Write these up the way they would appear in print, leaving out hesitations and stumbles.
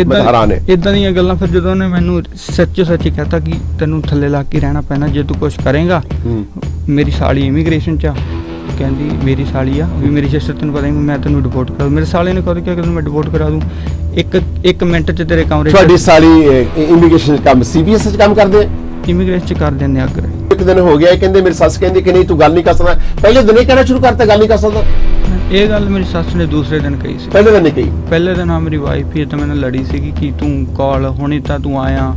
ਮੈਂ ਹੈਰਾਨ ਹੈ। ਇਦਾਂ ਦੀਆਂ ਗੱਲਾਂ ਫਿਰ ਜਦੋਂ ਉਹਨੇ ਮੈਨੂੰ ਸੱਚੋ ਸੱਚੀ ਕਹਤਾ ਕਿ ਤੈਨੂੰ ਥੱਲੇ ਲਾ ਕੇ ਰਹਿਣਾ ਪੈਣਾ ਜੇ ਤੂੰ ਕੁਛ ਕਰੇਗਾ। ਮੇਰੀ ਸਾਲੀ ਇਮੀਗ੍ਰੇਸ਼ਨ 'ਚ ਆ, ਕਹਿੰਦੀ ਮੇਰੀ ਸਾਲੀ ਆ ਵੀ ਮੇਰੀ ਸਿਸਟਰ ਤੈਨੂੰ ਪਤਾ ਹੀ ਮੈਂ ਤੈਨੂੰ ਡਿਪੋਰਟ ਕਰਾ ਦੂੰ। ਮੇਰੇ ਸਾਲੇ ਨੇ ਕਦ ਕਿਹਾ ਕਿ ਮੈਂ ਡਿਪੋਰਟ ਕਰਾ ਦੂੰ ਇੱਕ ਮਿੰਟ 'ਚ ਤੇਰੇ ਕਮਰੇ 'ਚ। ਤੁਹਾਡੀ ਸਾਲੀ ਇਮੀਗ੍ਰੇਸ਼ਨ ਕੰਮ CBS 'ਚ ਕੰਮ ਕਰਦੇ? ਇਮੀਗ੍ਰੇਸ਼ਨ 'ਚ ਕਰ ਦਿੰਦੇ ਅੱਗ। ਇੱਕ ਦਿਨ ਹੋ ਗਿਆ ਕਹਿੰਦੇ ਮੇਰੀ ਸੱਸ ਕਹਿੰਦੀ ਕਿ ਨਹੀਂ ਤੂੰ ਗੱਲ ਨਹੀਂ ਕਰ ਸਕਦਾ, ਪਹਿਲੇ ਦਿਨ ਹੀ ਕਹਿਣਾ ਸ਼ੁਰੂ ਕਰਤਾ ਗੱਲ ਨਹੀਂ ਕਰ ਸਕਦਾ। ਇਹ ਗੱਲ ਮੇਰੀ ਸੱਸ ਨੇ ਦੂਸਰੇ ਦਿਨ ਕਹੀ ਸੀ। ਪਹਿਲੇ ਦਿਨ ਨਹੀਂ ਕਹੀ? ਪਹਿਲੇ ਦਿਨ ਆ ਮੇਰੀ ਵਾਈਫ ਹੀ ਤਾਂ ਮੈਨੂੰ ਲੜੀ ਸੀਗੀ ਕਿ ਤੂੰ ਕਾਲ ਹੁਣੀ ਤਾਂ ਤੂੰ ਆਇਆ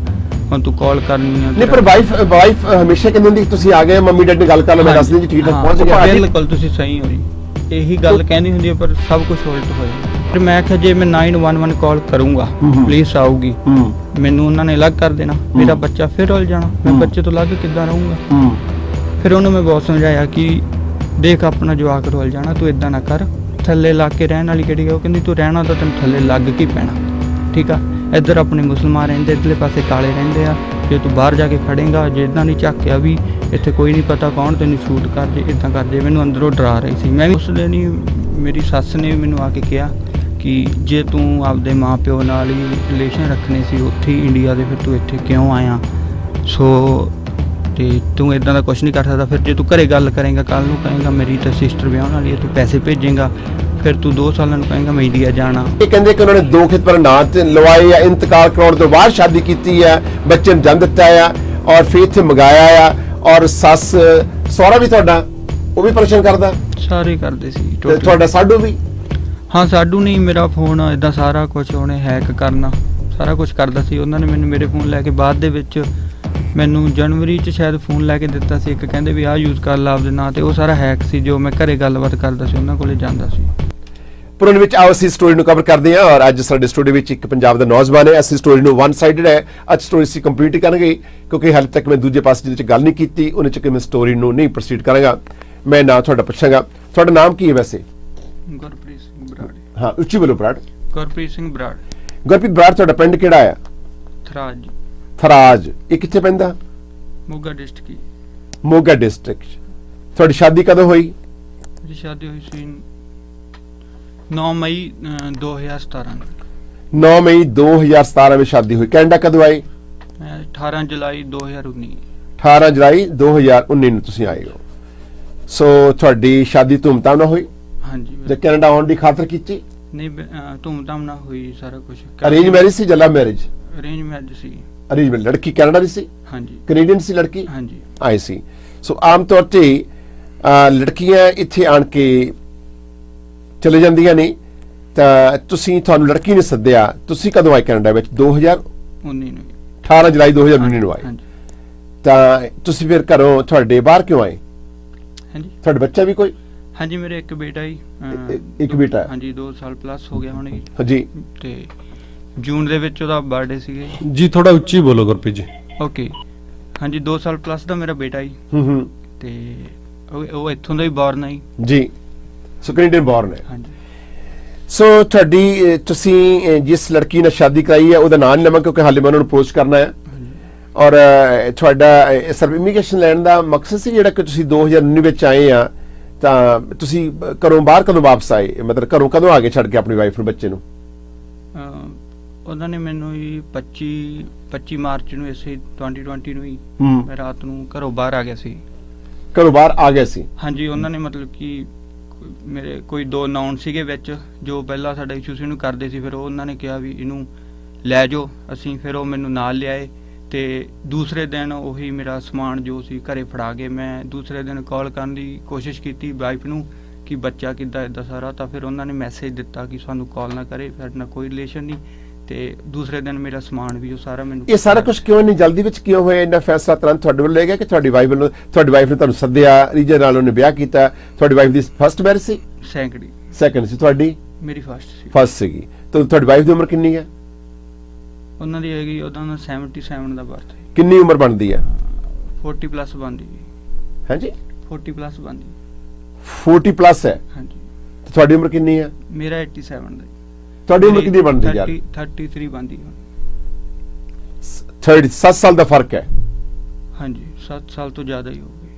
ਹੁਣ ਤੂੰ ਕਾਲ ਕਰਨੀ ਆ। ਨਹੀਂ ਪਰ ਵਾਈਫ ਹਮੇਸ਼ਾ ਕਹਿੰਦੀ ਹੁੰਦੀ ਤੁਸੀਂ ਆ ਗਏ ਮੰਮੀ ਡੈਡੀ ਨਾਲ ਗੱਲ ਕਰ ਲਓ, ਮੈਂ ਦੱਸ ਦਿੰਦੀ ਠੀਕ ਠਾਕ ਪਹੁੰਚ ਗਿਆ। ਬਿਲਕੁਲ ਤੁਸੀਂ ਸਹੀ ਹੋ ਜੀ, ਇਹੀ ਗੱਲ ਕਹਿੰਦੀ ਹੁੰਦੀ ਹੈ ਪਰ ਸਭ ਕੁਝ ਉਲਟ ਹੋਇਆ। ਫਿਰ ਮੈਂ ਕਿਹਾ ਜੇ ਮੈਂ 911 ਕਾਲ ਕਰੂੰਗਾ ਪੁਲਿਸ ਆਊਗੀ, ਮੈਨੂੰ ਉਹਨਾਂ ਨੇ ਅਲੱਗ ਕਰ ਦੇਣਾ, ਮੇਰਾ ਬੱਚਾ ਫਿਰ ਰੁੱਲ ਜਾਣਾ, ਮੈਂ ਬੱਚੇ ਤੋਂ ਅਲੱਗ ਕਿੱਦਾਂ ਰਹੂੰਗਾ। ਫਿਰ ਉਹਨੂੰ ਮੈਂ ਬਹੁਤ ਸਮਝਾਇਆ ਕਿ ਦੇਖ ਆਪਣਾ ਜਵਾਕ ਰੁੱਲ ਜਾਣਾ, ਤੂੰ ਇਦਾਂ ਨਾ ਕਰ, ਥੱਲੇ ਲੱਗ ਕੇ ਰਹਿਣ ਵਾਲੀ ਕਿਹੜੀ। ਉਹ ਕਹਿੰਦੀ ਤੂੰ ਰਹਿਣਾ ਤਾਂ ਤੈਨੂੰ ਥੱਲੇ ਲੱਗ ਕੇ ਪੈਣਾ, ਠੀਕ ਆ। ਇੱਧਰ ਆਪਣੇ ਮੁਸਲਮਾਨ ਰਹਿੰਦੇ, ਇੱਧਰਲੇ ਪਾਸੇ ਕਾਲੇ ਰਹਿੰਦੇ ਆ, ਜੇ ਤੂੰ ਬਾਹਰ ਜਾ ਕੇ ਖੜੇਂਗਾ ਜੇ ਇੱਦਾਂ ਨਹੀਂ ਝਾਕਿਆ ਵੀ ਇੱਥੇ ਕੋਈ ਨਹੀਂ ਪਤਾ ਕੌਣ ਤੈਨੂੰ ਸ਼ੂਟ ਕਰ ਜੇ ਇੱਦਾਂ ਕਰ ਜੇ। ਮੈਨੂੰ ਅੰਦਰੋਂ ਡਰਾ ਰਹੀ ਸੀ। ਮੈਂ ਵੀ ਉਸ ਦਿਨ ਹੀ ਮੇਰੀ ਸੱਸ ਨੇ ਮੈਨੂੰ ਆ ਕੇ ਕਿਹਾ ਕਿ ਜੇ ਤੂੰ ਆਪਦੇ ਮਾਂ ਪਿਓ ਨਾਲ ਹੀ ਰਿਲੇਸ਼ਨ ਰੱਖਣੇ ਸੀ ਉੱਥੇ ਹੀ ਇੰਡੀਆ ਦੇ, ਫਿਰ ਤੂੰ ਇੱਥੇ ਕਿਉਂ ਆਇਆ। ਸੋ ਤੇ ਤੂੰ ਇਦਾਂ ਦਾ ਕੁਝ ਨਹੀਂ ਕਰ ਸਕਦਾ। ਫਿਰ ਜੇ ਤੂੰ ਘਰੇ ਗੱਲ ਕਰੇਂਗਾ ਕੱਲ ਨੂੰ ਕਹੇਂਗਾ ਮੇਰੀ ਤਾਂ ਸਿਸਟਰ ਵਿਆਹਣ ਵਾਲੀ ਹੈ, ਤੂੰ ਪੈਸੇ ਭੇਜੇਂਗਾ, ਫਿਰ ਤੂੰ 2 ਸਾਲਾਂ ਨੂੰ ਕਹੇਂਗਾ ਮੈਂ ਇੰਡੀਆ ਜਾਣਾ। ਇਹ ਕਹਿੰਦੇ ਕਿ ਉਹਨਾਂ ਨੇ 2 ਖੇਤ ਪਰ ਨਾਂ ਤੇ ਲਵਾਏ ਆ, ਇੰਤਕਾਲ ਕਰਾਉਣ ਤੋਂ ਬਾਅਦ ਸ਼ਾਦੀ ਕੀਤੀ ਹੈ, ਬੱਚੇ ਨੂੰ ਜਨਮ ਦਿੱਤਾ ਆ ਔਰ ਫਿਰ ਇੱਥੇ ਮੰਗਾਇਆ ਆ। ਔਰ ਸੱਸ ਸਹੁਰਾ ਵੀ ਤੁਹਾਡਾ ਉਹ ਵੀ ਪਰੇਸ਼ਾਨ ਕਰਦਾ? ਸਾਰੇ ਕਰਦੇ ਸੀ। ਤੁਹਾਡਾ ਸਾਡੂ ਵੀ? ਹਾਂ ਸਾਡੂ ਨਹੀਂ, ਮੇਰਾ ਫੋਨ ਇਦਾਂ ਸਾਰਾ ਕੁਝ ਉਹਨੇ ਹੈਕ ਕਰਨਾ ਸਾਰਾ ਕੁਝ ਕਰਦਾ ਸੀ। ਉਹਨਾਂ ਨੇ ਮੈਨੂੰ ਮੇਰੇ ਫੋਨ ਲੈ ਕੇ ਬਾਅਦ ਦੇ ਵਿੱਚ ਮੈਨੂੰ ਜਨਵਰੀ 'ਚ ਸ਼ਾਇਦ ਫੋਨ ਲੈ ਕੇ ਦਿੱਤਾ ਸੀ ਇੱਕ, ਕਹਿੰਦੇ ਵੀ ਆਹ ਯੂਜ਼ ਕਰ ਲਾ ਆਪਦੇ ਨਾਂ ਤੇ। ਉਹ ਸਾਰਾ ਹੈਕ ਸੀ, ਜੋ ਮੈਂ ਘਰੇ ਗੱਲਬਾਤ ਕਰਦਾ ਸੀ ਉਹਨਾਂ ਕੋਲੇ ਜਾਂਦਾ ਸੀ। ਪਰ ਉਹਦੇ ਵਿੱਚ ਆਓ ਅਸੀਂ ਸਟੋਰੀ ਨੂੰ ਕਵਰ ਕਰਦੇ ਹਾਂ। ਔਰ ਅੱਜ ਸਾਡੇ ਸਟੂਡੀਓ ਵਿੱਚ ਇੱਕ ਪੰਜਾਬ ਦਾ ਨੌਜਵਾਨ ਹੈ। ਅਸੀਂ ਸਟੋਰੀ ਨੂੰ ਵਨ ਸਾਈਡਡ ਹੈ, ਅੱਜ ਸਟੋਰੀ ਅਸੀਂ ਕੰਪਲੀਟ ਕਰਾਂਗੇ ਕਿਉਂਕਿ ਹਾਲੇ ਤੱਕ ਮੈਂ ਦੂਜੇ ਪਾਸੇ ਜਿਹਦੇ 'ਚ ਗੱਲ ਨਹੀਂ ਕੀਤੀ ਉਹਨੇ 'ਚ ਕਿ ਮੈਂ ਸਟੋਰੀ ਨੂੰ ਨਹੀਂ ਪ੍ਰੋਸੀਡ ਕਰਾਂਗਾ। ਮੈਂ ਨਾਂ ਤੁਹਾਡਾ ਪੁੱਛਾਂਗਾ, ਤੁਹਾਡਾ ਨਾਮ ਕੀ ਹੈ ਵੈਸੇ? ਗੁਰਪ੍ਰੀਤ ਸਿੰਘ ਬਰਾੜ। ਹਾਂ ਉੱਚੀ ਬੋਲੋ ਬਰਾੜ। ਗੁਰਪ੍ਰੀਤ ਸਿੰਘ ਬਰਾੜ। ਗੁਰਪ੍ਰੀਤ ਬਰਾੜ, ਤੁਹਾਡਾ ਪਿੰਡ ਕਿਹੜਾ ਹੈ? ਥਰਾਜ। ਥਰਾਜ, ਇਹ ਕਿੱਥੇ ਪੈਂਦਾ? ਮੋਗਾ ਡਿਸਟ੍ਰਿਕਟ। ਮੋਗਾ ਡਿਸਟ੍ਰਿਕਟ। ਤੁਹਾਡੀ ਸ਼ਾਦੀ ਕਦੋਂ ਹੋਈ? ਮੇਰੀ ਸ਼ਾਦੀ ਹੋਈ ਸੀ 9 ਮਈ 2017 ਨੂੰ। 9 ਮਈ 2017 ਵਿੱਚ ਸ਼ਾਦੀ ਹੋਈ। ਕੈਨੇਡਾ ਕਦੋਂ ਆਏ? 18 ਜੁਲਾਈ 2019। 18 ਜੁਲਾਈ 2019 ਨੂੰ ਤੁਸੀਂ ਆਏ ਹੋ। ਸੋ ਤੁਹਾਡੀ ਸ਼ਾਦੀ ਧੂਮਧਾਮ ਨਾਲ ਹੋਈ? ਹਾਂਜੀ। ਜੇ ਕੈਨੇਡਾ ਆਉਣ ਦੀ ਖਾਤਰ ਕੀਤੀ? ਨਹੀਂ ਧੂਮਧਾਮ ਨਾਲ ਹੋਈ ਸਾਰਾ ਕੁਝ। ਅਰੇਂਜ ਮੈਰਿਜ ਸੀ ਜਾਂ ਲਵ ਮੈਰਿਜ? ਅਰੇਂਜ ਮੈਰਿਜ ਸੀ। Arrange marriage. ਲੜਕੀ ਕੈਨੇਡਾ ਦੀ ਸੀ? ਹਾਂਜੀ। ਕੈਨੇਡੀਅਨ ਸੀ ਲੜਕੀ? ਹਾਂਜੀ। ਆਈ ਸੀ। ਸੋ ਆਮ ਤੌਰ ਤੇ ਲੜਕੀਆਂ ਇੱਥੇ ਆਣ ਕੇ ਚਲੇ ਜਾਂਦੀਆਂ ਨੇ ਤਾਂ ਤੁਹਾਨੂੰ ਲੜਕੀ ਨੇ ਸੱਦਿਆ। ਤੁਸੀਂ ਕਦੋਂ ਆਏ ਕੈਨੇਡਾ ਵਿੱਚ? 2019 ਨੂੰ। 18 ਜੁਲਾਈ 2019 ਨੂੰ ਆਏ। ਹਾਂਜੀ। ਤਾਂ ਤੁਸੀਂ ਫਿਰ ਘਰੋਂ ਤੁਹਾਡੇ ਬਾਹਰ ਕਿਉਂ ਆਏ? ਹਾਂਜੀ। ਤੁਹਾਡਾ ਬੱਚਾ ਵੀ ਕੋਈ? ਹਾਂਜੀ ਮੇਰੇ ਇੱਕ ਬੇਟਾ ਹੀ। ਇੱਕ ਬੇਟਾ? ਹਾਂਜੀ 2 ਸਾਲ ਪਲੱਸ ਹੋ ਗਿਆ ਹੁਣ ਜੀ। ਹਾਂਜੀ। ਤੇ ਜੂਨ ਦੇ ਵਿੱਚ ਉਹਦਾ ਬਰਥਡੇ ਸੀਗੇ ਜੀ। ਥੋੜਾ ਉੱਚੀ ਬੋਲੋ ਗੁਰਪ੍ਰੀਤ ਜੀ। ਓਕੇ। ਹਾਂਜੀ 2 ਸਾਲ ਪਲੱਸ ਦਾ ਮੇਰਾ ਬੇਟਾ ਹੀ। ਤੇ ਉਹ ਇੱਥੋਂ ਦਾ ਹੀ ਬੋਰਨ ਹੈ ਜੀ। ਸੋ ਕੈਨੇਡੀਅਨ ਬੋਰਨ ਹੈ। ਹਾਂਜੀ। ਸੋ ਤੁਸੀਂ ਜਿਸ ਲੜਕੀ ਨਾਲ ਸ਼ਾਦੀ ਕਰਾਈ ਹੈ ਉਹਦਾ ਨਾਂ ਨਹੀਂ ਲਵਾਂ ਕਿਉਂਕਿ ਹਾਲੇ ਮੈਂ ਉਹਨਾਂ ਨੂੰ ਪੋਸਟ ਕਰਨਾ ਹੈ। ਔਰ ਤੁਹਾਡਾ ਸਰ ਇਮੀਗ੍ਰੇਸ਼ਨ ਲੈਣ ਦਾ ਮਕਸਦ ਸੀ ਜਿਹੜਾ ਕਿ ਤੁਸੀਂ 2019 ਵਿੱਚ ਆਏ ਆ ਤਾਂ ਤੁਸੀਂ ਘਰੋਂ ਬਾਹਰ ਕਦੋਂ ਵਾਪਸ ਆਏ? ਮਤਲਬ ਘਰੋਂ ਕਦੋਂ ਆ ਕੇ ਛੱਡ ਕੇ ਆਪਣੀ ਵਾਈਫ ਨੂੰ ਬੱਚੇ ਨੂੰ? ਉਹਨਾਂ ਨੇ ਮੈਨੂੰ ਹੀ 25 ਮਾਰਚ ਨੂੰ ਇਸੇ 2020 ਨੂੰ ਹੀ ਮੈਂ ਰਾਤ ਨੂੰ ਘਰੋਂ ਬਾਹਰ ਆ ਗਿਆ ਸੀ। ਘਰੋਂ ਬਾਹਰ ਆ ਗਏ ਸੀ? ਹਾਂਜੀ। ਉਹਨਾਂ ਨੇ ਮਤਲਬ ਕਿ ਮੇਰੇ ਕੋਈ 2 ਨਾਉਨ ਸੀਗੇ ਵਿੱਚ ਜੋ ਪਹਿਲਾਂ ਸਾਡਾ ਇਸ਼ੂ ਸੀ ਉਹਨੂੰ ਕਰਦੇ ਸੀ। ਫਿਰ ਉਹਨਾਂ ਨੇ ਕਿਹਾ ਵੀ ਇਹਨੂੰ ਲੈ ਜਾਓ ਅਸੀਂ। ਫਿਰ ਉਹ ਮੈਨੂੰ ਨਾਲ ਲਿਆਏ ਤੇ ਦੂਸਰੇ ਦਿਨ ਉਹੀ ਮੇਰਾ ਸਮਾਨ ਜੋ ਸੀ ਘਰੇ ਫੜਾ ਗਏ। ਮੈਂ ਦੂਸਰੇ ਦਿਨ ਕਾਲ ਕਰਨ ਦੀ ਕੋਸ਼ਿਸ਼ ਕੀਤੀ ਵਾਈਫ ਨੂੰ ਕਿ ਬੱਚਾ ਕਿੱਦਾਂ ਇੱਦਾਂ ਸਾਰਾ, ਤਾਂ ਫਿਰ ਉਹਨਾਂ ਨੇ ਮੈਸੇਜ ਦਿੱਤਾ ਕਿ ਸਾਨੂੰ ਕਾਲ ਨਾ ਕਰੇ, ਸਾਡੇ ਨਾਲ ਕੋਈ ਰਿਲੇਸ਼ਨ ਨਹੀਂ। ਤੇ ਦੂਸਰੇ ਦਿਨ ਮੇਰਾ ਸਮਾਨ ਵੀ ਉਹ ਸਾਰਾ ਮੈਨੂੰ। ਇਹ ਸਾਰਾ ਕੁਝ ਕਿਉਂ ਨਹੀਂ ਜਲਦੀ ਵਿੱਚ ਕਿਉਂ ਹੋਇਆ? ਇੰਨਾ ਫੈਸਲਾ ਤੁਰੰਤ ਤੁਹਾਡੇ ਵੱਲੋਂ ਲੈ ਗਿਆ ਕਿ ਤੁਹਾਡੀ ਵਾਈਫ ਨੇ ਤੁਹਾਨੂੰ ਸੱਦਿਆ, ਰੀਜਨ ਨਾਲ ਉਹਨੇ ਵਿਆਹ ਕੀਤਾ? ਤੁਹਾਡੀ ਵਾਈਫ ਦੀ ਫਸਟ ਮੈਰਿਜ ਸੀ? ਸੈਕੰਡ ਸੀ। ਤੁਹਾਡੀ? ਮੇਰੀ ਫਸਟ ਸੀ। ਫਸਟ ਸੀਗੀ। ਤਾਂ ਤੁਹਾਡੀ ਵਾਈਫ ਦੀ ਉਮਰ ਕਿੰਨੀ ਹੈ? ਉਹਨਾਂ ਦੀ ਹੈਗੀ ਉਹਦਾ 77 ਦਾ ਬਰਥ ਹੈ। ਕਿੰਨੀ ਉਮਰ ਬਣਦੀ ਹੈ? 40 ਪਲੱਸ ਬਣਦੀ ਹੈ। ਹਾਂਜੀ 40 ਪਲੱਸ ਬਣਦੀ। 40 ਪਲੱਸ ਹੈ? ਹਾਂਜੀ। ਤੇ ਤੁਹਾਡੀ ਉਮਰ ਕਿੰਨੀ ਹੈ? ਮੇਰਾ 87 ਦਾ। ਤੁਹਾਡੀ ਉਮਰ ਕਿੰਨੀ ਬਣਦੀ ਯਾਰ? 33 ਬਣਦੀ ਹੈ। 7 ਸਾਲ ਦਾ ਫਰਕ ਹੈ? ਹਾਂਜੀ 7 ਸਾਲ ਤੋਂ ਜ਼ਿਆਦਾ ਹੀ ਹੋ ਗਈ।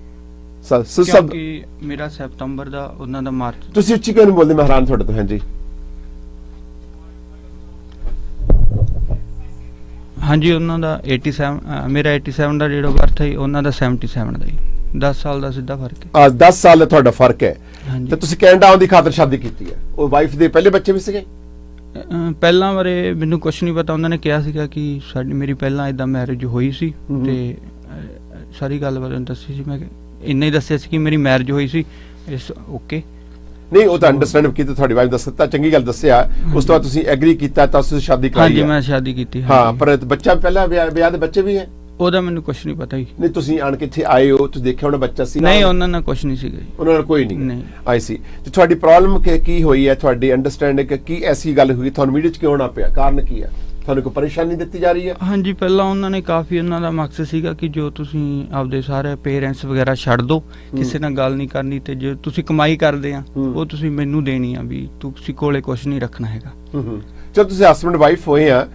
ਕਿਉਂਕਿ ਮੇਰਾ ਸਤੰਬਰ ਦਾ ਉਹਨਾਂ ਦਾ ਮਾਰਚ। ਤੁਸੀਂ ਉੱਚੀ ਕਿਉਂ ਨਹੀਂ ਬੋਲਦੇ? ਮੈਂ ਹੈਰਾਨ ਤੁਹਾਡੇ ਤੋਂ। ਹਾਂਜੀ ਹਾਂਜੀ ਉਹਨਾਂ ਦਾ 87 ਮੇਰਾ 87 ਦਾ ਡੇਟ ਆਫ ਬਰਥ ਹੈ, ਉਹਨਾਂ ਦਾ 77 ਦਾ ਜੀ। 10 ਸਾਲ ਦਾ ਸਿੱਧਾ ਫਰਕ ਹੈ। 10 ਸਾਲ ਦਾ ਤੁਹਾਡਾ ਫਰਕ ਹੈ। ਹਾਂਜੀ। ਤੇ ਤੁਸੀਂ ਕੈਨੇਡਾ ਆਉਣ ਦੀ ਖਾਤਰ ਸ਼ਾਦੀ ਕੀਤੀ ਹੈ। ਉਹ ਵਾਈਫ ਦੇ ਪਹਿਲੇ ਬੱਚੇ ਵੀ ਸੀਗੇ? ਪਹਿਲਾਂ ਬਾਰੇ ਮੈਨੂੰ ਕੁਝ ਨਹੀਂ ਪਤਾ। ਉਹਨਾਂ ਨੇ ਕਿਹਾ ਸੀਗਾ ਕਿ ਮੇਰੀ ਪਹਿਲਾਂ ਇਦਾਂ ਮੈਰਿਜ ਹੋਈ ਸੀ ਤੇ ਸਾਰੀ ਗੱਲ ਬਾਰੇ ਦੱਸੀ ਸੀ। ਮੈਂ ਇੰਨਾ ਹੀ ਦੱਸਿਆ ਸੀ ਕਿ ਮੇਰੀ ਮੈਰਿਜ ਹੋਈ ਸੀ। ਇਸ ਓਕੇ ਨਹੀਂ, ਉਹ ਤਾਂ ਅੰਡਰਸਟੈਂਡ ਕੀਤਾ, ਤੁਹਾਡੀ ਵਾਈਫ ਦੱਸਤਾ, ਚੰਗੀ ਗੱਲ ਦੱਸਿਆ। ਉਸ ਤੋਂ ਬਾਅਦ ਤੁਸੀਂ ਐਗਰੀ ਕੀਤਾ ਤਾਂ ਤੁਸੀਂ ਸ਼ਾਦੀ ਕਰਾਈ ਹਾਂਜੀ ਹੈ। ਮੈਂ ਸ਼ਾਦੀ ਕੀਤੀ। ਹਾਂ, ਪਰ ਬੱਚਾ ਪਹਿਲਾਂ ਵਿਆਹ ਦੇ ਬੱਚੇ ਵੀ ਹੈ? ਉਹਦਾ ਮੈਨੂੰ ਕੁਝ ਨਹੀਂ ਪਤਾ ਜੀ। ਨਹੀਂ, ਤੁਸੀਂ ਆਣ ਕੇ ਇੱਥੇ ਆਏ ਹੋ, ਤੁਸੀਂ ਦੇਖਿਆ ਹੋਣਾ ਬੱਚਾ ਸੀ? ਨਹੀਂ, ਉਹਨਾਂ ਨਾਲ ਕੁਝ ਨਹੀਂ ਸੀਗਾ ਜੀ। ਉਹਨਾਂ ਨਾਲ ਕੋਈ ਨਹੀਂ? ਨਹੀਂ। ਆਈ ਸੀ। ਤੇ ਤੁਹਾਡੀ ਪ੍ਰੋਬਲਮ ਕੀ ਹੋਈ ਹੈ? ਤੁਹਾਡੀ ਅੰਡਰਸਟੈਂਡਿੰਗ ਕੀ ਐਸੀ ਗੱਲ ਹੋਈ? ਤੁਹਾਨੂੰ ਮੀਡੀਆ 'ਚ ਕਿਉਂ ਆਉਣਾ ਪਿਆ? ਕਾਰਨ ਕੀ ਹੈ? ਤੁਹਾਨੂੰ ਕੋਈ ਪਰੇਸ਼ਾਨੀ ਦਿੱਤੀ ਜਾ ਰਹੀ ਹੈ? ਹਾਂਜੀ, ਪਹਿਲਾਂ ਉਹਨਾਂ ਨੇ ਕਾਫੀ, ਉਹਨਾਂ ਦਾ ਮਕਸਦ ਸੀਗਾ ਕਿ ਜੋ ਤੁਸੀਂ ਆਪਦੇ ਸਾਰੇ ਪੇਰੈਂਟਸ ਵਗੈਰਾ ਛੱਡ ਦਿਓ, ਕਿਸੇ ਨਾਲ ਗੱਲ ਨਹੀਂ ਕਰਨੀ, ਤੇ ਜੇ ਤੁਸੀਂ ਕਮਾਈ ਕਰਦੇ ਆ ਉਹ ਤੁਸੀਂ ਮੈਨੂੰ ਦੇਣੀ ਆ, ਵੀ ਤੁਸੀਂ ਕੋਲੇ ਕੁਝ ਨਹੀਂ ਰੱਖਣਾ ਹੈਗਾ। ਚਲੋ, ਤੁਸੀਂ ਹਸਬੈਂਡ ਵਾਈਫ ਹੋਏ ਆ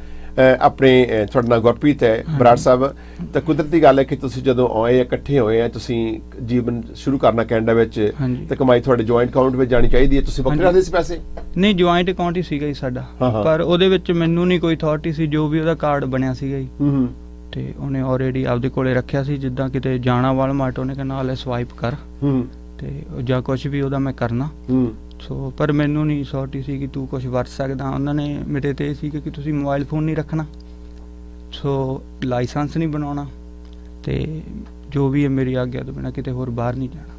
ਆਪਣੇ, ਤੁਹਾਡਾ ਨਾਮ ਗੁਰਪ੍ਰੀਤ ਹੈ ਬਰਾੜ ਸਾਹਿਬ। ਤਾਂ ਕੁਦਰਤੀ ਗੱਲ ਹੈ ਕਿ ਤੁਸੀਂ ਜਦੋਂ ਆਏ ਇਕੱਠੇ ਹੋਏ ਆ, ਤੁਸੀਂ ਜੀਵਨ ਸ਼ੁਰੂ ਕਰਨਾ ਕੈਨੇਡਾ ਵਿੱਚ, ਤੇ ਕਮਾਈ ਤੁਹਾਡੇ ਜੁਆਇੰਟ ਅਕਾਊਂਟ ਵਿੱਚ ਜਾਣੀ ਚਾਹੀਦੀ ਹੈ। ਤੁਸੀਂ ਵੱਖਰੇ ਰੱਖਦੇ ਸੀ ਪੈਸੇ? ਨਹੀਂ, ਜੁਆਇੰਟ ਅਕਾਊਂਟ ਹੀ ਸੀਗਾ ਜੀ ਸਾਡਾ, ਪਰ ਉਹਦੇ ਵਿੱਚ ਮੈਨੂੰ ਨਹੀਂ ਕੋਈ ਅਥਾਰਟੀ ਸੀ। ਜੋ ਵੀ ਉਹਦਾ ਕਾਰਡ ਬਣਿਆ ਸੀਗਾ ਜੀ, ਤੇ ਉਹਨੇ ਆਲਰੇਡੀ ਆਪਦੇ ਕੋਲੇ ਰੱਖਿਆ ਸੀ। ਜਿੱਦਾਂ ਕਿਤੇ ਜਾਣਾ ਵਾਲਮਾਰਟ, ਉਹਨੇ ਕਹਿੰਦਾ ਲੈ ਸਵਾਈਪ ਕਰ, ਤੇ ਜਾਂ ਕੁਝ ਵੀ ਉਹਦਾ ਮੈਂ ਕਰਨਾ। ਸੋ ਪਰ ਮੈਨੂੰ ਨਹੀਂ ਅਥਾਰਟੀ ਸੀ ਕਿ ਤੂੰ ਕੁਝ ਵਰਤ ਸਕਦਾ। ਉਹਨਾਂ ਨੇ ਮੇਰੇ ਤੇ ਇਹ ਸੀ ਕਿ ਤੁਸੀਂ ਮੋਬਾਈਲ ਫੋਨ ਨਹੀਂ ਰੱਖਣਾ, ਸੋ ਲਾਇਸੈਂਸ ਨਹੀਂ ਬਣਾਉਣਾ, ਤੇ ਜੋ ਵੀ ਹੈ ਮੇਰੀ ਆਗਿਆ ਤੋਂ ਬਿਨਾਂ ਕਿਤੇ ਹੋਰ ਬਾਹਰ ਨਹੀਂ ਜਾਣਾ।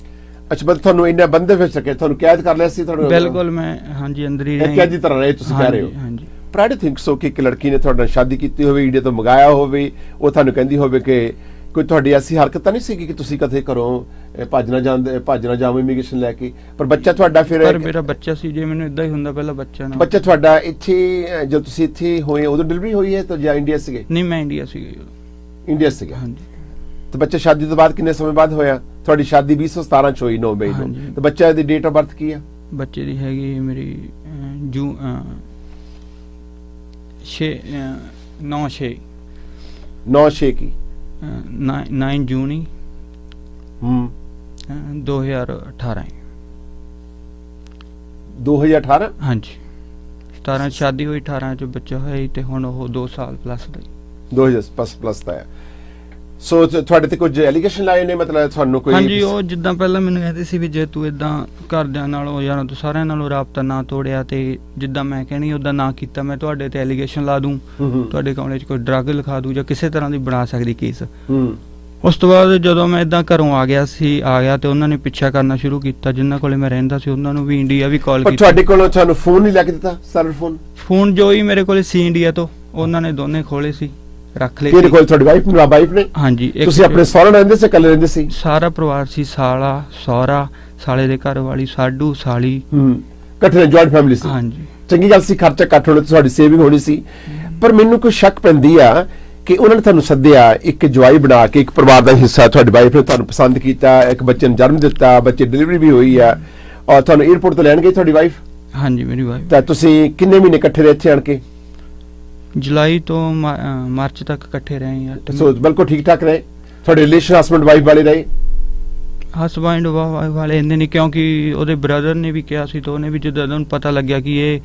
ਅੱਛਾ, ਬਸ ਤੁਹਾਨੂੰ ਇੰਨਾ ਬੰਦੇ ਵਿੱਚ ਰੱਖੇ, ਤੁਹਾਨੂੰ ਕੈਦ ਕਰ ਲਿਆ ਸੀ? ਤੁਹਾਨੂੰ ਬਿਲਕੁਲ, ਮੈਂ ਹਾਂਜੀ ਅੰਦਰ ਹੀ ਕੈਦ ਦੀ ਤਰ੍ਹਾਂ ਰਹੇ, ਤੁਸੀਂ ਕਹਿ ਰਹੇ ਹੋ? ਹਾਂਜੀ। ਪ੍ਰਾਈਡ ਥਿੰਕ ਸੋ ਕਿ ਇੱਕ ਲੜਕੀ ਨੇ ਤੁਹਾਡੇ ਨਾਲ ਸ਼ਾਦੀ ਕੀਤੀ ਹੋਵੇ, ਇੰਡੀਆ ਤੋਂ ਮੰਗਾਇਆ ਹੋਵੇ, ਉਹ ਤੁਹਾਨੂੰ ਕਹਿੰਦੀ ਹੋਵੇ ਕਿ ਕੋਈ ਤੁਹਾਡੀ ਐਸੀ ਹਰਕਤ ਤਾਂ ਨਹੀਂ ਸੀ ਕਿ ਤੁਸੀਂ ਕਦੇ ਘਰੋਂ ਭੱਜ ਨਾ ਜਾਵੋ ਇਮੀਗ੍ਰੇਸ਼ਨ ਲੈ ਕੇ? ਪਰ ਬੱਚਾ ਤੁਹਾਡਾ ਫਿਰ? ਪਰ ਮੇਰਾ ਬੱਚਾ ਸੀ, ਜੇ ਮੈਨੂੰ ਇਦਾਂ ਹੀ ਹੁੰਦਾ ਪਹਿਲਾਂ ਬੱਚਾ ਨਾ। ਬੱਚਾ ਤੁਹਾਡਾ ਇੱਥੇ ਜਦ ਤੁਸੀਂ ਇੱਥੇ ਹੋਏ ਉਦੋਂ ਡਿਲੀਵਰੀ ਹੋਈ ਹੈ ਤਾਂ ਜਾਂ ਇੰਡੀਆ ਸੀਗੇ? ਨਹੀਂ, ਮੈਂ ਇੰਡੀਆ ਸੀਗਾ। ਇੰਡੀਆ ਸੀਗਾ। ਹਾਂਜੀ। ਤੇ ਬੱਚਾ ਸ਼ਾਦੀ ਤੋਂ ਬਾਅਦ ਕਿੰਨੇ ਸਮੇਂ ਬਾਅਦ ਹੋਇਆ? ਤੁਹਾਡੀ ਸ਼ਾਦੀ 2017 ਚ ਹੋਈ 9 ਮਈ ਨੂੰ। ਤੇ ਬੱਚਾ ਦੀ ਡੇਟ ਆਫ ਬਰਥ ਕੀ ਹੈ? ਬੱਚੇ ਦੀ ਹੈਗੀ ਮੇਰੀ 9/6 ਕੀ 9 ਜੂਨ ਹੀ 2018। 2018? ਹਾਂਜੀ, 17 ਸ਼ਾਦੀ ਹੋਈ, 18 ਚ ਬੱਚਾ ਹੋਇਆ ਜੀ, ਤੇ ਹੁਣ ਉਹ 2 ਸਾਲ ਪਲੱਸ ਦਾ 2000 ਪਲੱਸ ਦਾ ਹੈ। ਸੋ ਤੁਹਾਡੇ ਤੇ ਕੁਝ ਐਲੀਗੇਸ਼ਨ ਲਾਏ ਨੇ, ਮਤਲਬ ਤੁਹਾਨੂੰ ਕੋਈ? ਹਾਂਜੀ, ਉਹ ਜਿੱਦਾਂ ਪਹਿਲਾਂ ਮੈਨੂੰ ਕਹਿੰਦੇ ਸੀ ਵੀ ਜੇ ਤੂੰ ਇਦਾਂ ਘਰਦਿਆਂ ਨਾਲੋਂ ਯਾਰਾਂ ਤੋਂ ਸਾਰਿਆਂ ਨਾਲੋਂ ਰਾਬਤਾ ਨਾ ਤੋੜਿਆ, ਤੇ ਜਿੱਦਾਂ ਮੈਂ ਕਹਿਣੀ ਉਦਾਂ ਨਾ ਕੀਤਾ, ਮੈਂ ਤੁਹਾਡੇ ਤੇ ਐਲੀਗੇਸ਼ਨ ਲਾ ਦੂੰ, ਤੁਹਾਡੇ ਕਮਰੇ 'ਚ ਕੋਈ ਡਰੱਗ ਲਿਖਾ ਦੂੰ, ਜਾਂ ਕਿਸੇ ਤਰ੍ਹਾਂ ਦੀ ਬਣਾ ਸਕਦੀ ਕੇਸ। ਉਸ ਤੋਂ ਬਾਅਦ ਜਦੋਂ ਮੈਂ ਇਦਾਂ ਘਰੋਂ ਆ ਗਿਆ ਤੇ ਉਹਨਾਂ ਨੇ ਪਿੱਛਾ ਕਰਨਾ ਸ਼ੁਰੂ ਕੀਤਾ। ਜਿਨ੍ਹਾਂ ਕੋਲੇ ਮੈਂ ਰਹਿੰਦਾ ਸੀ ਉਹਨਾਂ ਨੂੰ ਵੀ ਇੰਡੀਆ ਵੀ ਕਾਲ ਕੀਤੀ। ਤੁਹਾਡੇ ਕੋਲੋਂ ਤੁਹਾਨੂੰ ਫੋਨ ਨਹੀਂ ਲੈ ਕੇ ਦਿੱਤਾ? ਸਰਵਰ ਫੋਨ ਜੋ ਹੀ ਮੇਰੇ ਕੋਲੇ ਸੀ ਇੰਡੀਆ ਤੋਂ, ਉਹਨਾਂ ਨੇ ਦੋਨੇ ਖੋਲੇ ਸੀ, ਰੱਖ ਲਏ। ਕਿਹਦੇ ਕੋਲ? ਤੁਹਾਡੀ ਵਾਈਫ ਨੇ? ਹਾਂਜੀ। ਤੁਸੀਂ ਆਪਣੇ ਸਹੁਰੇ ਨਾਲ ਰਹਿੰਦੇ ਸੀ, ਇਕੱਲੇ ਰਹਿੰਦੇ ਸੀ? ਸਾਰਾ ਪਰਿਵਾਰ ਸੀ, ਸਾਲਾ, ਸਹੁਰਾ, ਸਾਲੇ ਦੇ ਘਰ ਵਾਲੀ, ਸਾਡੂ, ਸਾਲੀ, ਇਕੱਠੇ ਜੁਆਇੰਟ ਫੈਮਿਲੀ ਸੀ। ਹਾਂਜੀ। ਚੰਗੀ ਗੱਲ ਸੀ, ਖਰਚਾ ਘੱਟ ਹੋਣਾ, ਤੁਹਾਡੀ ਸੇਵਿੰਗ ਹੋਣੀ ਸੀ। ਪਰ ਮੈਨੂੰ ਕੋਈ ਸ਼ੱਕ ਪੈਂਦੀ ਆ ਕਿ ਉਹਨਾਂ ਨੇ ਤੁਹਾਨੂੰ ਸੱਦਿਆ ਇੱਕ ਜਵਾਈ ਬਣਾ ਕੇ, ਇੱਕ ਪਰਿਵਾਰ ਦਾ ਹਿੱਸਾ। ਤੁਹਾਡੀ ਵਾਈਫ ਨੇ ਤੁਹਾਨੂੰ ਪਸੰਦ ਕੀਤਾ, ਇੱਕ ਬੱਚੇ ਨੂੰ ਜਨਮ ਦਿੱਤਾ, ਬੱਚੇ ਡਿਲੀਵਰੀ ਵੀ ਹੋਈ ਆ, ਔਰ ਤੁਹਾਨੂੰ 에ਅਰਪੋਰਟ ਤੋਂ ਲੈਣ ਗਈ ਤੁਹਾਡੀ ਵਾਈਫ? ਹਾਂਜੀ, ਮੇਰੀ ਵਾਈਫ। ਤਾਂ ਤੁਸੀਂ ਕਿੰਨੇ ਮਹੀਨੇ ਇਕੱਠੇ ਰਹੇ ਇੱਥੇ ਆਣ ਕੇ? ਜੁਲਾਈ ਤੋਂ ਮਾਰਚ ਤੱਕ ਇਕੱਠੇ ਰਹੇ ਹਾਂ। ਸੋ ਬਿਲਕੁਲ ਠੀਕ ਠਾਕ ਰਹੇ ਤੁਹਾਡੇ ਰਿਲੇਸ਼ਨ? ਹਸਬੈਂਡ ਵਾਈਫ ਵਾਲੇ ਰਹੇ? ਹਸਬੈਂਡ ਵਾਲੇ ਇੰਨੇ ਨਹੀਂ, ਕਿਉਂਕਿ ਉਹਦੇ ਬ੍ਰਦਰ ਨੇ ਵੀ ਕਿਹਾ ਸੀ, ਤਾਂ ਉਹਨੇ ਵੀ ਜਦੋਂ ਉਹਨੂੰ ਪਤਾ ਲੱਗਿਆ ਕਿ ਇਹ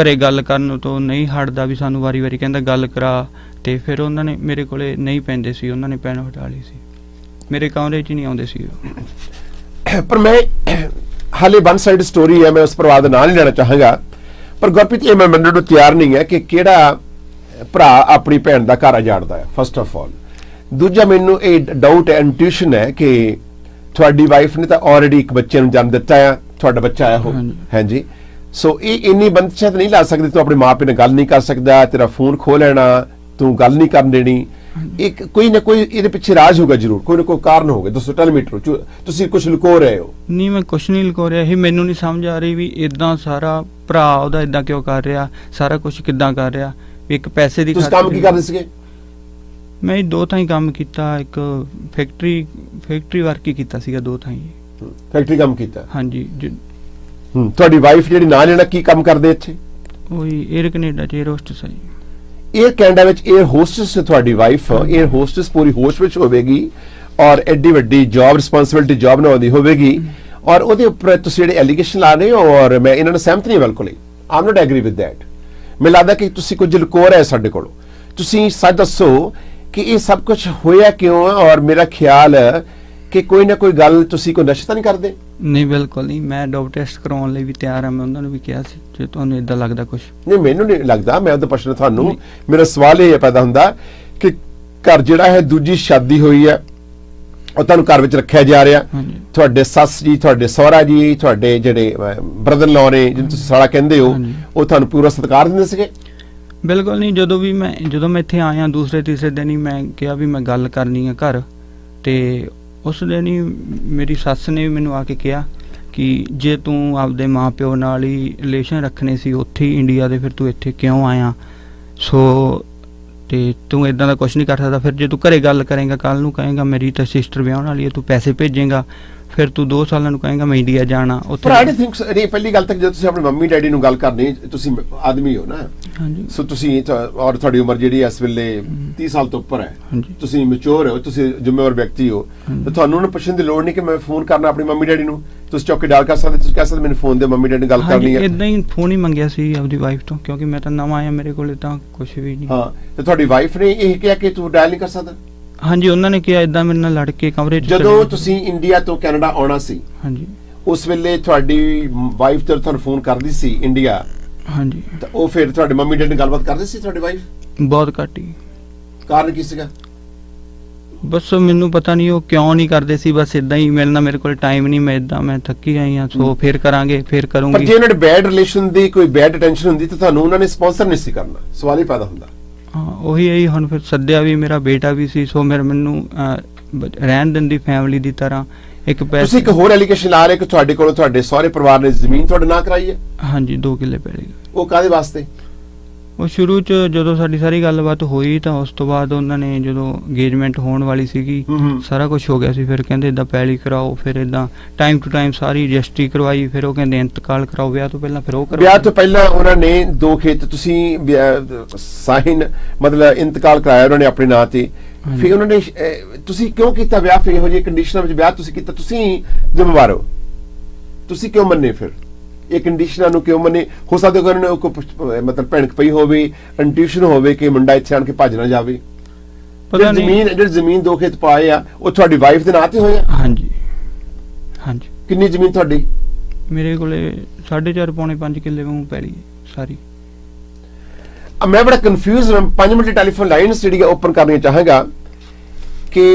ਘਰੇ ਗੱਲ ਕਰਨ ਤੋਂ ਨਹੀਂ ਹਟਦਾ, ਵੀ ਸਾਨੂੰ ਵਾਰੀ-ਵਾਰੀ ਕਹਿੰਦਾ ਗੱਲ ਕਰਾ, ਤੇ ਫਿਰ ਉਹਨਾਂ ਨੇ ਮੇਰੇ ਕੋਲੇ ਨਹੀਂ ਪੈਂਦੇ ਸੀ, ਉਹਨਾਂ ਨੇ ਪੈਨ ਹਟਾ ਲਈ ਸੀ, ਮੇਰੇ ਕਮਰੇ 'ਚ ਨਹੀਂ ਆਉਂਦੇ ਸੀ। ਪਰ ਮੈਂ ਹਾਲੇ ਵਨ ਸਾਈਡ ਸਟੋਰੀ ਹੈ, ਮੈਂ ਉਸ ਪਰਿਵਾਰ ਦਾ ਨਾਂ ਨਹੀਂ ਲੈਣਾ ਚਾਹਾਂਗਾ, ਪਰ ਗੁਰਪ੍ਰੀਤ ਇਹ ਮੈਂ ਮੰਨਣ ਨੂੰ ਤਿਆਰ ਨਹੀਂ ਹੈ ਕਿ ਕਿਹੜਾ ਭਰਾ ਆਪਣੀ ਭੈਣ ਦਾ ਘਰ ਉਜਾੜਦਾ ਹੈ, ਫਸਟ ਆਫ ਆਲ। ਦੂਜਾ, ਮੈਨੂੰ ਇਹ ਡਾਊਟ ਹੈ, ਇੰਟੂਇਸ਼ਨ ਹੈ ਕਿ ਤੁਹਾਡੀ ਵਾਈਫ ਨੇ ਤਾਂ ਆਲਰੇਡੀ ਇੱਕ ਬੱਚੇ ਨੂੰ ਜਨਮ ਦਿੱਤਾ ਆ, ਤੁਹਾਡਾ ਬੱਚਾ ਆਇਆ ਹੋ, ਹਾਂਜੀ। ਸੋ ਇਹ ਇੰਨੀ ਬੰਦਸ਼ਾਂ ਨਹੀਂ ਲਾ ਸਕਦੀ, ਤੂੰ ਆਪਣੇ ਮਾਪੇ ਨਾਲ ਗੱਲ ਨਹੀਂ ਕਰ ਸਕਦਾ, ਤੇਰਾ ਫੋਨ ਖੋ ਲੈਣਾ, ਤੂੰ ਗੱਲ ਨਹੀਂ ਕਰਨ ਦੇਣੀ। ਇੱਕ ਕੋਈ ਨਾ ਕੋਈ ਇਹਦੇ ਪਿੱਛੇ ਰਾਜ ਹੋਗਾ ਜ਼ਰੂਰ, ਕੋਈ ਨਾ ਕੋਈ ਕਾਰਨ ਹੋਗਾ। ਦੱਸੋ, ਟੈਲ ਮੀ ਟਰੂ, ਤੁਸੀਂ ਕੁਝ ਲੁਕੋ ਰਹੇ ਹੋ? ਨਹੀਂ, ਮੈਂ ਕੁਝ ਨਹੀਂ ਲੁਕੋ ਰਿਹਾ, ਇਹ ਮੈਨੂੰ ਨਹੀਂ ਸਮਝ ਆ ਰਹੀ ਵੀ ਇਦਾਂ ਸਾਰਾ ਭਰਾ ਉਹਦਾ ਇਦਾਂ ਕਿਉਂ ਕਰ ਰਿਹਾ, ਸਾਰਾ ਕੁਝ ਕਿੱਦਾਂ ਕਰ ਰਿਹਾ। ਇੱਕ ਪੈਸੇ ਦੀ ਤੁਸੀਂ ਕੰਮ ਕੀ ਕਰਦੇ ਸੀਗੇ? ਮੈਂ 2 ਥਾਈਂ ਕੰਮ ਕੀਤਾ, ਇੱਕ ਫੈਕਟਰੀ ਵਰਕ ਹੀ ਕੀਤਾ ਸੀਗਾ, 2 ਥਾਈਂ ਫੈਕਟਰੀ ਕੰਮ ਕੀਤਾ? ਹਾਂਜੀ। ਤੁਹਾਡੀ ਵਾਈਫ ਜਿਹੜੀ ਨਾਲ ਲੈਣਾ ਕੀ ਕੰਮ ਕਰਦੇ ਇੱਥੇ? ਉਹੀ 에ਅਰ ਕੈਨੇਡਾ 'ਚ 에ਅਰ ਹੋਸਟਸ ਹੈ। 에ਅਰ ਕੈਨੇਡਾ ਵਿੱਚ 에ਅਰ ਹੋਸਟਸ ਹੈ ਤੁਹਾਡੀ ਵਾਈਫ? 에ਅਰ ਹੋਸਟਸ ਪੂਰੀ ਹੋਸ਼ ਵਿੱਚ ਹੋਵੇਗੀ ਔਰ ਐਡੀ ਵੱਡੀ ਜੌਬ ਰਿਸਪੌਂਸਿਬਿਲਿਟੀ ਜੌਬ ਨਿਭਾਉਂਦੀ ਹੋਵੇਗੀ, ਔਰ ਉਹਦੇ ਉੱਪਰ ਤੁਸੀਂ ਜਿਹੜੇ ਐਲੀਗੇਸ਼ਨ ਲਾ ਰਹੇ ਹੋ, ਔਰ ਮੈਂ ਇਹਨਾਂ ਨਾਲ ਸਹਿਮਤ ਨਹੀਂ ਬਿਲਕੁਲ ਹੀ, ਆਮ ਨੋਟ ਐਗਰੀ ਵਿਦ ਦੈਟ। ਮੈਨੂੰ ਲੱਗਦਾ ਕਿ ਤੁਸੀਂ ਕੁਝ ਲੁਕੋ ਰਹੇ ਸਾਡੇ ਕੋਲੋਂ। ਤੁਸੀਂ ਸੱਚ ਦੱਸੋ ਕਿ ਇਹ ਸਭ ਕੁਝ ਹੋਇਆ ਕਿਉਂ ਹੈ, ਔਰ ਮੇਰਾ ਖਿਆਲ ਹੈ ਕਿ ਕੋਈ ਨਾ ਕੋਈ ਗੱਲ ਤੁਸੀਂ ਕੋਈ ਨਸ਼ਾ ਤਾਂ ਨਹੀਂ ਕਰਦੇ? ਨਹੀਂ ਬਿਲਕੁਲ ਨਹੀਂ, ਮੈਂ ਡੋਪ ਟੈਸਟ ਕਰਾਉਣ ਲਈ ਵੀ ਤਿਆਰ ਹਾਂ। ਮੈਂ ਉਹਨਾਂ ਨੂੰ ਵੀ ਕਿਹਾ ਸੀ ਜੇ ਤੁਹਾਨੂੰ ਇਦਾਂ ਲੱਗਦਾ ਕੁਝ। ਨਹੀਂ, ਮੈਨੂੰ ਨਹੀਂ ਲੱਗਦਾ। ਮੈਂ ਉਹਦਾ ਪ੍ਰਸ਼ਨ ਤੁਹਾਨੂੰ, ਮੇਰਾ ਸਵਾਲ ਇਹ ਪੈਦਾ ਹੁੰਦਾ ਕਿ ਘਰ ਜਿਹੜਾ ਹੈ ਦੂਜੀ ਸ਼ਾਦੀ ਹੋਈ ਹੈ, ਉਹ ਤੁਹਾਨੂੰ ਘਰ ਵਿੱਚ ਰੱਖਿਆ ਜਾ ਰਿਹਾ, ਤੁਹਾਡੇ ਸੱਸ ਜੀ, ਤੁਹਾਡੇ ਸਹੁਰਾ ਜੀ, ਤੁਹਾਡੇ ਜਿਹੜੇ ਬ੍ਰਦਰ ਲੋ ਨੇ ਜਿਹਨੂੰ ਤੁਸੀਂ ਸਾਲਾ ਕਹਿੰਦੇ ਹੋ, ਉਹ ਤੁਹਾਨੂੰ ਪੂਰਾ ਸਤਿਕਾਰ ਦਿੰਦੇ ਸੀਗੇ? ਬਿਲਕੁਲ ਨਹੀਂ। ਜਦੋਂ ਮੈਂ ਇੱਥੇ ਆਇਆ ਦੂਸਰੇ ਤੀਸਰੇ ਦਿਨ ਹੀ ਮੈਂ ਕਿਹਾ ਵੀ ਮੈਂ ਗੱਲ ਕਰਨੀ ਹੈ ਘਰ, ਤੇ ਉਸ ਦਿਨ ਹੀ ਮੇਰੀ ਸੱਸ ਨੇ ਵੀ ਮੈਨੂੰ ਆ ਕੇ ਕਿਹਾ ਕਿ ਜੇ ਤੂੰ ਆਪਦੇ ਮਾਂ-ਪਿਓ ਨਾਲ ਹੀ ਰਿਲੇਸ਼ਨ ਰੱਖਣੇ ਸੀ ਉੱਥੇ ਹੀ ਇੰਡੀਆ ਦੇ, ਫਿਰ ਤੂੰ ਇੱਥੇ ਕਿਉਂ ਆਇਆ? ਸੋ ਤੇ ਤੂੰ ਇਦਾਂ ਦਾ ਕੁਝ ਨਹੀਂ ਕਰ ਸਕਦਾ। ਫਿਰ ਜੇ ਤੂੰ ਘਰੇ ਗੱਲ ਕਰੇਂਗਾ, ਕੱਲ ਨੂੰ ਕਹੇਂਗਾ ਮੇਰੀ ਤਾਂ ਸਿਸਟਰ ਵਿਆਹਣ ਵਾਲੀ ਹੈ, ਤੂੰ ਪੈਸੇ ਭੇਜੇਂਗਾ, ਫਿਰ ਤੂੰ 2 ਸਾਲਾਂ ਨੂੰ ਕਹੇਂਗਾ ਮੈਂ ਇੰਡੀਆ ਜਾਣਾ ਉੱਥੇ। ਪਰ ਆਈ ਥਿੰਕ ਇਹ ਪਹਿਲੀ ਗੱਲ ਤੱਕ ਜਦੋਂ ਤੁਸੀਂ ਆਪਣੇ ਮੰਮੀ ਡੈਡੀ ਨੂੰ ਗੱਲ ਕਰਨੀ, ਤੁਸੀਂ ਆਦਮੀ ਹੋ ਨਾ, ਹਾਂਜੀ, ਸੋ ਤੁਸੀਂ ਔਰ ਤੁਹਾਡੀ ਉਮਰ ਜਿਹੜੀ ਇਸ ਵੇਲੇ 30 ਸਾਲ ਤੋਂ ਉੱਪਰ ਹੈ, ਹਾਂਜੀ, ਤੁਸੀਂ ਮੈਚੁਰ ਹੋ, ਤੁਸੀਂ ਜ਼ਿੰਮੇਵਾਰ ਵਿਅਕਤੀ ਹੋ, ਤੇ ਤੁਹਾਨੂੰ ਉਹਨੂੰ ਪੁੱਛਣ ਦੀ ਲੋੜ ਨਹੀਂ ਕਿ ਮੈਂ ਫੋਨ ਕਰਨਾ ਆਪਣੀ ਮੰਮੀ ਡੈਡੀ ਨੂੰ। ਤੁਸੀਂ ਚੌਕੇ ਡਾਲ ਕਰ ਸਕਦੇ, ਤੁਸੀਂ ਕਹਿ ਸਕਦੇ ਮੈਨੂੰ ਫੋਨ ਦੇ ਮੰਮੀ ਡੈਡੀ ਨਾਲ ਗੱਲ ਕਰਨੀ ਹੈ। ਇਦਾਂ ਹੀ ਫੋਨ ਹੀ ਮੰਗਿਆ ਸੀ ਆਪਦੀ ਵਾਈਫ ਤੋਂ, ਕਿਉਂਕਿ ਮੈਂ ਤਾਂ ਨਵਾਂ ਆਇਆ, ਮੇਰੇ ਕੋਲ ਤਾਂ ਕੁਝ ਵੀ ਨਹੀਂ। ਹਾਂ, ਤੇ ਤੁਹਾਡੀ ਵਾਈਫ ਨੇ ਇਹ ਕਿਹਾ ਕਿ ਤੂੰ ਡਾਇਲ ਨਹੀਂ ਕਰ ਸਕਦਾ? ਹਾਂਜੀ, ਉਹਨਾਂ ਨੇ ਕਿਹਾ ਇਦਾਂ ਮੇਰੇ ਨਾਲ ਲੜ ਕੇ ਕਮਰੇ 'ਚ ਜਦੋਂ ਤੁਸੀਂ ਇੰਡੀਆ ਤੋਂ ਕੈਨੇਡਾ ਆਉਣਾ ਸੀ, ਹਾਂਜੀ, ਉਸ ਵੇਲੇ ਤੁਹਾਡੀ ਵਾਈਫ ਜਦੋਂ ਤੁਹਾਨੂੰ ਫੋਨ ਕਰਦੀ ਸੀ ਇੰਡੀਆ, ਹਾਂਜੀ, ਤਾਂ ਉਹ ਫਿਰ ਤੁਹਾਡੇ ਮੰਮੀ ਡੈਡੀ ਨਾਲ ਗੱਲਬਾਤ ਕਰਦੀ ਸੀ ਤੁਹਾਡੀ ਵਾਈਫ? ਬਹੁਤ ਘੱਟ ਹੀ। ਕਾਰਨ ਕੀ ਸੀਗਾ? ਬਸ ਮੈਨੂੰ ਪਤਾ ਨਹੀਂ ਉਹ ਕਿਉਂ ਨਹੀਂ ਕਰਦੇ ਸੀ, ਬਸ ਇਦਾਂ ਹੀ ਮਿਲਣਾ, ਮੇਰੇ ਕੋਲ ਟਾਈਮ ਨਹੀਂ, ਮੈਂ ਥੱਕੀ ਆਈ ਹਾਂ, ਸੋ ਫਿਰ ਕਰਾਂਗੇ, ਫਿਰ ਪਰ ਕਰੂੰਗੀ। ਜੇ ਉਹਨਾਂ ਦੇ ਬੈਡ ਰਿਲੇਸ਼ਨ ਦੀ ਕੋਈ ਬੈਡ ਅਟੈਂਸ਼ਨ ਹੁੰਦੀ ਤਾਂ ਤੁਹਾਨੂੰ ਉਹਨਾਂ ਨੇ ਸਪਾਂਸਰ ਨਹੀਂ ਸੀ ਕਰਨਾ, ਸਵਾਲ ਹੀ ਪੈਦਾ ਹੁੰਦਾ। ਹਾਂ, ਉਹੀ ਹੈ ਹੁਣ ਫਿਰ ਸੱਦਿਆ ਵੀ, ਮੇਰਾ ਬੇਟਾ ਵੀ ਸੀ, ਸੋ ਮੈਨੂੰ ਰਹਿਣ ਦਿੰਦੀ ਫੈਮਿਲੀ ਦੀ ਤਰ੍ਹਾਂ। ਇੱਕ ਤੁਸੀਂ ਇੱਕ ਹੋਰ ਐਲੀਗੇਸ਼ਨ ਲਾ ਰਹੇ ਕਿ ਤੁਹਾਡੇ ਕੋਲੋਂ ਤੁਹਾਡੇ ਸਹੁਰੇ ਪਰਿਵਾਰ ਨੇ ਜ਼ਮੀਨ ਤੁਹਾਡੇ ਨਾਂ ਕਰਾਈ ਹੈ? ਹਾਂਜੀ, 2 ਕਿੱਲੇ ਪੈ ਗਏ। ਉਹ ਕਾਹਦੇ ਵਾਸਤੇ? ਉਹ ਸ਼ੁਰੂ 'ਚ ਜਦੋਂ ਸਾਡੀ ਸਾਰੀ ਗੱਲਬਾਤ ਹੋਈ ਤਾਂ ਉਸ ਤੋਂ ਬਾਅਦ ਉਹਨਾਂ ਨੇ ਜਦੋਂ ਅੰਗੇਜਮੈਂਟ ਹੋਣ ਵਾਲੀ ਸੀਗੀ, ਸਾਰਾ ਕੁਝ ਹੋ ਗਿਆ ਸੀ, ਫਿਰ ਕਹਿੰਦੇ ਇਦਾਂ ਪੈਲੀ ਕਰਾਓ, ਫਿਰ ਇਦਾਂ ਟਾਈਮ ਟੂ ਟਾਈਮ ਸਾਰੀ ਰਜਿਸਟਰੀ ਕਰਵਾਈ, ਫਿਰ ਉਹ ਕਹਿੰਦੇ ਇੰਤਕਾਲ ਕਰਾਓ ਵਿਆਹ ਤੋਂ ਪਹਿਲਾਂ, ਫਿਰ ਉਹ ਕਰਵਾਇਆ। ਵਿਆਹ ਤੋਂ ਪਹਿਲਾਂ ਉਹਨਾਂ ਨੇ 2 ਖੇਤ ਤੁਸੀਂ ਸਾਈਨ ਮਤਲਬ ਇੰਤਕਾਲ ਕਰਾਇਆ ਉਹਨਾਂ ਨੇ ਆਪਣੇ ਨਾਂ ਤੇ, ਫਿਰ ਉਹਨਾਂ ਨੇ ਤੁਸੀਂ ਕਿਉਂ ਕੀਤਾ ਵਿਆਹ? ਫਿਰ ਇਹੋ ਜਿਹੀ ਕੰਡੀਸ਼ਨਾਂ ਵਿੱਚ ਵਿਆਹ ਤੁਸੀਂ ਕੀਤਾ, ਤੁਸੀਂ ਜ਼ਿੰਮੇਵਾਰ ਹੋ, ਤੁਸੀਂ ਕਿਉਂ ਮੰਨੇ? ਫਿਰ ਇਹ ਕੰਡੀਸ਼ਨਾਂ ਨੂੰ ਕਿਉਂ ਮੰਨੇ? ਹੋ ਸਕਦਾ ਕਿ ਉਹਨਾਂ ਨੇ ਮਤਲਬ ਭਿਣਕ ਪਈ ਹੋਵੇ, ਇੰਟਿਊਸ਼ਨ ਹੋਵੇ ਕਿ ਮੁੰਡਾ ਇੱਥੇ ਆਣ ਕੇ ਭੱਜ ਨਾ ਜਾਵੇ। ਪਤਾ ਨਹੀਂ। ਜਿਹੜੀ ਜ਼ਮੀਨ 2 ਖੇਤ ਪਾਏ ਆ ਉਹ ਤੁਹਾਡੀ ਵਾਈਫ ਦੇ ਨਾਂ ਤੇ ਹੋਏ ਆ? ਹਾਂਜੀ, ਹਾਂਜੀ। ਕਿੰਨੀ ਜ਼ਮੀਨ ਤੁਹਾਡੀ? ਮੇਰੇ ਕੋਲੇ 4.5 ਪੌਣੇ 5 ਕਿੱਲੇ ਵਾਂਗੂ ਪੈਲੀ ਸਾਰੀ। ਮੈਂ ਬੜਾ ਕਨਫਿਊਜ਼ ਹਾਂ। 5 ਮਿੰਟ ਟੈਲੀਫੋਨ ਲਾਈਨ ਜਿਹੜੀ ਓਪਨ ਕਰਨੀ ਚਾਹਾਂਗਾ ਕਿ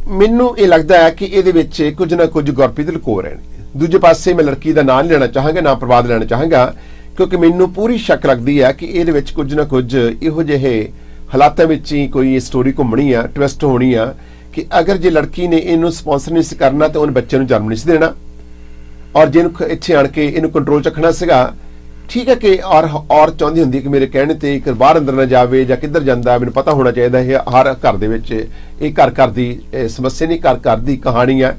ਮੈਨੂੰ ਇਹ ਲੱਗਦਾ ਹੈ ਕਿ ਇਹਦੇ ਵਿੱਚ ਕੁਝ ਨਾ ਕੁਝ ਗੁਰਪ੍ਰੀਤ ਲੁਕੋ ਰਹੇ ਨੇ। ਦੂਜੇ ਪਾਸੇ ਮੈਂ ਲੜਕੀ ਦਾ ਨਾਂ ਨਹੀਂ ਲੈਣਾ ਚਾਹਾਂਗਾ, ਨਾ ਪ੍ਰਵਾਦ ਲੈਣਾ ਚਾਹਾਂਗਾ, ਕਿਉਂਕਿ ਮੈਨੂੰ ਪੂਰੀ ਸ਼ੱਕ ਲੱਗਦੀ ਹੈ ਕਿ ਇਹਦੇ ਵਿੱਚ ਕੁਝ ਨਾ ਕੁਝ ਇਹੋ ਜਿਹੇ ਹਾਲਾਤਾਂ ਵਿੱਚ ਹੀ ਕੋਈ ਸਟੋਰੀ ਘੁੰਮਣੀ ਆ, ਟਵਿਸਟ ਹੋਣੀ ਆ ਕਿ ਅਗਰ ਜੇ ਲੜਕੀ ਨੇ ਇਹਨੂੰ ਸਪਾਂਸਰ ਨਹੀਂ ਸੀ ਕਰਨਾ ਤਾਂ ਉਹਨੇ ਬੱਚੇ ਨੂੰ ਜਨਮ ਨਹੀਂ ਸੀ ਦੇਣਾ, ਔਰ ਜਿਹਨੂੰ ਇੱਥੇ ਆਣ ਕੇ ਇਹਨੂੰ ਕੰਟਰੋਲ 'ਚ ਰੱਖਣਾ ਸੀਗਾ। ਠੀਕ ਹੈ ਕਿ ਔਰ ਚਾਹੁੰਦੀ ਹੁੰਦੀ ਕਿ ਮੇਰੇ ਕਹਿਣੇ ਤੇ ਇੱਕ ਬਾਹਰ ਅੰਦਰ ਨਾ ਜਾਵੇ ਜਾਂ ਕਿੱਧਰ ਜਾਂਦਾ, ਮੈਨੂੰ ਪਤਾ ਹੋਣਾ ਚਾਹੀਦਾ ਇਹ ਹਰ ਘਰ ਦੇ ਵਿੱਚ ਇਹ ਘਰ ਦੀ ਸਮੱਸਿਆ ਨਹੀਂ, ਘਰ ਦੀ ਕਹਾਣੀ ਹੈ।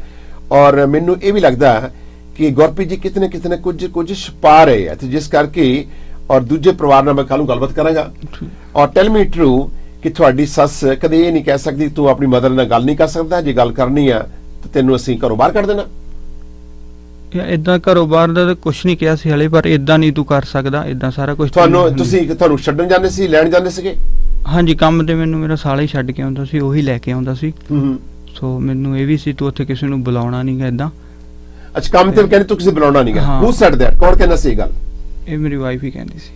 ਔਰ ਮੈਨੂੰ ਇਹ ਵੀ ਲੱਗਦਾ ਕਿ ਗੁਰਪ੍ਰੀਤ ਜੀ ਕਿਤੇ ਨਾ ਕੁਝ ਛੁਪਾ ਰਹੇ ਆ, ਤੇ ਜਿਸ ਕਰਕੇ ਔਰ ਦੂਜੇ ਪਰਿਵਾਰ ਨਾਲ ਮੈਂ ਕੱਲ ਨੂੰ ਗੱਲਬਾਤ ਕਰਾਂਗਾ। ਔਰ ਟੈਲ ਮੀ ਟਰੂ ਕਿ ਤੁਹਾਡੀ ਸੱਸ ਕਦੇ ਇਹ ਨਹੀਂ ਕਹਿ ਸਕਦੀ ਤੂੰ ਆਪਣੀ ਮਦਰ ਨਾਲ ਗੱਲ ਨਹੀਂ ਕਰ ਸਕਦਾ, ਜੇ ਗੱਲ ਕਰਨੀ ਆ ਤਾਂ ਤੈਨੂੰ ਅਸੀਂ ਘਰੋਂ ਬਾਹਰ ਕੱਢ ਦੇਣਾ? ਇਦਾਂ ਘਰੋਂ ਬਾਹਰ ਦਾ ਤਾਂ ਕੁਝ ਨਹੀਂ ਕਿਹਾ ਸੀ ਹਲੇ, ਪਰ ਇਦਾਂ ਨਹੀਂ ਤੂੰ ਕਰ ਸਕਦਾ, ਇਦਾਂ ਸਾਰਾ ਕੁਝ। ਤੁਹਾਨੂੰ ਛੱਡਣ ਜਾਂਦੇ ਸੀ, ਲੈਣ ਜਾਂਦੇ ਸੀਗੇ? ਹਾਂਜੀ, ਕੰਮ ਤੇ ਮੈਨੂੰ ਮੇਰਾ ਸਾਲਾ ਹੀ ਛੱਡ ਕੇ ਆਉਂਦਾ ਸੀ, ਉਹੀ ਲੈ ਕੇ ਆਉਂਦਾ ਸੀ। ਸੋ ਮੈਨੂੰ ਇਹ ਵੀ ਸੀ ਤੂੰ ਉੱਥੇ ਕਿਸੇ ਨੂੰ ਬੁਲਾਉਣਾ ਨਹੀਂਗਾ ਇਦਾਂ। ਅੱਛਾ, ਕੰਮ ਤੇ ਕਹਿੰਦੇ ਤੂੰ ਕਿਸੇ ਬੁਲਾਉਣਾ ਨਹੀਂਗਾ? ਹੂ ਸੈਡ ਦੈਟ? ਕੌਣ ਕਹਿੰਦਾ ਸੀ ਇਹ ਗੱਲ? ਇਹ ਮੇਰੀ ਵਾਈਫ ਹੀ ਕਹਿੰਦੀ ਸੀ।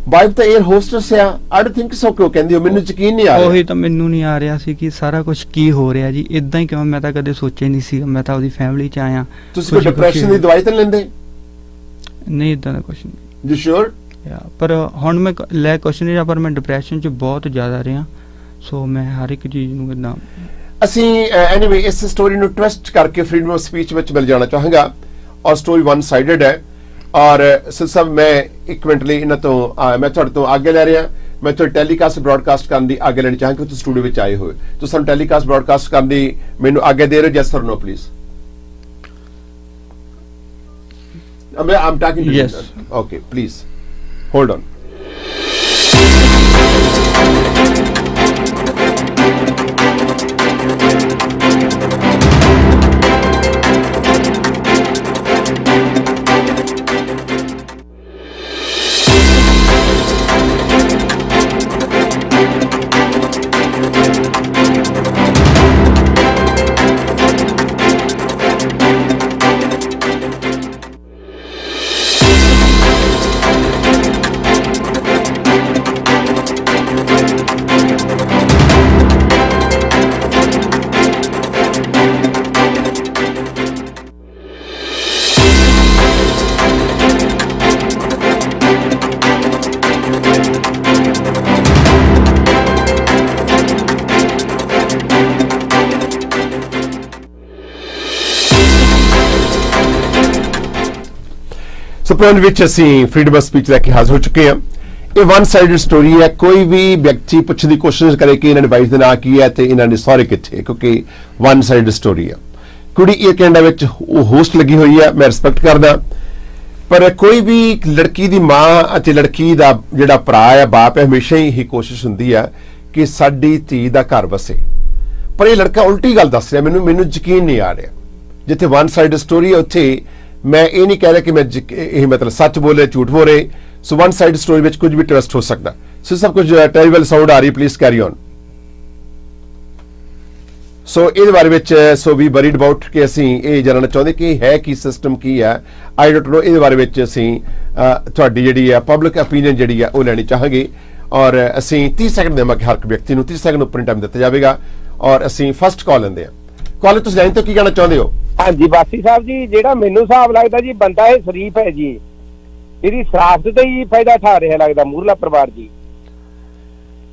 ਵਾਈਫ ਤਾਂ 에ਅਰ ਹੋਸਟਸ ਆ, ਆਈ ਡੋਨਟ ਥਿੰਕ ਸੋ। ਕਿਉਂ ਕਹਿੰਦੀ ਹੋ? ਮੈਨੂੰ ਯਕੀਨ ਨਹੀਂ ਆ ਰਿਹਾ। ਉਹੀ ਤਾਂ ਮੈਨੂੰ ਨਹੀਂ ਆ ਰਿਹਾ ਸੀ ਕਿ ਸਾਰਾ ਕੁਝ ਕੀ ਹੋ ਰਿਹਾ ਜੀ, ਇਦਾਂ ਹੀ ਕਿਉਂ? ਮੈਂ ਤਾਂ ਕਦੇ ਸੋਚਿਆ ਨਹੀਂ ਸੀ, ਮੈਂ ਤਾਂ ਉਹਦੀ ਫੈਮਿਲੀ 'ਚ ਆਇਆ। ਤੁਸੀਂ ਕੋਈ ਡਿਪਰੈਸ਼ਨ ਦੀ ਦਵਾਈ ਤਾਂ ਲੈਂਦੇ? ਨਹੀਂ, ਇਦਾਂ ਦਾ ਕੁਝ ਨਹੀਂ। ਯੂ ਸ਼ੋਰ? ਪਰ ਹੁਣ ਮੈਂ ਲੈ ਕੁਝ ਨਹੀਂ ਰਿਹਾ, ਪਰ ਮੈਂ ਡਿਪਰੈਸ਼ਨ 'ਚ ਬਹੁਤ ਜ਼ਿਆਦਾ ਰਿਹਾ, ਸੋ ਮੈਂ ਹਰ ਇੱਕ ਚੀਜ਼ ਨੂੰ ਇਦਾਂ। ਅਸੀਂ ਐਨੀਵੇ ਇਸ ਸਟੋਰੀ ਨੂੰ ਟਵਿਸਟ ਕਰਕੇ ਫਰੀडम ਆਫ ਸਪੀਚ ਵਿੱਚ ਮਿਲ ਜਾਣਾ ਚਾਹਾਂਗਾ, ਔਰ ਸਟੋਰੀ ਵਨ ਸਾਈਡਡ ਹੈ। ਔਰ ਸਭ ਮੈਂ 1 ਮਿੰਟ ਲਈ ਇਹਨਾਂ ਤੋਂ ਮੈਂ ਤੁਹਾਡੇ ਤੋਂ ਆਗੇ ਲੈ ਰਿਹਾ। ਮੈਂ ਤੁਹਾਡੇ ਟੈਲੀਕਾਸਟ ਬ੍ਰੌਡਕਾਸਟ ਕਰਨ ਦੀ ਆਗੇ ਲੈਣੀ ਚਾਹਾਂਗਾ। ਤੁਸੀਂ ਸਟੂਡੀਓ ਵਿੱਚ ਆਏ ਹੋਏ, ਤੁਸੀਂ ਸਾਨੂੰ ਟੈਲੀਕਾਸਟ ਬ੍ਰੌਡਕਾਸਟ ਕਰਨ ਦੀ ਮੈਨੂੰ ਆਗੇ ਦੇ ਰਹੇ ਹੋ? Yes or no please? I'm talking to you. Yes. Okay, please hold on. So point ਵਿੱਚ ਅਸੀਂ ਫਰੀडम ਆਫ ਸਪੀਚ ਲੈ ਕੇ ਹਾਜ਼ਰ ਹੋ ਚੁੱਕੇ ਹਾਂ। ਇਹ ਵਨ ਸਾਈਡਡ ਸਟੋਰੀ ਹੈ। ਕੋਈ ਵੀ ਵਿਅਕਤੀ ਪੁੱਛਣ ਦੀ ਕੋਸ਼ਿਸ਼ ਕਰੇ ਕਿ ਇਹਨਾਂ ਦੀ ਵਾਈਫ ਦਾ ਨਾਂ ਕੀ ਹੈ ਤੇ ਇਹਨਾਂ ਦੇ ਸਹੁਰੇ ਕਿੱਥੇ, ਕਿਉਂਕਿ ਵਨ ਸਾਈਡਡ ਸਟੋਰੀ ਹੈ। ਕੁੜੀ ਇਹ ਕੈਨੇਡਾ ਵਿੱਚ ਉਹ ਹੋਸਟ ਲੱਗੀ ਹੋਈ ਹੈ, ਮੈਂ ਰਿਸਪੈਕਟ ਕਰਦਾ, ਪਰ ਕੋਈ ਵੀ ਲੜਕੀ ਦੀ ਮਾਂ ਅਤੇ ਲੜਕੀ ਦਾ ਜਿਹੜਾ ਭਰਾ ਹੈ, ਬਾਪ ਹੈ, ਹਮੇਸ਼ਾ ਹੀ ਇਹ ਕੋਸ਼ਿਸ਼ ਹੁੰਦੀ ਹੈ ਕਿ ਸਾਡੀ ਧੀ ਦਾ ਘਰ ਵਸੇ। ਪਰ ਇਹ ਲੜਕਾ ਉਲਟੀ ਗੱਲ ਦੱਸ ਰਿਹਾ, ਮੈਨੂੰ ਯਕੀਨ ਨਹੀਂ ਆ ਰਿਹਾ। ਜਿੱਥੇ ਵਨ ਸਾਈਡ ਸਟੋਰੀ ਹੈ ਉੱਥੇ ਮੈਂ ਇਹ ਨਹੀਂ ਕਹਿ ਰਿਹਾ ਕਿ ਮੈਂ ਇਹ ਮਤਲਬ ਸੱਚ ਬੋਲੇ ਝੂਠ ਬੋਲੇ। ਸੋ ਵਨ ਸਾਈਡ ਸਟੋਰੀ ਵਿੱਚ ਕੁਝ ਵੀ ਟਰਸਟ ਹੋ ਸਕਦਾ। ਸੋ ਸਭ ਕੁਝ ਟੈਰੀਬਲ ਸਾਊਂਡ ਆ ਰਹੀ, ਪਲੀਜ਼ ਕੈਰੀ ਔਨ। ਸੋ ਇਹਦੇ ਬਾਰੇ ਵਿੱਚ ਸੋ ਵੀ ਵਰੀਡ ਅਬਾਊਟ ਕਿ ਅਸੀਂ ਇਹ ਜਾਣਨਾ ਚਾਹੁੰਦੇ ਕਿ ਹੈ ਕੀ ਸਿਸਟਮ ਕੀ ਹੈ। I don't know. ਇਹਦੇ ਬਾਰੇ ਵਿੱਚ ਅਸੀਂ ਤੁਹਾਡੀ ਜਿਹੜੀ ਹੈ ਪਬਲਿਕ ਓਪੀਨੀਅਨ ਜਿਹੜੀ ਹੈ ਉਹ ਲੈਣੀ ਚਾਹਾਂਗੇ ਔਰ ਅਸੀਂ 30 ਸੈਕਿੰਡ ਦੇਵਾਂਗੇ ਹਰ ਇੱਕ ਵਿਅਕਤੀ ਨੂੰ। 30 ਸੈਕਿੰਡ ਉੱਪਰ ਟਾਈਮ ਦਿੱਤਾ ਜਾਵੇਗਾ ਔਰ ਅਸੀਂ ਫਸਟ ਕਾਲ ਲੈਂਦੇ ਹਾਂ। ਕਾਲ ਤੁਸੀਂ ਲਾਈਨ ਤੋਂ ਕੀ ਕਹਿਣਾ ਚਾਹੁੰਦੇ ਹੋ? ਹਾਂਜੀ ਬਾਸੀ ਸਾਹਿਬ ਜੀ, ਜਿਹੜਾ ਮੈਨੂੰ ਹਿਸਾਬ ਲੱਗਦਾ ਜੀ ਬੰਦਾ ਇਹ ਸ਼ਰੀਫ ਹੈ ਜੀ, ਇਹਦੀ ਸ਼ਰਾਫਤ ਤੇ ਹੀ ਫਾਇਦਾ ਉਠਾ ਰਿਹਾ ਲੱਗਦਾ ਮੂਹਰਲਾ ਪਰਿਵਾਰ ਜੀ।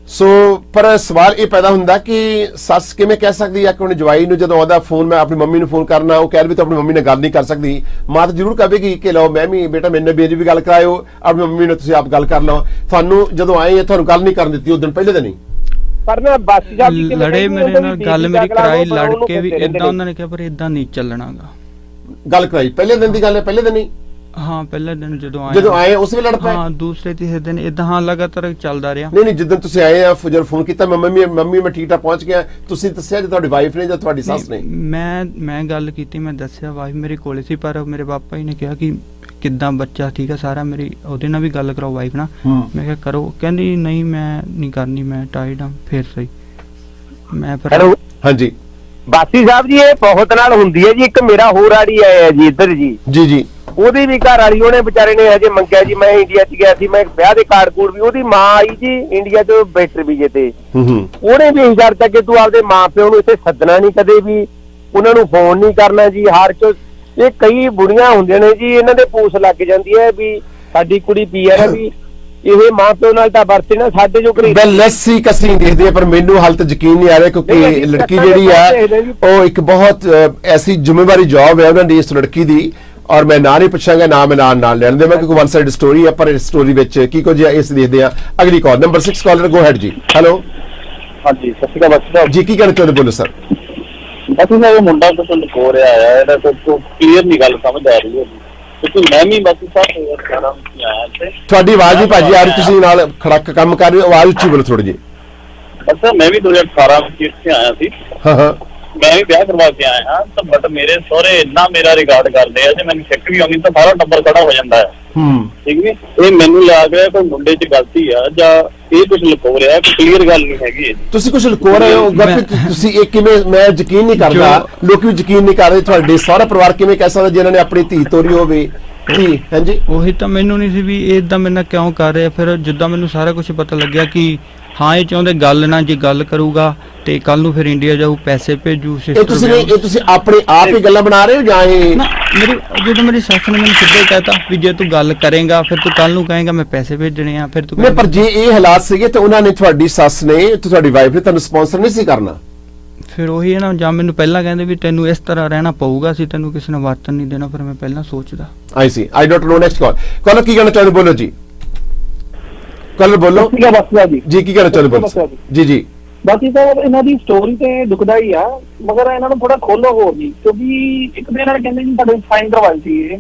ਸੋ ਪਰ ਸਵਾਲ ਇਹ ਪੈਦਾ ਹੁੰਦਾ ਕਿ ਸੱਸ ਕਿਵੇਂ ਕਹਿ ਸਕਦੀ ਹੈ ਕਿ ਉਹਨੇ ਜਵਾਈ ਨੂੰ ਜਦੋਂ ਆਉਂਦਾ ਫੋਨ ਮੈਂ ਆਪਣੀ ਮੰਮੀ ਨੂੰ ਫੋਨ ਕਰਨਾ, ਉਹ ਕਹਿ ਵੀ ਤੂੰ ਆਪਣੀ ਮੰਮੀ ਨਾਲ ਗੱਲ ਨਹੀਂ ਕਰ ਸਕਦੀ। ਮਾਂ ਤਾਂ ਜ਼ਰੂਰ ਕਹੇਗੀ ਕਿ ਲਓ ਮੈਂ ਵੀ ਬੇਟਾ ਮੇਰੇ ਨਾਲ ਮੇਰੀ ਵੀ ਗੱਲ ਕਰਾਇਓ, ਆਪਣੀ ਮੰਮੀ ਨਾਲ ਤੁਸੀਂ ਆਪ ਗੱਲ ਕਰ ਲਓ। ਤੁਹਾਨੂੰ ਜਦੋਂ ਆਏ ਤੁਹਾਨੂੰ ਗੱਲ ਨਹੀਂ ਕਰਨ ਦਿੱਤੀ ਉਸ ਦਿਨ, ਪਹਿਲੇ ਦਿਨ ਹੀ ਪਰ ਨਾ ਬਾਸੀ ਸਾਹਿਬ ਜੀ ਲੜੇ ਮੇਰੇ ਨਾਲ ਗੱਲ ਮੇਰੀ ਕਰਾਈ, ਲੜ ਕੇ ਵੀ ਇਦਾਂ ਉਹਨਾਂ ਨੇ ਕਿਹਾ ਪਰ ਇਦਾਂ ਨਹੀਂ ਚੱਲਣਾਗਾ। ਗੱਲ ਕਰਾਈ ਪਹਿਲੇ ਦਿਨ ਦੀ ਗੱਲ ਹੈ? ਪਹਿਲੇ ਦਿਨ ਹੀ? ਹਾਂ ਪਹਿਲੇ ਦਿਨ ਜਦੋਂ ਆਏ ਉਸ ਵੇਲੇ ਲੜ ਪਏ? ਹਾਂ ਦੂਸਰੇ ਤੀਸਰੇ ਦਿਨ ਇਦਾਂ ਹਾਂ ਲਗਾਤਾਰ ਚੱਲਦਾ ਰਿਹਾ। ਨਹੀਂ ਜਿੱਦਣ ਤੁਸੀਂ ਆਏ ਆ ਜਦੋਂ ਫੋਨ ਕੀਤਾ ਮੰਮੀ ਮੈਂ ਠੀਕ ਠਾਕ ਪਹੁੰਚ ਗਿਆ, ਤੁਸੀਂ ਦੱਸਿਆ ਜੇ ਤੁਹਾਡੀ ਵਾਈਫ ਨੇ ਜਾਂ ਤੁਹਾਡੀ ਸੱਸ ਨੇ? ਮੈਂ ਗੱਲ ਕੀਤੀ, ਮੈਂ ਦੱਸਿਆ ਵਾਈਫ ਮੇਰੇ ਕੋਲੇ ਸੀ, ਪਰ ਮੇਰੇ ਪਾਪਾ ਜੀ ਨੇ ਕਿਹਾ ਕਿ ਕਿੱਦਾਂ ਬੱਚਾ ਠੀਕ ਆ ਸਾਰਾ, ਮੇਰੀ ਉਹਦੇ ਨਾਲ ਵੀ ਗੱਲ ਕਰਾਓ ਵਾਈਫ ਨਾਲ। ਮੈਂ ਕਿਹਾ ਕਰੋ, ਕਹਿੰਦੀ ਨਹੀਂ ਮੈਂ ਨਹੀਂ ਕਰਨੀ, ਮੈਂ ਟਾਇਰਡ ਆ। ਫਿਰ ਸਹੀ ਮੈਂ ਫਿਰ ਹੈਲੋ ਹਾਂਜੀ ਬਾਸੀ ਸਾਹਿਬ ਜੀ, ਇਹ ਬਹੁਤ ਨਾਲ ਹੁੰਦੀ ਹੈ ਜੀ। ਇੱਕ ਮੇਰਾ ਹੋਰ ਆੜੀ ਆਇਆ ਜੀ ਇੱਧਰ ਜੀ ਜੀ ਉਹਦੀ ਵੀ ਘਰ ਵਾਲੀ ਉਹਨੇ ਵਿਚਾਰੇ ਨੇ ਹਜੇ ਮੰਗਿਆ ਜੀ। ਮੈਂ ਇੰਡੀਆ ਚ ਗਿਆ ਸੀ, ਮੈਂ ਵਿਆਹ ਦੇ ਕਾਰਡ ਕੂਡ ਵੀ, ਉਹਦੀ ਮਾਂ ਆਈ ਜੀ ਇੰਡੀਆ ਤੋਂ ਬੈਟਰ ਵੀਜ਼ੇ ਤੇ। ਉਹਨੇ ਵੀ ਇਹੀ ਕਰਤਾ ਕਿ ਤੂੰ ਆਪਦੇ ਮਾਂ ਪਿਓ ਨੂੰ ਇੱਥੇ ਸੱਦਣਾ ਨਹੀਂ, ਕਦੇ ਵੀ ਉਹਨਾਂ ਨੂੰ ਫੋਨ ਨਹੀਂ ਕਰਨਾ ਜੀ। ਹਾਰ ਚ ਇਹ ਕਈ ਬੁੜੀਆਂ ਹੁੰਦੀਆਂ ਨੇ ਜੀ, ਇਹਨਾਂ ਦੇ ਪੂਛ ਲੱਗ ਜਾਂਦੀ ਹੈ ਵੀ ਸਾਡੀ ਕੁੜੀ ਪੀਆਰ ਹੈ, ਵੀ ਇਹ ਮਾਂ ਪਿਓ ਨਾਲ ਤਾਂ ਵਰਤੇ ਨਾ ਸਾਡੇ ਜੋ ਕਰੀ ਲੱਸੀ ਕਸੀ ਦੇਖਦੇ ਆ। ਪਰ ਮੈਨੂੰ ਹਾਲ ਤੱਕ ਯਕੀਨ ਨਹੀਂ ਆ ਰਿਹਾ ਕਿਉਂਕਿ ਲੜਕੀ ਜਿਹੜੀ ਹੈ ਉਹ ਇੱਕ ਬਹੁਤ ਐਸੀ ਜ਼ਿੰਮੇਵਾਰੀ ਜੌਬ ਹੈ ਉਹਨਾਂ ਦੀ ਇਸ ਲੜਕੀ ਦੀ, ਔਰ ਮੈਂ ਨਾਂ ਨਹੀਂ ਪੁੱਛਾਂਗਾ, ਨਾ ਮੈਂ ਨਾਲ ਲੈਣ ਦੇਵਾਂ ਕਿਉਂਕਿ ਵਨ ਸਾਈਡ ਸਟੋਰੀ ਹੈ। ਪਰ ਇਸ ਸਟੋਰੀ ਵਿੱਚ ਕੀ ਕੁਝ ਹੈ ਇਸ ਦੇਖਦੇ ਆ। ਅਗਲੀ call number 6 collar go ahead ਜੀ। ਹੈਲੋ ਹਾਂਜੀ ਸਤਿ ਸ਼੍ਰੀ ਅਕਾਲ ਬਾਸੀ ਸਾਹਿਬ ਜੀ, ਕੀ ਕਹਿਣਾ ਚਾਹੁੰਦੇ ਬੋਲੋ ਸਰ। ਬਾਸੀ ਸਾਹਿਬ ਮੁੰਡਾ ਤਾਂ ਤੁਹਾਨੂੰ ਹੋ ਰਿਹਾ ਆ, ਇਹਦਾ ਕੋਈ ਕਲੀਅਰ ਨਹੀਂ ਗੱਲ ਸਮਝ ਆ ਰਹੀ ਹੈ ਕਿਉਂਕਿ ਮੈਂ ਵੀ ਬਾਸੀ ਸਾਹਿਬ ਆਇਆ ਤੇ ਤੁਹਾਡੀ ਆਵਾਜ਼ ਵੀ ਭਾਜੀ ਆ ਰਹੀ, ਤੁਸੀਂ ਨਾਲ ਖੜਕ ਕੰਮ ਕਰ ਰਹੇ ਹੋ, ਆਵਾਜ਼ ਉੱਚੀ ਬੋਲੋ ਥੋੜੀ ਜੀ। ਅੱਛਾ ਮੈਂ ਵੀ 2018 ਵਿੱਚ ਇੱਥੇ ਆਇਆ ਸੀ। ਹਾਂ ਮੈਂ ਵੀ ਵਿਆਹ ਕਰਵਾ ਕੇ ਆਇਆ ਹਾਂ ਤਾਂ ਬਟ ਮੇਰੇ ਸਹੁਰੇ ਇੰਨਾ ਮੇਰਾ ਰਿਕਾਰਡ ਕਰਦੇ ਆ, ਜੇ ਮੈਨੂੰ ਸ਼ੱਕ ਵੀ ਆਉਂਦੀ ਤਾਂ ਸਾਰਾ ਟੱਬਰ ਖੜਾ ਹੋ ਜਾਂਦਾ ਹੈ। ਠੀਕ ਨੀ, ਇਹ ਮੈਨੂੰ ਲੱਗ ਰਿਹਾ ਕੋਈ ਮੁੰਡੇ 'ਚ ਗਲਤੀ ਆ ਜਾਂ ਇਹ ਕੁਝ ਲੁਕੋ ਰਿਹਾ, ਕੋਈ ਕਲੀਅਰ ਗੱਲ ਨਹੀਂ ਹੈਗੀ। ਤੁਸੀਂ ਕੁਝ ਲੁਕੋ ਰਹੇ ਹੋ ਤੁਸੀਂ ਇਹ ਕਿਵੇਂ? ਮੈਂ ਯਕੀਨ ਨਹੀਂ ਕਰਦਾ, ਲੋਕ ਵੀ ਯਕੀਨ ਨਹੀਂ ਕਰ ਰਹੇ। ਤੁਹਾਡੇ ਸਾਰਾ ਪਰਿਵਾਰ ਕਿਵੇਂ ਕਹਿ ਸਕਦਾ ਜਿਨ੍ਹਾਂ ਨੇ ਆਪਣੀ ਧੀ ਤੋਰੀ ਹੋਵੇ? ਜੀ ਹਾਂਜੀ ਉਹੀ ਤਾਂ ਮੈਨੂੰ ਨਹੀਂ ਸੀ ਵੀ ਇਹ ਇਦਾਂ ਮੇਰੇ ਨਾਲ ਕਿਉਂ ਕਰ ਰਿਹਾ। ਫਿਰ ਜਿੱਦਾਂ ਮੈਨੂੰ ਸਾਰਾ ਕੁਝ ਪਤਾ ਲੱਗਿਆ ਕਿ ਹਾਂ ਇਹ ਚਾਹੁੰਦੇ ਗੱਲ ਨਾ, ਜੇ ਗੱਲ ਕਰੂਗਾ ਤੇ ਕੱਲ ਨੂੰ ਫਿਰ ਇੰਡੀਆ ਜਾਊ, ਪੈਸੇ ਭੇਜੂ। ਇਹ ਤੁਸੀਂ ਆਪਣੇ ਆਪ ਹੀ ਗੱਲਾਂ ਬਣਾ ਰਹੇ ਹੋ ਜਾਂ ਇਹ ਜਦੋਂ ਮੇਰੀ ਸੱਸ ਨੇ ਮੈਨੂੰ ਸਿੱਧੇ ਕਹਿਤਾ ਵੀ ਜੇ ਤੂੰ ਗੱਲ ਕਰੇਗਾ ਫਿਰ ਤੂੰ ਕੱਲ ਨੂੰ ਕਹੇਗਾ ਮੈਂ ਪੈਸੇ ਭੇਜਣੇ ਆ, ਫਿਰ ਤੂੰ ਨਹੀਂ। ਪਰ ਜੇ ਇਹ ਹਾਲਾਤ ਸੀਗੇ ਤਾਂ ਉਹਨਾਂ ਨੇ ਤੁਹਾਡੀ ਸੱਸ ਨੇ ਤੁਹਾਡੀ ਵਾਈਫ ਨੇ ਤੁਹਾਨੂੰ ਸਪਾਂਸਰ ਨਹੀਂ ਸੀ ਕਰਨਾ? ਫਿਰ ਉਹੀ ਹੈ ਨਾ, ਜਾਂ ਮੈਨੂੰ ਪਹਿਲਾਂ ਕਹਿੰਦੇ ਵੀ ਤੈਨੂੰ ਇਸ ਤਰ੍ਹਾਂ ਰਹਿਣਾ ਪਊਗਾ, ਸੀ ਤੈਨੂੰ ਕਿਸੇ ਨਾਲ ਵਰਤਨ ਨਹੀਂ ਦੇਣਾ, ਫਿਰ ਮੈਂ ਪਹਿਲਾਂ ਸੋਚਦਾ। ਆਈ ਸੀ, I don't know. Next call ਕੀ ਕਹਿਣਾ ਚਾਹੁੰਦੇ ਬੋਲੋ ਜੀ। ਕੱਲ ਬੋਲੋ ਜੀ, ਕੀ ਕਹਿਣਾ ਚਾਹੁੰਦੇ ਬੋਲੋ ਜੀ। ਬਾਕੀ ਸਾਹਿਬ ਇਹਨਾਂ ਦੀ ਸਟੋਰੀ ਤੇ ਦੁਖਦਾ ਹੀ ਆ, ਮਗਰ ਇਹਨਾਂ ਨੂੰ ਥੋੜਾ ਖੋਲੋ ਹੋਰ ਜੀ, ਕਿਉਂਕਿ ਇੱਕ ਦਿਨ ਇਹਨਾਂ ਨੇ ਕਹਿੰਦੇ ਜੀ ਸਾਡੇ ਫਾਈਨ ਕਰਵਾਈ ਸੀ ਇਹ,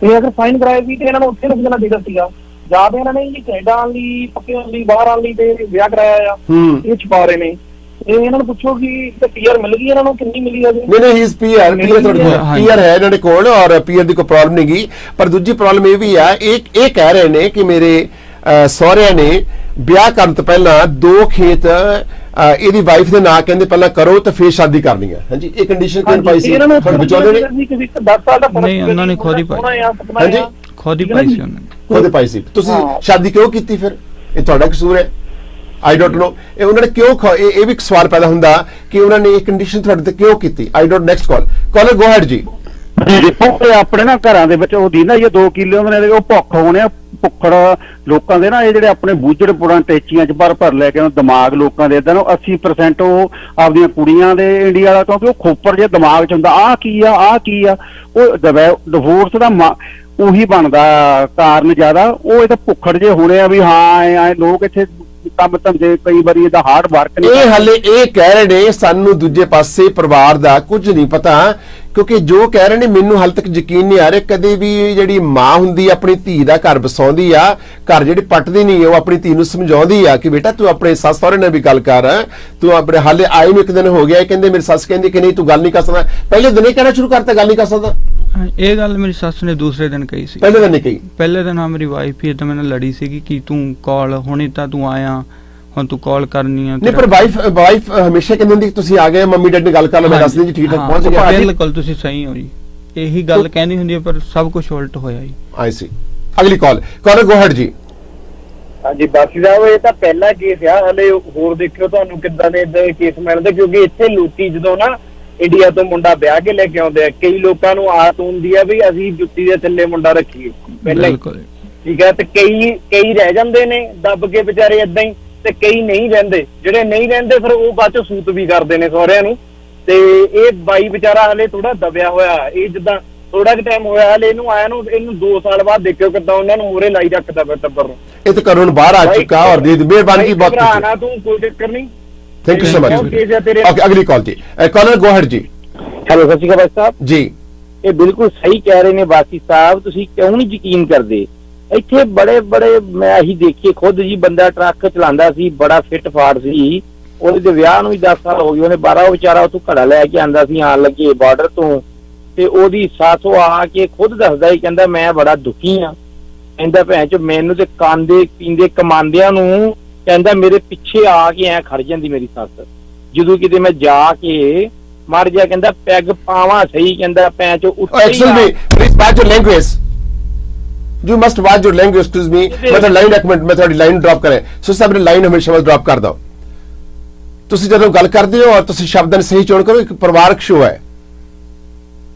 ਤੇ ਅਗਰ ਫਾਈਨ ਕਰਾਏ ਸੀ ਤੇ ਇਹਨਾਂ ਨੂੰ ਉੱਥੇ ਰੁਕ ਜਾਣਾ ਚਾਹੀਦਾ ਸੀਗਾ। ਜਾਂ ਇਹਨਾਂ ਨੇ ਜੀ ਕੈਨੇਡਾ ਆਉਣ ਲਈ, ਪੱਕੇ ਹੋਣ ਲਈ, ਬਾਹਰ ਆਉਣ ਲਈ ਤੇ ਵਿਆਹ ਕਰਾਇਆ ਆ, ਇਹ ਛੁਪਾ ਰਹੇ ਨੇ। ਇਹਨਾਂ ਨੂੰ ਪੁੱਛੋ ਕਿ ਪੀਆਰ ਮਿਲ ਗਈ ਇਹਨਾਂ ਨੂੰ, ਕਿੰਨੀ ਮਿਲੀ ਹੈ? ਨਹੀਂ ਹੀ ਇਜ਼ ਪੀਆਰ ਪੀਆਰ ਹੈ ਇਹਨਾਂ ਦੇ ਕੋਲ, ਔਰ ਪੀਆਰ ਦੀ ਕੋਈ ਪ੍ਰੋਬਲਮ ਨਹੀਂ ਗਈ। ਪਰ ਦੂਜੀ ਪ੍ਰੋਬਲਮ ਇਹ ਵੀ ਆ, ਇਹ ਕਹਿ ਰਹੇ ਨੇ ਕਿ ਮੇਰੇ ਸਹੁਰਿਆਂ ਨੇ ਵਿਆਹ ਕਰਨ ਤੋਂ ਪਹਿਲਾਂ 2 ਖੇਤ ਇਹਦੀ ਵਾਈਫ ਦੇ ਨਾਂ ਕਹਿੰਦੇ ਪਹਿਲਾਂ ਕਰੋ ਤੇ ਫਿਰ ਸ਼ਾਦੀ ਕਰਨੀ ਹੈ। ਹਾਂਜੀ, ਇਹ ਕੰਡੀਸ਼ਨ ਕਿਉਂ ਪਾਈ ਸੀ? ਵਿਚੋਲੇ ਨੇ ਨਹੀਂ, ਉਹਨਾਂ ਨੇ ਖੁਦ ਹੀ ਪਾਈ। ਹਾਂਜੀ, ਖੁਦ ਹੀ ਪਾਈ ਸੀ ਉਹਨਾਂ ਨੇ, ਖੁਦ ਪਾਈ ਸੀ। ਤੁਸੀਂ ਸ਼ਾਦੀ ਕਿਉਂ ਕੀਤੀ ਫਿਰ? ਇਹ ਤੁਹਾਡਾ ਕਸੂਰ ਹੈ? I don't know. ਇਹ ਉਹਨਾਂ ਨੇ ਕਿਉਂ ਇਹ ਵੀ ਇੱਕ ਸਵਾਲ ਪੈਦਾ ਹੁੰਦਾ ਕਿ ਉਹਨਾਂ ਨੇ ਇਹ ਕੰਡੀਸ਼ਨ ਤੁਹਾਡੇ ਤੇ ਕਿਉਂ ਕੀਤੀ? I don't. Next caller go ahead ਜੀ। ਦੇਖੋ ਆਪਣੇ ਨਾ ਘਰਾਂ ਦੇ ਵਿੱਚ ਉਹ ਦੀ ਨਾ ਇਹ 2 ਕਿੱਲੇ ਉਹਨਾਂ ਨੇ ਉਹ ਭੁੱਖ ਹੋਣੇ ਆ, ਭੁੱਖੜ ਲੋਕਾਂ ਦੇ ਨਾ ਇਹ ਜਿਹੜੇ ਆਪਣੇ ਬੂਝੜ ਪੁੜਾਂ ਟੇਚੀਆਂ 'ਚ ਭਰ ਲੈ ਕੇ ਦਿਮਾਗ ਲੋਕਾਂ ਦੇ ਇਦਾਂ ਨੂੰ 80% ਉਹ ਆਪਦੀਆਂ ਕੁੜੀਆਂ ਦੇ ਇੰਡੀਆ ਦਾ, ਕਿਉਂਕਿ ਉਹ ਖੋਪਰ ਜੇ ਦਿਮਾਗ 'ਚ ਹੁੰਦਾ ਆਹ ਕੀ ਆ ਉਹ ਡਿਵੋਰਸ ਦਾ ਉਹੀ ਬਣਦਾ ਕਾਰਨ ਜ਼ਿਆਦਾ। ਉਹ ਇਹ ਤਾਂ ਭੁੱਖੜ ਜੇ ਹੋਣੇ ਆ ਵੀ ਹਾਂ ਐ ਲੋਕ ਇੱਥੇ ਕੰਮ ਧੰਦੇ ਕਈ ਵਾਰੀ ਇਹਦਾ ਹਾਰਡ ਵਰਕ ਨਹੀਂ ਇਹ ਹਲੇ ਇਹ ਕਹਿ ਰਹੇ ਨੇ ਸਾਨੂੰ ਦੂਜੇ ਪਾਸੇ ਪਰਿਵਾਰ ਦਾ ਕੁਝ ਨਹੀਂ ਪਤਾ, ਕਿਉਂਕਿ ਜੋ ਕਹਿ ਰਹੇ ਨੇ ਮੈਨੂੰ ਹਾਲੇ ਤੱਕ ਯਕੀਨ ਨਹੀਂ ਆ ਰਿਹਾ ਕਦੇ ਵੀ ਜਿਹੜੀ ਮਾਂ ਹੁੰਦੀ ਆ ਆਪਣੀ ਧੀ ਦਾ ਘਰ ਬਸਾਉਂਦੀ ਆ, ਘਰ ਜਿਹੜੀ ਪੱਟਦੀ ਨਹੀਂ ਉਹ ਆਪਣੀ ਧੀ ਨੂੰ ਸਮਝਾਉਂਦੀ ਆ ਕਿ ਬੇਟਾ ਤੂੰ ਆਪਣੇ ਸੱਸ ਸਹੁਰੇ ਨਾਲ ਵੀ ਗੱਲ ਕਰ, ਤੂੰ ਆਪਣੇ ਹਾਲੇ ਆਏ ਨੂੰ ਇੱਕ ਦਿਨ ਹੋ ਗਿਆ ਇਹ ਕਹਿੰਦੇ ਮੇਰੀ ਸੱਸ ਕਹਿੰਦੀ ਕਿ ਨਹੀਂ ਤੂੰ ਗੱਲ ਨਹੀਂ ਕਰ ਸਕਦਾ, ਪਹਿਲੇ ਦਿਨ ਹੀ ਕਹਿਣਾ ਸ਼ੁਰੂ ਕਰਤਾ ਗੱਲ ਨਹੀਂ ਕਰ ਸਕਦਾ। ਇਹ ਗੱਲ ਮੇਰੀ ਸੱਸ ਨੇ ਦੂਸਰੇ ਦਿਨ ਕਹੀ ਸੀ। ਪਹਿਲੇ ਦਿਨ ਨਹੀਂ ਕਹੀ? ਪਹਿਲੇ ਦਿਨ ਮੇਰੀ ਵਾਈਫ ਹੀ ਤਾਂ ਮੇਰੇ ਨਾਲ ਲੜੀ ਸੀਗੀ ਕਿ ਤੂੰ ਕਾਲ ਹੁਣੇ ਤਾਂ ਤੂੰ ਆਇਆ, ਹੁਣ ਤੂੰ ਕਾਲ ਕਰਨੀ ਆ। ਨਹੀਂ ਪਰ ਵਾਈਫ ਹਮੇਸ਼ਾ ਕਹਿੰਦੀ ਹੁੰਦੀ ਕਿ ਤੁਸੀਂ ਆ ਗਏ ਮੰਮੀ ਡੈਡੀ ਨਾਲ ਗੱਲ ਕਰ ਲਓ, ਮੈਂ ਦੱਸ ਦਿੰਦੀ ਜੀ ਠੀਕ ਠਾਕ ਪਹੁੰਚ ਗਿਆ। ਬਿਲਕੁਲ ਤੁਸੀਂ ਸਹੀ ਹੋ ਜੀ, ਇਹੀ ਗੱਲ ਕਹਿੰਦੀ ਹੁੰਦੀ ਹੈ ਪਰ ਸਭ ਕੁਝ ਉਲਟ ਹੋਇਆ ਜੀ। ਆਈ ਸੀ। ਅਗਲੀ ਕਾਲ ਗੋ ਹੈਡ ਜੀ। ਹਾਂਜੀ ਬਾਕੀ ਸਾਹਿਬ ਇਹ ਤਾਂ ਪਹਿਲਾ ਕੇਸ ਆ, ਹਲੇ ਹੋਰ ਦੇਖਿਓ ਤੁਹਾਨੂੰ ਕਿੱਦਾਂ ਦੇ ਇਦਾਂ ਦੇ ਕੇਸ ਮਿਲਦੇ, ਕਿਉਂਕਿ ਇੱਥੇ ਲੋਕੀ ਜਦੋਂ ਨਾ ਇੰਡੀਆ ਤੋਂ ਮੁੰਡਾ ਵਿਆਹ ਕੇ ਲੈ ਕੇ ਆਉਂਦੇ ਆ, ਕਈ ਲੋਕਾਂ ਨੂੰ ਆਦਤ ਹੁੰਦੀ ਆ ਵੀ ਅਸੀਂ ਜੁੱਤੀ ਦੇ ਥੱਲੇ ਮੁੰਡਾ ਰੱਖੀਏ ਪਹਿਲਾਂ ਹੀ, ਠੀਕ ਹੈ, ਤੇ ਕਈ ਰਹਿ ਜਾਂਦੇ ਨੇ ਦੱਬ ਕੇ ਵਿਚਾਰੇ ਏਦਾਂ ਹੀ, ਤੇ ਕਈ ਨਹੀਂ ਰਹਿੰਦੇ। ਜਿਹੜੇ ਨਹੀਂ ਰਹਿੰਦੇ ਫਿਰ ਉਹ ਬਾਅਦ ਚ ਸੂਤ ਵੀ ਕਰਦੇ ਨੇ ਸਹੁਰਿਆਂ ਨੂੰ। ਤੇ ਇਹ ਬਾਈ ਵਿਚਾਰਾ ਹਲੇ ਥੋੜਾ ਦਬਿਆ ਹੋਇਆ, ਇਹ ਜਿੱਦਾਂ ਥੋੜਾ ਕੁ ਟਾਈਮ ਹੋਇਆ ਹਲੇ ਇਹਨੂੰ ਆਇਆ ਨੂੰ, ਇਹਨੂੰ 2 ਸਾਲ ਬਾਅਦ ਦੇਖਿਓ ਕਿੱਦਾਂ ਉਹਨਾਂ ਨੂੰ ਹੋਰੇ ਲਾਈ ਰੱਖਦਾ ਪਿਆ ਟੱਬਰ ਨੂੰ। ਇਹ ਤਾਂ ਘਰੋਂ ਬਾਹਰ ਆ ਚੁੱਕਾ ਔਰ ਦੀ ਮਿਹਰਬਾਨੀ ਬਹੁਤ ਭਰਾ ਤੂੰ ਕੋਈ ਚੱਕਰ ਨਹੀਂ। Thank you so much. Okay ਅਗਲੀ ਕਾਲ ਜੀ ਕਾਲਰ ਗੋ ਹੈਡ ਜੀ। ਹੈਲੋ ਸਤਿ ਸ਼੍ਰੀ ਅਕਾਲ ਭਾਈ ਸਾਹਿਬ ਜੀ। ਇਹ ਬਿਲਕੁਲ ਸਹੀ ਕਹਿ ਰਹੇ ਨੇ ਵਾਸੀ ਸਾਹਿਬ, ਤੁਸੀਂ ਕਿਉਂ ਨਹੀਂ ਯਕੀਨ ਕਰਦੇ? ਇੱਥੇ ਬੜੇ ਮੈਂ ਹੀ ਦੇਖੇ ਖੁਦ ਜੀ, ਬੰਦਾ ਟਰੱਕ ਚਲਾਉਂਦਾ ਸੀ, ਬੜਾ ਫਿੱਟ ਫਾੜ ਸੀ, ਉਹਦੇ ਦੇ ਵਿਆਹ ਨੂੰ ਵੀ 10 ਸਾਲ ਹੋ ਗਏ, ਉਹਨੇ 12 ਉਹ ਵਿਚਾਰਾ ਉੱਥੋਂ ਘੜਾ ਲੈ ਕੇ ਆਂਦਾ ਸੀ ਆਣ ਲੱਗੇ ਬਾਰਡਰ ਤੋਂ, ਤੇ ਉਹਦੀ ਸੱਸ ਆ ਕੇ ਖੁਦ ਦੱਸਦਾ ਹੀ ਕਹਿੰਦਾ ਮੈਂ ਬੜਾ ਦੁਖੀ ਆ, ਕਹਿੰਦਾ ਭੈਣ ਚ ਮੈਨੂੰ ਤੇ ਕਾਂਦੇ ਪੀਂਦੇ ਕਮਾਂਦਿਆਂ ਨੂੰ ਕਹਿੰਦਾ ਮੇਰੇ ਪਿੱਛੇ ਆ ਕੇ ਐ ਖੜ ਜਾਂਦੀ ਮੇਰੀ ਸੱਸ, ਜਦੋਂ ਕਿਤੇ ਮੈਂ ਜਾ ਕੇ ਮਰ ਜਾ ਕਹਿੰਦਾ ਪੈਗ ਪਾਵਾਂ ਸਹੀ, ਕਹਿੰਦਾ ਭੈਣ ਚ ਉੱਤੇ excuse me please watch your language, you must watch your language, excuse me, ਮੈਂ ਤਾਂ ਲਾਈਨ ਡਾਕੂਮੈਂਟ ਮੈਂ ਤੁਹਾਡੀ ਲਾਈਨ ਡ੍ਰੌਪ ਕਰੇ ਸੋ ਸਭ ਨੇ ਲਾਈਨ ਹਮੇਸ਼ਾ ਵੱਲ ਡ੍ਰੌਪ ਕਰ ਦਿਓ। ਤੁਸੀਂ ਜਦੋਂ ਗੱਲ ਕਰਦੇ ਹੋ ਔਰ ਤੁਸੀਂ ਸ਼ਬਦਾਂ ਦੀ ਸਹੀ ਚੋਣ ਕਰੋ, ਇੱਕ ਪਰਿਵਾਰਕ ਸ਼ੋਅ ਹੈ,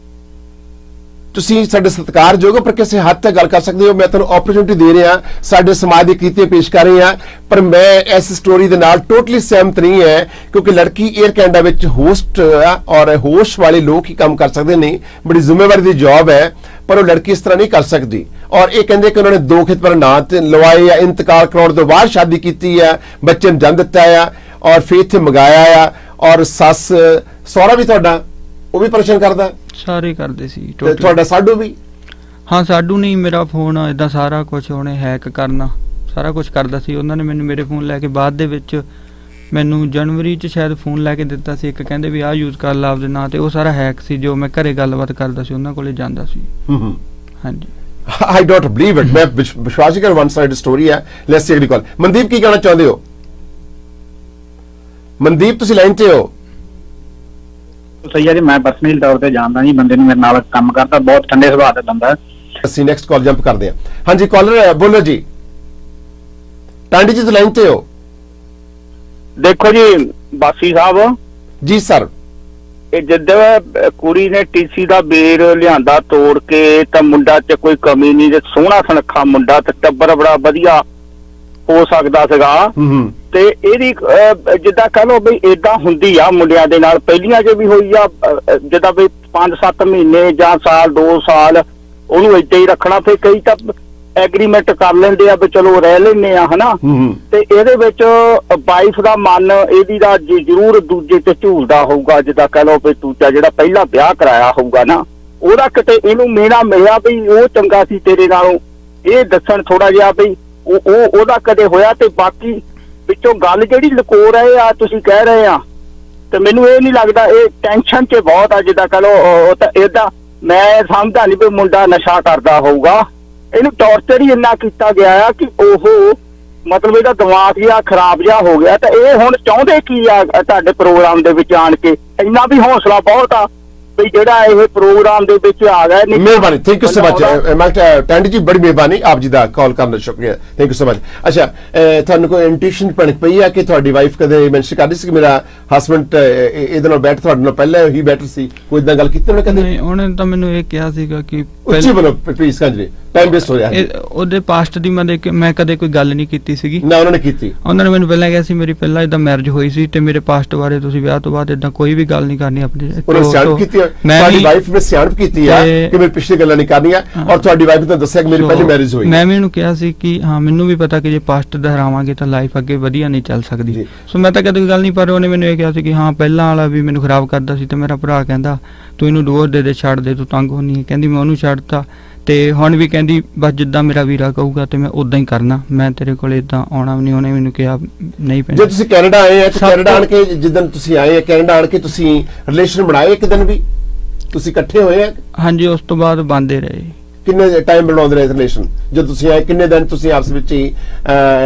ਤੁਸੀਂ ਸਾਡੇ ਸਤਿਕਾਰਯੋਗ ਹੋ ਪਰ ਕਿਸੇ ਹੱਦ ਤੱਕ ਗੱਲ ਕਰ ਸਕਦੇ ਹੋ। ਮੈਂ ਤੁਹਾਨੂੰ ਓਪਰਚੁਨਿਟੀ ਦੇ ਰਿਹਾ, ਸਾਡੇ ਸਮਾਜ ਦੀ ਕੀਤੇ ਪੇਸ਼ ਕਰ ਰਹੇ ਹਾਂ, ਪਰ ਮੈਂ ਇਸ ਸਟੋਰੀ ਦੇ ਨਾਲ ਟੋਟਲੀ ਸਹਿਮਤ ਨਹੀਂ ਹੈ, ਕਿਉਂਕਿ ਲੜਕੀ 에ਅਰ ਕੈਨੇਡਾ ਵਿੱਚ ਹੋਸਟ ਔਰ ਹੋਸ਼ ਵਾਲੇ ਲੋਕ ਹੀ ਕੰਮ ਕਰ ਸਕਦੇ ਨੇ, ਬੜੀ ਜ਼ਿੰਮੇਵਾਰੀ ਦੀ ਜੌਬ ਹੈ, ਪਰ ਉਹ ਲੜਕੀ ਇਸ ਤਰ੍ਹਾਂ ਨਹੀਂ ਕਰ ਸਕਦੀ। ਔਰ ਇਹ ਕਹਿੰਦੇ ਕਿ ਉਹਨਾਂ ਨੇ 2 ਖੇਤ ਪਰ ਨਾਂ ਤੇ ਲਵਾਏ ਆ, ਇੰਤਕਾਲ ਕਰਾਉਣ ਤੋਂ ਬਾਅਦ ਸ਼ਾਦੀ ਕੀਤੀ ਆ, ਬੱਚੇ ਨੂੰ ਜਨਮ ਦਿੱਤਾ ਆ ਔਰ ਫਿਰ ਇੱਥੇ ਮੰਗਾਇਆ ਆ, ਔਰ ਸੱਸ ਸਹੁਰਾ ਵੀ ਤੁਹਾਡਾ ਉਹ ਵੀ ਪਰੇਸ਼ਾਨ ਕਰਦਾ, ਸਾਰੇ ਕਰਦੇ ਸੀ ਤੇ ਤੁਹਾਡਾ ਸਾਡੂ ਵੀ? ਹਾਂ ਸਾਡੂ ਨਹੀਂ, ਮੇਰਾ ਫੋਨ ਇਦਾਂ ਸਾਰਾ ਕੁਝ ਉਹਨੇ ਹੈਕ ਕਰਨਾ ਸਾਰਾ ਕੁਝ ਕਰਦਾ ਸੀ। ਉਹਨਾਂ ਨੇ ਮੈਨੂੰ ਮੇਰੇ ਫੋਨ ਲੈ ਕੇ ਬਾਅਦ ਦੇ ਵਿੱਚ ਮੈਨੂੰ ਜਨਵਰੀ ਚ ਸ਼ਾਇਦ ਫੋਨ ਲੈ ਕੇ ਦਿੱਤਾ ਸੀ ਇੱਕ, ਕਹਿੰਦੇ ਵੀ ਆਹ ਯੂਜ਼ ਕਰ ਲਾ ਆਪਦੇ ਨਾਂ ਤੇ, ਉਹ ਸਾਰਾ ਹੈਕ ਸੀ। ਜੋ ਮੈਂ ਘਰੇ ਗੱਲਬਾਤ ਕਰਦਾ ਸੀ ਉਹਨਾਂ ਕੋਲੇ ਜਾਂਦਾ ਸੀ। ਹਾਂਜੀ I don't believe it. ਮੈਂ ਵਿਸ਼ਵਾਸ ਕਰ ਵਨ ਸਾਈਡ ਸਟੋਰੀ ਹੈ। ਲੈਟਸ ਸੀ ਅਗਲੀ ਕਾਲ। ਮਨਦੀਪ ਕੀ ਕਹਿਣਾ ਚਾਹੁੰਦੇ ਹੋ? ਮਨਦੀਪ ਤੁਸੀਂ ਲਾਈਨ ਤੇ ਹੋ? ਸਹੀ ਹੈ ਜੀ, ਮੈਂ ਪਰਸਨਲੀ ਤੌਰ ਤੇ ਜਾਣਦਾ ਜੀ ਬੰਦੇ ਨੂੰ, ਮੇਰੇ ਨਾਲ ਕੰਮ ਕਰਦਾ, ਬਹੁਤ ਠੰਡੇ ਸੁਭਾਅ ਦਾ ਬੰਦਾ। ਅਸੀਂ ਨੈਕਸਟ ਕਾਲ ਜੰਪ ਕਰਦੇ ਹਾਂ। ਹਾਂਜੀ ਕਾਲਰ ਬੋਲੋ ਜੀ। ਟਾਂਡੀ ਜੀ ਤੁਸੀਂ ਲਾਈਨ ਤੇ ਹੋ? ਦੇਖੋ ਜੀ ਬਾਸੀ ਸਾਹਿਬ ਜੀ ਸਰ। ਇਹ ਜਦੋਂ ਕੁੜੀ ਨੇ ਟੀਸੀ ਦਾ ਬੇਰ ਲਿਆਂਦਾ ਤੋੜ ਕੇ, ਤਾਂ ਮੁੰਡਾ ਚ ਕੋਈ ਕਮੀ ਨਹੀਂ, ਤੇ ਸੋਹਣਾ ਸੁਨੱਖਾ ਮੁੰਡਾ ਤੇ ਟੱਬਰ ਬੜਾ ਵਧੀਆ ਹੋ ਸਕਦਾ ਸੀਗਾ। ਤੇ ਇਹਦੀ ਜਿੱਦਾਂ ਕਹ ਲੋ ਬਈ ਏਦਾਂ ਹੁੰਦੀ ਆ ਮੁੰਡਿਆਂ ਦੇ ਨਾਲ, ਪਹਿਲੀਆਂ ਚ ਵੀ ਹੋਈ ਆ, ਜਿੱਦਾਂ ਬਈ 5-7 ਮਹੀਨੇ ਜਾਂ ਸਾਲ 2 ਸਾਲ ਉਹਨੂੰ ਏਦਾਂ ਹੀ ਰੱਖਣਾ, ਫਿਰ ਕਈ ਤਾਂ ਐਗਰੀਮੈਂਟ ਕਰ ਲੈਂਦੇ ਆ ਵੀ ਚਲੋ ਰਹਿ ਲੈਨੇ ਆ ਹਨਾ। ਤੇ ਇਹਦੇ ਵਿੱਚ ਵਾਈਫ ਦਾ ਮਨ ਇਹਦੀ ਦਾ ਜ਼ਰੂਰ ਦੂਜੇ ਤੇ ਝੂਲਦਾ ਹੋਊਗਾ, ਜਿੱਦਾਂ ਕਹ ਲੋ ਵੀ ਦੂਜਾ ਜਿਹੜਾ ਪਹਿਲਾਂ ਵਿਆਹ ਕਰਾਇਆ ਹੋਊਗਾ ਨਾ, ਉਹਦਾ ਕਿਤੇ ਇਹਨੂੰ ਮੇਣਾ ਮਿਲਿਆ ਵੀ ਉਹ ਚੰਗਾ ਸੀ ਤੇਰੇ ਨਾਲੋਂ, ਇਹ ਦੱਸਣ ਥੋੜਾ ਜਿਹਾ ਵੀ ਉਹਦਾ ਕਦੇ ਹੋਇਆ। ਤੇ ਬਾਕੀ ਵਿੱਚੋਂ ਗੱਲ ਜਿਹੜੀ ਲੁਕੋ ਰਹੇ ਆ ਤੁਸੀਂ ਕਹਿ ਰਹੇ ਆ, ਤੇ ਮੈਨੂੰ ਇਹ ਨਹੀਂ ਲੱਗਦਾ, ਇਹ ਟੈਨਸ਼ਨ 'ਚ ਬਹੁਤ ਆ, ਜਿੱਦਾਂ ਕਹ ਲੋ ਤਾਂ ਏਦਾਂ ਮੈਂ ਸਮਝਦਾ ਨਹੀਂ ਵੀ ਮੁੰਡਾ ਨਸ਼ਾ ਕਰਦਾ ਹੋਊਗਾ, ਇਹਨੂੰ ਟੌਰਚਰ ਹੀ ਇੰਨਾ ਕੀਤਾ ਗਿਆ ਆ ਕਿ ਉਹ ਮਤਲਬ ਇਹਦਾ ਦਿਮਾਗ ਜਿਹਾ ਖਰਾਬ ਜਿਹਾ ਹੋ ਗਿਆ। ਤਾਂ ਇਹ ਹੁਣ ਚਾਹੁੰਦੇ ਕੀ ਆ ਤੁਹਾਡੇ ਪ੍ਰੋਗਰਾਮ ਦੇ ਵਿੱਚ ਆਣ ਕੇ? ਇੰਨਾ ਵੀ ਹੌਸਲਾ ਬਹੁਤ ਆ ਵੀ ਜਿਹੜਾ ਇਹ ਪ੍ਰੋਗਰਾਮ ਦੇ ਵਿੱਚ ਆ ਗਿਆ। ਮਿਹਰਬਾਨੀ, ਥੈਂਕ ਯੂ ਸੋ ਮਚ ਮੈਂ ਟਾਂਡੀ ਜੀ, ਬੜੀ ਮਿਹਰਬਾਨੀ ਆਪ ਜੀ ਦਾ ਕਾਲ ਕਰਨ ਦਾ, ਸ਼ੁਕਰੀਆ, ਥੈਂਕ ਯੂ ਸੋ ਮਚ। ਅੱਛਾ ਤੁਹਾਨੂੰ ਕੋਈ ਇੰਟੂਇਸ਼ਨ ਪਣਕ ਪਈ ਆ ਕਿ ਤੁਹਾਡੀ ਵਾਈਫ ਕਦੇ ਮੈਂਸ਼ਨ ਕਰਦੀ ਸੀ ਕਿ ਮੇਰਾ ਹਸਬੈਂਡ ਇਹਦੇ ਨਾਲ ਬੈਠ ਤੁਹਾਡੇ ਨਾਲ ਪਹਿਲਾਂ ਹੀ ਬੈਟਰ ਸੀ, ਕੋਈ ਇਦਾਂ ਗੱਲ ਕੀਤੀ ਉਹਨੇ ਕਦੇ? ਨਹੀਂ, ਉਹਨੇ ਤਾਂ ਮੈਨੂੰ ਇਹ ਕਿਹਾ ਸੀਗਾ ਕਿ ਉੱਚੀ ਬੋਲੋ ਪਲੀਜ਼ ਕੰਜਰੀ। ਟਾਈਮ ਵੇਸਟ ਹੋ ਰਿਹਾ ਹੈ। ਉਹਦੇ ਪਾਸਟ ਦੀ ਮੈਂ ਕਦੇ ਕੋਈ ਗੱਲ ਨਹੀਂ ਕੀਤੀ ਸੀਗੀ ਨਾ ਉਹਨਾਂ ਨੇ ਕੀਤੀ। ਉਹਨਾਂ ਨੇ ਮੈਨੂੰ ਪਹਿਲਾਂ ਕਿਹਾ ਸੀ ਮੇਰੀ ਪਹਿਲਾਂ ਇਦਾਂ ਮੈਰਿਜ ਹੋਈ ਸੀ ਤੇ ਮੇਰੇ ਪਾਸਟ ਬਾਰੇ ਤੁਸੀਂ ਵਿਆਹ ਤੋਂ ਬਾਅਦ ਇਦਾਂ ਕੋਈ ਵੀ ਗੱਲ ਨਹੀਂ ਕਰਨੀ ਆਪਣੀ। ਉਹਨਾਂ ਨੇ ਸਿਆਣਪ ਕੀਤੀ ਹੈ, ਮੈਂ ਤੁਹਾਡੀ ਵੀ- ਵਾਈਫ ਨੇ ਸਿਆਣਪ ਕੀਤੀ ਹੈ ਕਿ ਮੇਰੀ ਪਿਛਲੀ ਗੱਲਾਂ ਨਹੀਂ ਕਰਨੀਆਂ, ਔਰ ਤੁਹਾਡੀ ਵਾਈਫ ਨੇ ਤਾਂ ਦੱਸਿਆ ਕਿ ਮੇਰੀ ਪਹਿਲੀ ਮੈਰਿਜ ਹੋਈ। ਮੈਂ ਵੀ ਉਹਨੂੰ ਕਿਹਾ ਸੀ ਕਿ ਹਾਂ ਮੈਨੂੰ ਵੀ ਪਤਾ ਕਿ ਜੇ ਪਾਸਟ ਦੁਹਰਾਵਾਂਗੇ ਤਾਂ ਲਾਈਫ ਅੱਗੇ ਵਧੀਆ ਨਹੀਂ ਚੱਲ ਸਕਦੀ। ਜੀ। ਸੋ ਮੈਂ ਤਾਂ ਕਦੇ ਕੋਈ ਗੱਲ ਨਹੀਂ, ਪਰ ਉਹਨੇ ਮੈਨੂੰ ਇਹ ਕਿਹਾ ਸੀ ਕਿ ਹਾਂ ਪਹਿਲਾਂ ਵਾਲਾ ਵੀ ਮੈਨੂੰ ਖਰਾਬ ਕਰਦਾ ਸੀ ਤੇ ਮੇਰਾ ਭਰਾ ਕਹਿੰਦਾ ਤੂੰ ਇਹਨੂੰ ਡਿਵੋਰਸ ਦੇ ਛੱਡ ਦੇ, ਤੂੰ ਤੰਗ ਹੋਣੀ ਹੈ। ਕਹਿੰਦੀ ਮੈਂ ਉਹਨੂੰ ਛੱਡਤਾ ਤੇ ਹੁਣ ਵੀ ਕਹਿੰਦੀ ਬਸ ਜਿੱਦਾਂ ਮੇਰਾ ਵੀਰਾ ਕਹੂਗਾ ਤੇ ਮੈਂ ਉਦਾਂ ਹੀ ਕਰਨਾ, ਮੈਂ ਤੇਰੇ ਕੋਲ ਇਦਾਂ ਆਉਣਾ ਵੀ ਨਹੀਂ। ਉਹਨੇ ਮੈਨੂੰ ਕਿਹਾ ਨਹੀਂ ਜੇ ਪੈਂਦਾ। ਤੁਸੀਂ ਕੈਨੇਡਾ ਆਏ ਆ, ਸਭ ਕੈਨੇਡਾ ਆਣ ਤੋਂ- ਕੇ ਜਿੱਦਣ ਤੁਸੀਂ ਆਏ ਆ, ਕੈਨੇਡਾ ਆਣ ਕੇ ਤੁਸੀਂ ਰਿਲੇਸ਼ਨ ਬਣਾਏ ਇੱਕ ਦਿਨ ਵੀ? ਤੁਸੀਂ ਇਕੱਠੇ ਹੋਏ ਆ? ਹਾਂਜੀ, ਉਸ ਤੋਂ ਬਾਅਦ ਬੰਦੇ ਰਹੇ। ਕਿੰਨੇ ਟਾਈਮ ਬਣਾਉਂਦੇ ਰਹੇ ਰਿਲੇਸ਼ਨ? ਜਦੋਂ ਤੁਸੀਂ ਆਏ ਕਿੰਨੇ ਦਿਨ ਤੁਸੀਂ ਆਪਸ ਵਿੱਚ ਹੀ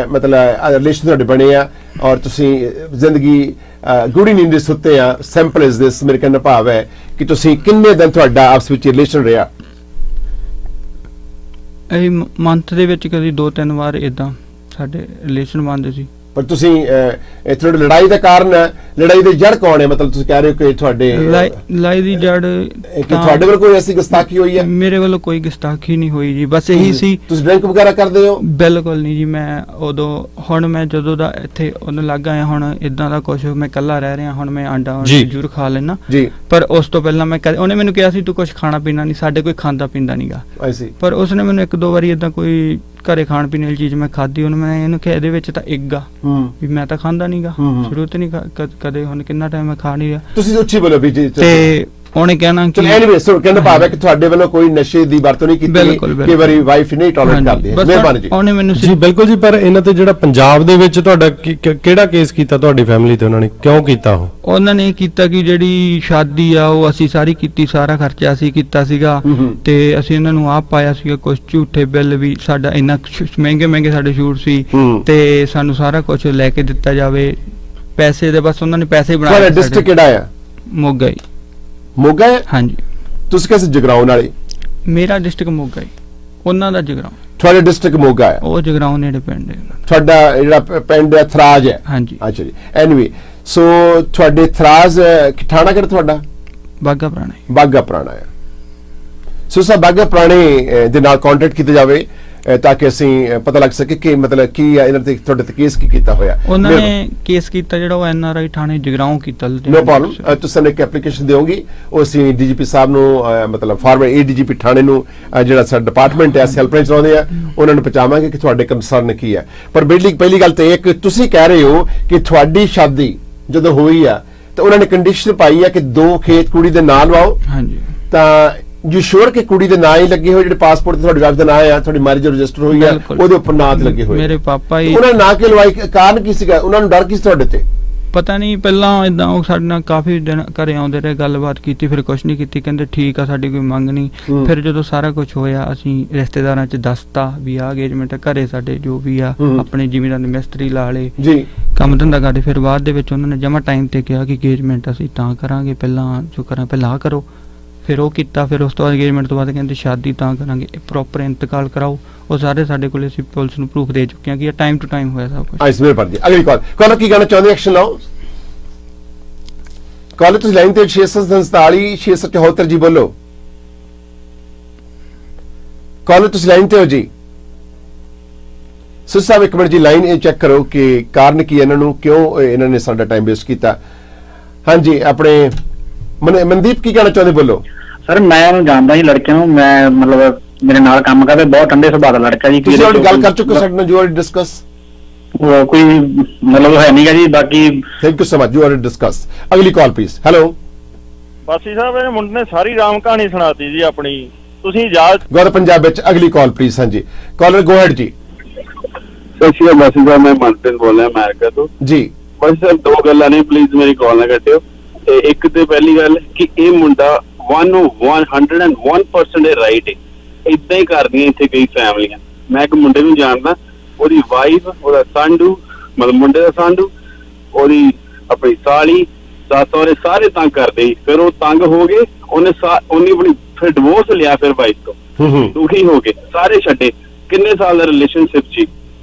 ਮਤਲਬ ਰਿਲੇਸ਼ਨ ਤੁਹਾਡੇ ਬਣੇ ਆ ਔਰ ਤੁਸੀਂ ਜ਼ਿੰਦਗੀ ਗੂੜੀ ਨੀਂਦ ਦੇ ਸੁੱਤੇ ਆ? ਸਿੰਪਲ ਇਜ਼ ਦਿਸ, ਮੇਰੇ ਕਹਿਣ ਦਾ ਭਾਵ ਹੈ ਕਿ ਤੁਸੀਂ ਕਿੰਨੇ ਦਿਨ ਤੁਹਾਡਾ ਆਪਸ ਵਿੱਚ ਰਿਲੇਸ਼ਨ ਰਿਹਾ? ਇਹ ਮੰਥ ਦੇ ਵਿੱਚ ਕਦੀ 2-3 ਵਾਰ ਇਦਾਂ ਸਾਡੇ ਰਿਲੇਸ਼ਨ ਬਣਦੇ ਸੀ। ਪਰ ਤੁਸੀਂ ਇਹ ਤੁਹਾਡੀ ਲੜਾਈ ਦਾ ਕਾਰਨ, ਲੜਾਈ ਦੀ ਜੜ ਕੌਣ ਹੈ? ਮਤਲਬ ਤੁਸੀਂ ਕਹਿ ਰਹੇ ਹੋ ਕਿ ਤੁਹਾਡੇ ਲਾਈ ਦੀ ਜੜ ਕਿ ਤੁਹਾਡੇ ਵੱਲ ਕੋਈ ਐਸੀ ਗੁਸਤਾਖੀ ਹੋਈ ਹੈ? ਮੇਰੇ ਵੱਲੋਂ ਕੋਈ ਗੁਸਤਾਖੀ ਨਹੀਂ ਹੋਈ ਜੀ, ਬਸ ਇਹੀ ਸੀ। ਤੁਸੀਂ ਡਰਿੰਕ ਵਗੈਰਾ ਕਰਦੇ ਹੋ? ਬਿਲਕੁਲ ਨਹੀਂ ਜੀ। ਮੈਂ ਉਦੋਂ ਹੁਣ ਮੈਂ ਜਦੋਂ ਦਾ ਇੱਥੇ ਉਹਨੂੰ ਲੱਗ ਆਇਆ, ਹੁਣ ਇਦਾਂ ਦਾ ਕੁਝ ਮੈਂ ਇਕੱਲਾ ਰਹਿ ਰਿਹਾ, ਹੁਣ ਮੈਂ ਆਂਡਾ ਜੀ। ਜ਼ਰੂਰ ਖਾ ਲੈਣਾ, ਜੀ। ਪਰ ਉਸ ਤੋਂ ਪਹਿਲਾਂ ਮੈਂ ਉਹਨੇ ਮੈਨੂੰ ਕਿਹਾ ਸੀ ਤੂੰ ਕੁਝ ਖਾਣਾ ਪੀਣਾ ਨਹੀਂ, ਸਾਡੇ ਕੋਈ ਖਾਂਦਾ ਪੀਂਦਾ ਨਹੀਂਗਾ। ਆਈ ਸੀ। ਪਰ ਉਸਨੇ ਮੈਨੂੰ 1-2 ਵਾਰੀ ਇਦਾਂ ਕੋਈ ਘਰੇ ਖਾਣ ਪੀਣ ਵਾਲੀ ਚੀਜ਼ ਮੈਂ ਖਾਧੀ, ਉਹਨੇ ਮੈਂ ਇਹਨੂੰ ਕਿਹਾ ਇਹਦੇ ਵਿੱਚ ਤਾਂ ਇੱਕ ਆ ਵੀ ਮੈਂ ਤਾਂ ਖਾਂਦਾ ਨਹੀਂਗਾ ਸ਼ੁਰੂ ਤੋਂ ਨਹੀਂ ਕਦੇ, ਹੁਣ ਕਿੰਨਾ ਟਾਈਮ ਮੈਂ ਖਾ ਨਹੀਂ ਰਿਹਾ। ਤੁਸੀਂ ਉੱਚੀ ਬੋਲੋ ਵੀ ਜੀ। ਤੇ ਉਹਨੇ ਕਹਿਣਾ ਕਿ ਚਲੋ ਐਨੀਵੇ, ਸੋ ਕਹਿੰਦਾ ਭਾਵ ਹੈ ਕਿ ਤੁਹਾਡੇ ਵੱਲੋਂ ਕੋਈ ਨਸ਼ੇ ਦੀ ਵਰਤੋਂ ਨਹੀਂ ਕੀਤੀ, ਬਿਲਕੁਲ, ਕਈ ਵਾਰੀ ਵਾਈਫ ਨਹੀਂ ਟੋਲਰੇਟ ਹਾਂਜੀ, ਕਰਦੀ ਹੈ। ਬਸ ਮਿਹਰਬਾਨੀ ਜੀ। ਉਹਨੇ ਮੈਨੂੰ ਜੀ ਬਿਲਕੁਲ ਜੀ। ਪਰ ਇਹਨਾਂ ਤੇ ਜਿਹੜਾ ਪੰਜਾਬ ਦੇ ਵਿੱਚ ਤੁਹਾਡਾ ਕਿਹੜਾ ਕੇਸ ਕੀਤਾ ਤੁਹਾਡੀ ਫੈਮਿਲੀ ਤੇ, ਉਹਨਾਂ ਨੇ ਕਿਉਂ ਕੀਤਾ ਉਹ? ਉਹਨਾਂ ਨੇ ਕੀਤਾ ਕਿ ਜਿਹੜੀ ਸ਼ਾਦੀ ਆ ਉਹ ਅਸੀਂ ਸਾਰੀ ਕੀਤੀ, ਸਾਰਾ ਖਰਚਾ ਅਸੀਂ ਕੀਤਾ ਸੀਗਾ ਤੇ ਅਸੀਂ ਇਹਨਾਂ ਨੂੰ ਆਪ ਪਾਇਆ ਸੀਗਾ, ਕੁਝ ਝੂਠੇ ਬਿੱਲ ਵੀ, ਸਾਡਾ ਇੰਨਾ ਮਹਿੰਗੇ ਸਾਡੇ ਸ਼ੂਟ ਸੀ ਤੇ ਸਾਨੂੰ ਸਾਰਾ ਕੁਝ ਲੈ ਕੇ ਦਿੱਤਾ ਜਾਵੇ ਪੈਸੇ ਦੇ, ਬਸ ਉਹਨਾਂ ਨੇ ਪੈਸੇ ਹੀ ਤੁਹਾਡਾ ਬਣਾਏ। ਡਿਸਟ੍ਰਿਕਟ ਕਿਹੜਾ ਆ? ਮੋਗਾ ਹੀ। ਮੋਗਾ ਹੈ? ਹਾਂਜੀ, ਤੁਸੀਂ ਕਿਸੇ ਜਗਰਾਉਂ ਵਾਲੇ? ਮੇਰਾ ਡਿਸਟ੍ਰਿਕਟ ਮੋਗਾ ਹੀ, ਉਹਨਾਂ ਦਾ ਜਗਰਾਉਂ। ਤੁਹਾਡਾ ਡਿਸਟ੍ਰਿਕਟ ਮੋਗਾ ਹੈ? ਉਹ ਜਗਰਾਉਂ ਨੇੜੇ ਪਿੰਡ ਹੈ। ਤੁਹਾਡਾ ਜਿਹੜਾ ਪਿੰਡ ਹੈ ਥਰਾਜ ਹੈ? ਹਾਂਜੀ। ਅੱਛਾ ਜੀ। ਐਨੀਵੇ, ਸੋ ਤੁਹਾਡੇ ਥਰਾਜ ਠਾਣਾ ਕਿਹੜਾ ਤੁਹਾਡਾ? ਬਾਗਾ ਪੁਰਾਣਾ ਹੀ। ਬਾਗਾ ਪੁਰਾਣਾ ਹੈ। ਸੋ ਸਾ ਬਾਗਾ ਪੁਰਾਣੇ ਦੇ ਨਾਲ ਕੰਟੈਕਟ ਕੀਤਾ ਜਾਵੇ ਤਾਂ ਕਿ ਅਸੀਂ ਪਤਾ ਲੱਗ ਸਕੇ ਕਿ ਮਤਲਬ ਕੀ ਆ ਇਹਨਾਂ ਤੇ, ਤੁਹਾਡੇ ਤੇ ਕੇਸ ਕੀ ਕੀਤਾ ਹੋਇਆ। ਉਹਨਾਂ ਨੇ ਕੇਸ ਕੀਤਾ ਜਿਹੜਾ ਉਹ NRI ਥਾਣੇ ਜਗਰਾਉਂ ਕੀਤਾ। No problem. ਤੁਸੀਂ ਇੱਕ ਐਪਲੀਕੇਸ਼ਨ ਦਿਓਗੇ, ਉਹ ਅਸੀਂ ਡੀਜੀਪੀ ਸਾਹਿਬ ਨੂੰ ਮਤਲਬ ਫਾਰਵਰਡ ADGP ਥਾਣੇ ਨੂੰ ਜਿਹੜਾ ਸਾਡਾ ਡਿਪਾਰਟਮੈਂਟ ਹੈ ਹੈਲਪਲਾਈਨ ਚਲਾਉਂਦੇ ਆ, ਉਹਨਾਂ ਨੂੰ ਪਹੁੰਚਾਵਾਂਗੇ ਕਿ ਤੁਹਾਡੇ ਕੰਸਰਨ ਕੀ ਹੈ। ਪਰ ਪਹਿਲੀ ਗੱਲ ਤੇ ਇੱਕ ਤੁਸੀਂ ਕਹਿ ਰਹੇ ਹੋ ਕਿ ਤੁਹਾਡੀ ਸ਼ਾਦੀ ਜਦੋਂ ਹੋਈ ਆ ਤਾਂ ਉਹਨਾਂ ਨੇ ਕੰਡੀਸ਼ਨ ਪਾਈ ਆ ਕਿ 2 ਖੇਤ ਕੁੜੀ ਦੇ ਨਾਂ ਲਵਾਓ। ਹਾਂਜੀ। ਤਾਂ ਯੂ ਸ਼ੋਰ ਕਿ ਕੁੜੀ ਦੇ ਨਾਂ ਹੀ ਲੱਗੇ ਹੋਏ, ਜਿਹੜੇ ਪਾਸਪੋਰਟ ਤੇ ਤੁਹਾਡੀ ਵਾਈਫ ਦਾ ਨਾਂ ਆ, ਤੁਹਾਡੀ ਮੈਰਿਜ ਰਜਿਸਟਰ ਹੋਈ ਆ, ਬਿਲਕੁਲ। ਉਹਦੇ ਉੱਪਰ ਨਾਂ ਤੇ ਲੱਗੇ ਹੋਏ? ਮੇਰੇ ਪਾਪਾ ਹੀ। ਉਹਨਾਂ ਨੇ ਨਾਂ ਕਿਉਂ ਲਵਾਈ? ਕਾਰਨ ਕੀ ਸੀਗਾ? ਉਹਨਾਂ ਨੂੰ ਡਰ ਕੀ ਸੀ ਤੁਹਾਡੇ ਤੇ? ਪਤਾ ਨਹੀਂ, ਪਹਿਲਾਂ ਇਦਾਂ ਉਹ ਸਾਡੇ ਨਾਲ ਕਾਫੀ ਦਿਨ ਘਰੇ ਆਉਂਦੇ ਰਹੇ, ਗੱਲਬਾਤ ਕੀਤੀ, ਫਿਰ ਕੁਝ ਨਹੀਂ ਕੀਤੀ, ਕਹਿੰਦੇ ਠੀਕ ਆ ਸਾਡੀ ਕੋਈ ਮੰਗ ਨਹੀਂ। ਫਿਰ ਜਦੋਂ ਸਾਰਾ ਕੁਝ ਹੋਇਆ ਅਸੀਂ ਰਿਸ਼ਤੇਦਾਰਾਂ 'ਚ ਦੱਸਤਾ ਵੀ ਆ ਅੰਗੇਜਮੈਂਟ ਘਰੇ ਸਾਡੇ ਜੋ ਵੀ ਆ ਆਪਣੇ ਜ਼ਿਮੀਂਦਾਰ ਦੇ ਮਿਸਤਰੀ ਲਾ ਲਏ ਜੀ, ਕੰਮ ਧੰਦਾ ਕਰਦੇ। ਫਿਰ ਬਾਅਦ ਦੇ ਵਿੱਚ ਉਹਨਾਂ ਨੇ ਜਮਾ ਟਾਈਮ ਤੇ ਕਿਹਾ ਕਿ ਅੰਗੇਜਮੈਂਟ ਅਸੀਂ ਤਾਂ ਕਰਾਂਗੇ, ਪਹਿਲਾਂ ਜੋ ਕਰਾਂ ਪਹਿਲਾਂ ਕਰੋ। ਫਿਰ ਉਹ ਕੀਤਾ, ਫਿਰ ਉਸ ਤੋਂ ਬਾਅਦ ਅੰਗੇਜਮੈਂਟ ਤੋਂ ਬਾਅਦ ਕਹਿੰਦੇ ਸ਼ਾਦੀ ਤਾਂ ਕਰਾਂਗੇ, ਪ੍ਰੋਪਰ ਇੰਤਕਾਲ ਕਰਾਓ। ਉਹ ਸਾਰੇ ਸਾਡੇ ਕੋਲੇ ਅਸੀਂ ਪੁਲਿਸ ਨੂੰ ਪ੍ਰੂਫ ਦੇ ਚੁੱਕੇ ਹਾਂ ਕਿ ਇਹ ਟਾਈਮ ਟੂ ਟਾਈਮ ਹੋਇਆ ਸਭ ਕੁਝ। ਆਈਸ ਮੇਰੇ ਪਰ ਜੀ। ਅਗਲੀ ਕਾਲ ਕੀ ਕਹਿਣਾ ਚਾਹੁੰਦੇ? ਐਕਸ਼ਨ ਲਾਓ। ਕਾਲ ਤੁਸੀਂ ਲਾਈਨ ਤੇ 647 674 ਜੀ ਬੋਲੋ। ਕਾਲ ਤੁਸੀਂ ਲਾਈਨ ਤੇ ਹੋ ਜੀ। ਸਰ ਸਾਹਿਬ ਇੱਕ ਮਿੰਟ ਜੀ, ਲਾਈਨ ਇਹ ਚੈੱਕ ਕਰੋ ਕਿ ਕਾਰਨ ਕੀ ਇਹਨਾਂ ਨੂੰ, ਕਿਉਂ ਇਹਨਾਂ ਨੇ ਸਾਡਾ ਟਾਈਮ ਵੇਸਟ ਕੀਤਾ। ਹਾਂਜੀ, ਆਪਣੇ ਮਨਦੀਪ ਕੀ ਕਹਿਣਾ ਚਾਹੁੰਦੇ? ਬੋਲੋ। ਸਰ ਮੈਂ ਉਹਨੂੰ ਜਾਣਦਾ ਜੀ, ਲੜਕੇ ਨੂੰ। ਮੈਂ ਮਤਲਬ ਮੇਰੇ ਨਾਲ ਕੰਮ ਕਰਦਾ, ਬਹੁਤ ਠੰਡੇ ਸੁਭਾਅ ਦਾ ਲੜਕਾ ਜੀ। ਤੁਸੀਂ ਉਹਦੀ ਗੱਲ ਕਰ ਚੁੱਕੇ ਸਾਡੇ ਨਾਲ, ਜੋ ਡਿਸਕਸ ਕੋਈ ਮਤਲਬ ਹੈ ਨਹੀਂਗਾ ਜੀ। ਬਾਕੀ thank you so much, you are discuss. ਅਗਲੀ ਕਾਲ ਪਲੀਜ਼। ਹੈਲੋ ਬਾਸੀ ਸਾਹਿਬ, ਇਹ ਮੁੰਡੇ ਨੇ ਸਾਰੀ ਰਾਮ ਕਹਾਣੀ ਸੁਣਾਤੀ ਜੀ ਆਪਣੀ, ਤੁਸੀਂ ਇਜਾਜ਼ਤ। ਗੌਰਵ ਪੰਜਾਬ ਵਿੱਚ ਅਗਲੀ ਕਾਲ ਪਲੀਜ਼। ਹਾਂਜੀ ਕਾਲਰ ਗੋ ਹੈਡ ਜੀ। ਸਤਿ ਸ਼੍ਰੀ ਅਕਾਲ ਬਾਸੀ ਸਾਹਿਬ, ਮੈਂ ਮਨਪ੍ਰੀਤ ਬੋਲ ਰਿਹਾ ਅਮਰੀਕਾ ਤੋਂ ਜੀ। ਬਾਸੀ ਸਾਹਿਬ 2 ਗੱਲਾਂ ਨੇ, ਪਲੀਜ਼ ਮੇਰੀ ਕਾਲ ਨਾ ਕੱਟਿਓ। ਤੇ ਇੱਕ ਤੇ ਪਹਿਲੀ ਗੱਲ ਕਿ ਇਹ ਮੁੰਡਾ 101% ਰਾਈਟ ਹੈ। ਇਦਾਂ ਹੀ ਕਰਦੀਆਂ ਇੱਥੇ ਕਈ ਫੈਮਲੀਆਂ। ਮੈਂ ਇੱਕ ਮੁੰਡੇ ਨੂੰ ਜਾਣਦਾ, ਉਹਦੀ ਵਾਈਫ, ਉਹਦਾ ਸੰਡੂ, ਮਤਲਬ ਮੁੰਡੇ ਦਾ ਸੰਡੂ, ਉਹਦੀ ਆਪਣੀ ਸਾਲੀ, ਸੱਸ ਸਹੁਰੇ ਸਾਰੇ ਤੰਗ ਕਰਦੇ ਸੀ। ਫਿਰ ਉਹ ਤੰਗ ਹੋ ਗਏ, ਉਹਨੇ ਆਪਣੀ ਫਿਰ ਡਿਵੋਰਸ ਲਿਆ, ਫਿਰ ਵਾਈਫ ਤੋਂ ਦੁਖੀ ਹੋ ਕੇ ਸਾਰੇ ਛੱਡੇ। ਕਿੰਨੇ ਸਾਲ ਦਾ ਰਿਲੇਸ਼ਨਸ਼ਿਪ ਸੀ।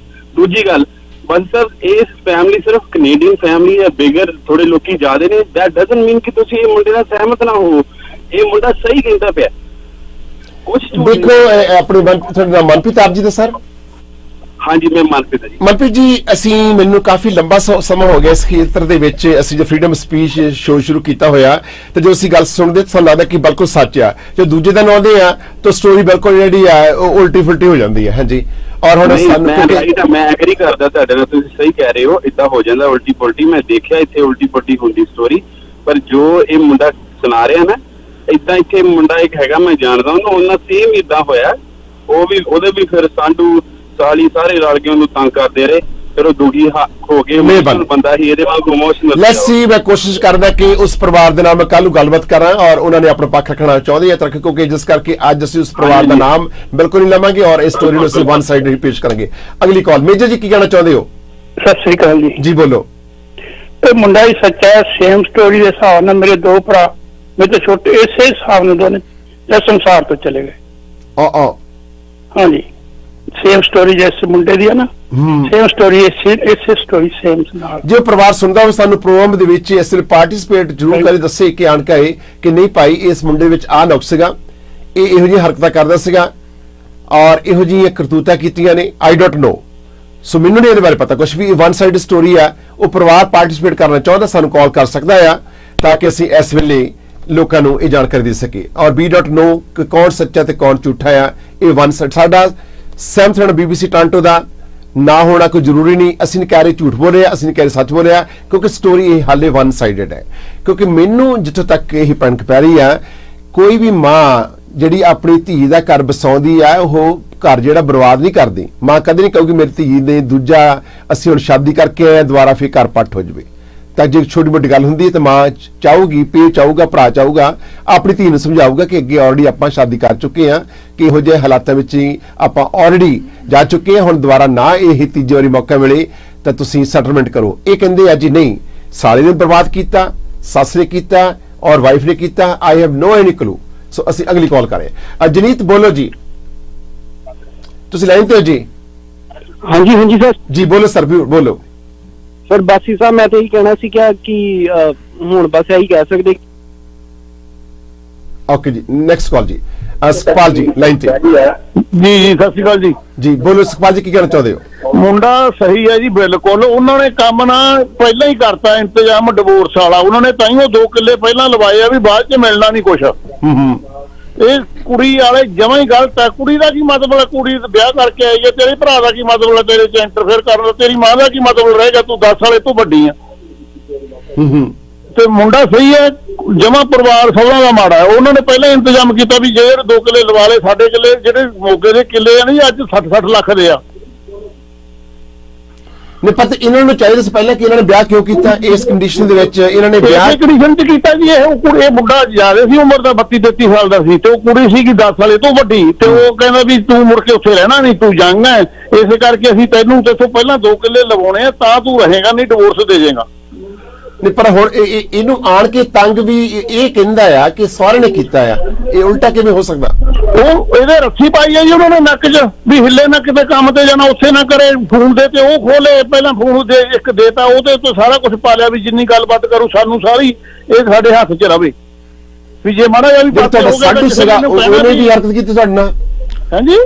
ਦੂਜੀ ਗੱਲ, ਬਸ ਸਰ ਇਸ ਫੈਮਿਲੀ ਸਿਰਫ ਕੈਨੇਡੀਅਨ ਫੈਮਿਲੀ ਜਾਂ ਬਿਗਰ ਥੋੜੇ ਲੋਕੀ ਜ਼ਿਆਦੇ ਨੇ, ਦੈਟ ਡਸਨਟ ਮੀਨ ਕਿ ਤੁਸੀਂ ਇਹ ਮੁੰਡੇ ਨਾਲ ਸਹਿਮਤ ਨਾ ਹੋ। ਇਹ ਮੁੰਡਾ ਸਹੀ ਕਹਿੰਦਾ ਪਿਆ। ਕੁਝ ਦੇਖੋ ਆਪਣੇ ਤੁਹਾਡਾ ਨਾਮ ਮਨਪ੍ਰੀਤ ਆਪ ਜੀ ਦਾ ਸਰ? ਹਾਂਜੀ ਮੈਂ ਮਨਪ੍ਰੀਤ ਹਾਂ ਜੀ। ਮਨਪ੍ਰੀਤ ਜੀ, ਅਸੀਂ ਮੈਨੂੰ ਕਾਫੀ ਲੰਬਾ ਸਮਾਂ ਹੋ ਗਿਆ ਇਸ ਖੇਤਰ ਦੇ ਵਿੱਚ, ਅਸੀਂ ਜੋ ਫਰੀडम ਸਪੀਚ ਸ਼ੋਅ ਸ਼ੁਰੂ ਕੀਤਾ ਹੋਇਆ ਤੇ ਜੋ ਅਸੀਂ ਗੱਲ ਸੁਣਦੇ ਤਾਂ ਸਾਨੂੰ ਲੱਗਦਾ ਕਿ ਬਿਲਕੁਲ ਸੱਚ ਆ, ਜੋ ਦੂਜੇ ਦਿਨ ਆਉਂਦੇ ਆ ਤਾਂ ਸਟੋਰੀ ਬਿਲਕੁਲ ਜਿਹੜੀ ਆ ਉਹ ਉਲਟੀ ਫੁਲਟੀ ਹੋ ਜਾਂਦੀ ਹੈ। ਹਾਂਜੀ, ਔਰ ਹੁਣ ਸਾਨੂੰ ਮੈਂ ਐਗਰੀ ਕਰਦਾ ਤੁਹਾਡੇ ਨਾਲ, ਤੁਸੀਂ ਸਹੀ ਕਹਿ ਰਹੇ ਹੋ, ਇਦਾਂ ਹੋ ਜਾਂਦਾ ਉਲਟੀ ਪੁਲਟੀ। ਮੈਂ ਦੇਖਿਆ ਇੱਥੇ ਉਲਟੀ ਪੁਲਟੀ ਹੁੰਦੀ ਸਟੋਰੀ, ਪਰ ਜੋ ਇਹ ਮੁੰਡਾ ਸੁਣਾ ਰਿਹਾ ਨਾ, ਇਦਾਂ ਇੱਥੇ ਮੁੰਡਾ ਇੱਕ ਹੈਗਾ ਮੈਂ ਜਾਣਦਾ ਉਹਨੂੰ, ਉਹਨਾਂ ਸੇਮ ਇਦਾਂ ਹੋਇਆ। ਉਹਦੇ ਵੀ ਫਿਰ ਸਾਂਢੂ ਸਾਲੀ ਸਾਰੇ ਰਲ ਕੇ ਉਹਨੂੰ ਤੰਗ ਕਰਦੇ ਰਹੇ, ਫਿਰ ਉਹ ਦੁਖੀ ਹੋ ਕੇ ਬੰਦਾ ਹੀ ਇਹਦੇ ਵਾਂਗ ਇਮੋਸ਼ਨਲ। ਲੈਟਸ ਸੀ, ਮੈਂ ਕੋਸ਼ਿਸ਼ ਕਰਦਾ ਕਿ ਉਸ ਪਰਿਵਾਰ ਦੇ ਨਾਲ ਮੈਂ ਕੱਲ ਨੂੰ ਗੱਲਬਾਤ ਕਰਾਂ ਔਰ ਉਹਨਾਂ ਨੇ ਆਪਣਾ ਪੱਖ ਰੱਖਣਾ ਚਾਹੁੰਦੇ ਆ ਤਾਂ ਕਿਉਂਕਿ ਜਿਸ ਕਰਕੇ ਅੱਜ ਅਸੀਂ ਉਸ ਪਰਿਵਾਰ ਦਾ ਨਾਮ ਬਿਲਕੁਲ ਨਹੀਂ ਲਵਾਂਗੇ ਔਰ ਇਸ ਸਟੋਰੀ ਨੂੰ ਅਸੀਂ ਵਨ ਸਾਈਡ ਨਹੀਂ ਪੇਸ਼ ਕਰਾਂਗੇ। ਅਗਲੀ ਕਾਲ, ਮੇਜਰ ਜੀ ਕੀ ਕਹਿਣਾ ਚਾਹੁੰਦੇ ਹੋ? ਸਤਿ ਸ੍ਰੀ ਅਕਾਲ ਜੀ। ਜੀ ਬੋਲੋ। ਇਹ ਮੁੰਡਾ ਹੀ ਸੱਚਾ ਹੈ। ਸੇਮ ਸਟੋਰੀ ਦੇ ਹਿਸਾਬ ਨਾਲ ਮੇਰੇ ਦੋ ਭਰਾ ਮੇਰੇ ਤੋਂ ਛੋਟੇ ਇਸੇ ਹਿਸਾਬ ਨਾਲ ਦੋਨੇ ਇਸ ਸੰਸਾਰ ਤੋਂ ਚਲੇ ਗਏ। ਹਾਂਜੀ, ਸੇਮ ਸਟੋਰੀ ਜਿਸ ਮੁੰਡੇ ਦੀ ਹੈ ਨਾ, ਸੇਮ ਸਟੋਰੀ ਇਸੇ ਸਟੋਰੀ ਸੇਮ ਨਾਲ। ਜੋ ਪਰਿਵਾਰ ਸੁਣਦਾ ਹੋਵੇ ਸਾਨੂੰ ਪ੍ਰੋਗਰਾਮ ਦੇ ਵਿੱਚ ਇਸ ਲਈ ਪਾਰਟਿਸਿਪੇਟ ਜ਼ਰੂਰ ਕਰੇ, ਦੱਸੇ ਕਿ ਆਣ ਕੇ ਕਿ ਨਹੀਂ ਭਾਈ ਇਸ ਮੁੰਡੇ ਵਿੱਚ ਆ ਨੁਕਸ ਸੀਗਾ, ਇਹ ਇਹੋ ਜਿਹੀ ਹਰਕਤਾਂ ਕਰਦਾ ਸੀਗਾ ਔਰ ਇਹੋ ਜਿਹੀਆਂ ਕਰਤੂਤਾਂ ਕੀਤੀਆਂ ਨੇ। ਆਈ ਡੋਂਟ ਨੋ, ਸੋ ਮੈਨੂੰ ਨਹੀਂ ਇਹਦੇ ਬਾਰੇ ਪਤਾ ਕੁਝ ਵੀ। ਵਨ ਸਾਈਡ ਸਟੋਰੀ ਆ, ਉਹ ਪਰਿਵਾਰ ਪਾਰਟਿਸਿਪੇਟ ਕਰਨਾ ਚਾਹੁੰਦਾ ਸਾਨੂੰ ਕਾਲ ਕਰ ਸਕਦਾ ਆ ਤਾਂ ਕਿ ਅਸੀਂ ਇਸ ਵੇਲੇ ਲੋਕਾਂ ਨੂੰ ਇਹ ਜਾਣਕਾਰੀ ਦੇ ਸਕੀਏ। ਔਰ ਵੀ ਡੋਂਟ ਨੋ ਕਿ ਕੌਣ ਸੱਚਾ ਤੇ ਕੌਣ ਝੂਠਾ ਆ। ਇਹ ਵਨ ਸਾਈਡ ਸਾਡਾ ਸੈਮਸੰਗ BBC ਟਾਂਟੋ ਦਾ ਨਾ ਹੋਣਾ ਕੋਈ ਜ਼ਰੂਰੀ ਨਹੀਂ। ਅਸੀਂ ਨਹੀਂ ਕਹਿ ਰਹੇ ਝੂਠ ਬੋਲ ਰਿਹਾ, ਅਸੀਂ ਨਹੀਂ ਕਹਿ ਰਹੇ ਸੱਚ ਬੋਲ ਰਿਹਾ, ਕਿਉਂਕਿ ਸਟੋਰੀ ਇਹ ਹਾਲੇ ਵਨ ਸਾਈਡਡ ਹੈ। ਕਿਉਂਕਿ ਮੈਨੂੰ ਜਿੱਥੋਂ ਤੱਕ ਇਹ ਪਣਕ ਪੈ ਰਹੀ ਆ, ਕੋਈ ਵੀ ਮਾਂ ਜਿਹੜੀ ਆਪਣੀ ਧੀ ਦਾ ਘਰ ਬਸਾਉਂਦੀ ਆ ਉਹ ਘਰ ਜਿਹੜਾ ਬਰਬਾਦ ਨਹੀਂ ਕਰਦੀ। ਮਾਂ ਕਦੇ ਨਹੀਂ ਕਹੂਗੀ ਮੇਰੀ ਧੀ ਨੇ ਦੂਜਾ ਅਸੀਂ ਹੁਣ ਸ਼ਾਦੀ ਕਰਕੇ ਆਏ ਦੁਬਾਰਾ ਫਿਰ ਘਰ ਪੱਟ ਹੋ ਜਾਵੇ। ਤਾਂ ਜੇ ਛੋਟੀ ਮੋਟੀ ਗੱਲ ਹੁੰਦੀ ਹੈ ਤਾਂ ਮਾਂ ਚਾਹੂਗੀ, ਪਿਓ ਚਾਹੂਗਾ, ਭਰਾ ਚਾਹੂਗਾ, ਆਪਣੀ ਧੀ ਨੂੰ ਸਮਝਾਊਗਾ ਕਿ ਅੱਗੇ ਆਲਰੇਡੀ ਆਪਾਂ ਸ਼ਾਦੀ ਕਰ ਚੁੱਕੇ ਹਾਂ, ਕਿ ਇਹੋ ਜਿਹੇ ਹਾਲਾਤਾਂ ਵਿੱਚ ਹੀ ਆਪਾਂ ਆਲਰੇਡੀ ਜਾ ਚੁੱਕੇ ਹਾਂ, ਹੁਣ ਦੁਬਾਰਾ ਨਾ ਇਹ ਤੀਜੀ ਵਾਰੀ ਮੌਕਾ ਮਿਲੇ ਤਾਂ ਤੁਸੀਂ ਸੈਟਲਮੈਂਟ ਕਰੋ। ਇਹ ਕਹਿੰਦੇ ਆ ਜੀ ਨਹੀਂ, ਸਾਲੇ ਨੇ ਬਰਬਾਦ ਕੀਤਾ, ਸੱਸ ਨੇ ਕੀਤਾ ਔਰ ਵਾਈਫ ਨੇ ਕੀਤਾ। ਆਈ ਹੈਵ ਨੋ ਐਨੀ ਕਲੂ। ਸੋ ਅਸੀਂ ਅਗਲੀ ਕਾਲ ਕਰੇ। ਜਨੀਤ ਬੋਲੋ ਜੀ, ਤੁਸੀਂ ਲਾਈਨ ਤੇ ਹੋ ਜੀ? ਹਾਂਜੀ ਹਾਂਜੀ ਸਰ ਜੀ ਬੋਲੋ ਸਰ, ਬੋਲੋ ਸਰ। ਬਾਸੀ ਸਾਹਿਬ ਮੈਂ ਤਾਂ ਇਹੀ ਕਹਿਣਾ ਸੀ ਕਿ ਹੁਣ ਬਸ ਇਹੀ ਕਹਿ ਸਕਦੇ। ਓਕੇ ਜੀ, ਨੈਕਸਟ ਕਾਲ ਜੀ। ਸੁਖਪਾਲ ਜੀ ਲਾਈਨ ਤੇ ਜੀ। ਸਤਿ ਸ਼੍ਰੀ ਅਕਾਲ ਜੀ। ਜੀ ਬੋਲੋ ਸੁਖਪਾਲ ਜੀ, ਕੀ ਕਹਿਣਾ ਚਾਹੁੰਦੇ ਹੋ? ਮੁੰਡਾ ਸਹੀ ਹੈ ਜੀ, ਬਿਲਕੁਲ। ਉਹਨਾਂ ਨੇ ਕੰਮ ਨਾ ਪਹਿਲਾਂ ਹੀ ਕਰਤਾ ਇੰਤਜ਼ਾਮ ਡਿਵੋਰਸ ਵਾਲਾ। ਉਹਨਾਂ ਨੇ ਤਾਂ ਹੀ ਉਹ 2 ਕਿੱਲੇ ਪਹਿਲਾਂ ਲਵਾਏ ਆ ਵੀ ਬਾਅਦ ਚ ਮਿਲਣਾ ਨਹੀਂ ਕੁਛ। ਇਹ ਕੁੜੀ ਵਾਲੇ ਜਮਾਂ ਹੀ ਗਲਤ ਹੈ। ਕੁੜੀ ਦਾ ਕੀ ਮਤਲਬ ਹੈ? ਕੁੜੀ ਵਿਆਹ ਕਰਕੇ ਆਈ ਹੈ, ਤੇਰੇ ਭਰਾ ਦਾ ਕੀ ਮਤਲਬ ਹੈ ਤੇਰੇ ਚ ਇੰਟਰਫੇਅਰ ਕਰਨ ਦਾ? ਤੇਰੀ ਮਾਂ ਦਾ ਕੀ ਮਤਲਬ ਰਹੇਗਾ? ਤੂੰ 10 ਸਾਲੇ ਤੋਂ ਵੱਡੀ ਆ। ਤੇ ਮੁੰਡਾ ਸਹੀ ਹੈ, ਜਮਾਂ ਪਰਿਵਾਰ ਸਹੁਰਾ ਦਾ ਮਾੜਾ ਹੈ। ਉਹਨਾਂ ਨੇ ਪਹਿਲਾਂ ਇੰਤਜ਼ਾਮ ਕੀਤਾ ਵੀ ਜੇ 2 ਕਿੱਲੇ ਲਵਾ ਲਏ, ਸਾਡੇ ਕਿੱਲੇ ਜਿਹੜੇ ਮੋਗੇ ਦੇ ਕਿੱਲੇ ਆ ਨਹੀਂ ਅੱਜ 60 ਲੱਖ ਦੇ ਆ। ਨਹੀਂ ਪਤਾ ਇਹਨਾਂ ਨੂੰ ਚਾਹੀਦਾ ਸੀ ਪਹਿਲਾਂ ਕਿ ਇਹਨਾਂ ਨੇ ਵਿਆਹ ਕਿਉਂ ਕੀਤਾ ਇਸ ਕੰਡੀਸ਼ਨ ਦੇ ਵਿੱਚ। ਇਹਨਾਂ ਨੇ ਵਿਆਹ ਕੰਡੀਸ਼ਨ ਚ ਕੀਤਾ ਜੀ। ਇਹ ਮੁੰਡਾ ਜ਼ਿਆਦਾ ਸੀ ਉਮਰ ਦਾ, 32-33 ਸਾਲ ਦਾ ਸੀ, ਤੇ ਉਹ ਕੁੜੀ ਸੀਗੀ 10 ਸਾਲੇ ਤੋਂ ਵੱਡੀ। ਤੇ ਉਹ ਕਹਿੰਦਾ ਵੀ ਤੂੰ ਮੁੜ ਕੇ ਉੱਥੇ ਰਹਿਣਾ ਨਹੀਂ, ਤੂੰ ਜੰਗ ਹੈ, ਇਸੇ ਕਰਕੇ ਅਸੀਂ ਤੈਨੂੰ ਤੇਥੋਂ ਪਹਿਲਾਂ 2 ਕਿੱਲੇ ਲਵਾਉਣੇ ਆ ਤਾਂ ਤੂੰ ਰਹੇਗਾ, ਨਹੀਂ ਡਿਵੋਰਸ ਦੇ ਜਾਏਗਾ। ਨਹੀਂ ਪਰ ਹੁਣ ਇਹਨੂੰ ਆਣ ਕੇ ਤੰਗ ਵੀ ਇਹ ਕਹਿੰਦਾ ਆ ਕਿ ਸਹੁਰੇ ਨੇ ਕੀਤਾ ਆ, ਇਹ ਉਲਟਾ ਕਿਵੇਂ ਹੋ ਸਕਦਾ? ਉਹ ਇਹਦੇ ਰੱਸੀ ਪਾਈ ਆ ਜੀ ਉਹਨਾਂ ਨੇ ਨੱਕ 'ਚ ਵੀ ਹਿੱਲੇ ਨਾ ਕਿਤੇ ਕੰਮ ਤੇ ਜਾਣਾ, ਉੱਥੇ ਨਾ ਕਰੇ। ਫੋਨ ਦੇ ਤੇ ਉਹ ਖੋਲੇ, ਪਹਿਲਾਂ ਫੋਨ ਦੇ ਇੱਕ ਦੇਤਾ, ਉਹਦੇ ਤੋਂ ਸਾਰਾ ਕੁਝ ਪਾ ਲਿਆ ਵੀ ਜਿੰਨੀ ਗੱਲਬਾਤ ਕਰੂ ਸਾਨੂੰ ਸਾਰੀ ਇਹ ਸਾਡੇ ਹੱਥ 'ਚ ਰਵੇ। ਵੀ ਜੇ ਮਾੜਾ ਜਿਹਾ ਵੀ ਸਾਡੂ ਸੀਗਾ ਉਹਨੇ ਵੀ ਹਰਕਤ ਕੀਤੀ ਤੁਹਾਡੇ ਨਾਲ? ਹਾਂਜੀ,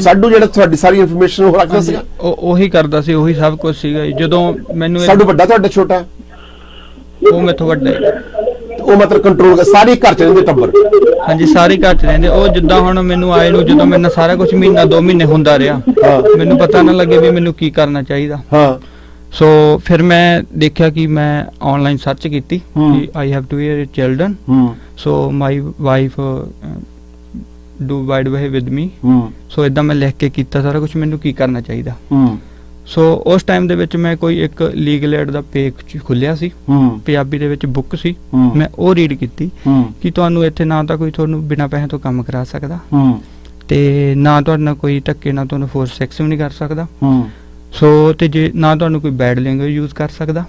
ਸਾਡੂ ਜਿਹੜਾ ਤੁਹਾਡੀ ਸਾਰੀ ਇਨਫੋਰਮੇਸ਼ਨ ਉਹ ਰੱਖਦਾ ਸੀਗਾ, ਉਹੀ ਕਰਦਾ ਸੀ, ਉਹੀ ਸਭ ਕੁਝ ਸੀਗਾ। ਜਦੋਂ ਮੈਨੂੰ ਸਾਡੂ ਵੱਡਾ ਤੁਹਾਡਾ ਛੋਟਾ? ਉਹ ਮੈਥੋਂ ਵੱਡਾ ਹੈ। ਉਹ ਮਤਲਬ ਕੰਟਰੋਲ ਸਾਰੇ ਘਰ ਚ ਰਹਿੰਦੇ ਟੱਬਰ? ਹਾਂਜੀ, ਸਾਰੇ ਘਰ ਚ ਰਹਿੰਦੇ। ਉਹ ਜਿੱਦਾਂ ਹੁਣ ਮੈਨੂੰ ਆਏ ਨੂੰ ਜਦੋਂ ਮੈਨੂੰ ਸਾਰਾ ਕੁਝ ਮਹੀਨਾ 2 ਮਹੀਨੇ ਹੁੰਦਾ ਰਿਹਾ, ਮੈਨੂੰ ਪਤਾ ਨਾ ਲੱਗੇ ਵੀ ਮੈਨੂੰ ਕੀ ਕਰਨਾ ਚਾਹੀਦਾ। ਸੋ ਫਿਰ ਮੈਂ ਦੇਖਿਆ ਕਿ ਮੈਂ ਆਨਲਾਈਨ ਸਰਚ ਕੀਤੀ ਕਿ I have 2 year children, so my wife do wide way with me. So ਇਦਾਂ ਮੈਂ ਲਿਖ ਕੇ ਕੀਤਾ ਸਾਰਾ ਕੁਝ ਮੈਨੂੰ ਕੀ ਕਰਨਾ ਚਾਹੀਦਾ। ਸੋ ਉਸ ਟਾਈਮ ਦੇ ਵਿੱਚ ਮੈਂ ਕੋਈ ਇੱਕ ਲੀਗਲ ਏਡ ਦਾ ਪੇਜ ਖੁੱਲਿਆ ਸੀ, ਪੰਜਾਬੀ ਦੇ ਵਿੱਚ ਬੁੱਕ ਸੀ, ਮੈਂ ਉਹ ਰੀਡ ਕੀਤੀ ਕਿ ਤੁਹਾਨੂੰ ਇੱਥੇ ਨਾ ਤਾਂ ਕੋਈ ਤੁਹਾਨੂੰ ਬਿਨਾਂ ਪੈਸੇ ਤੋਂ ਕੰਮ ਕਰਾ ਸਕਦਾ ਤੇ ਨਾ ਤੁਹਾਡੇ ਨਾਲ ਕੋਈ ਧੱਕੇ ਨਾਲ ਤੁਹਾਨੂੰ ਫੋਰਸ ਸੈਕਸ ਵੀ ਨਹੀਂ ਕਰ ਸਕਦਾ। ਸੋ ਤੇ ਜੇ ਨਾ ਤੁਹਾਨੂੰ ਕੋਈ ਬੈਡ ਲੈਂਗੁਏਜ ਯੂਜ਼ ਕਰ ਸਕਦਾ।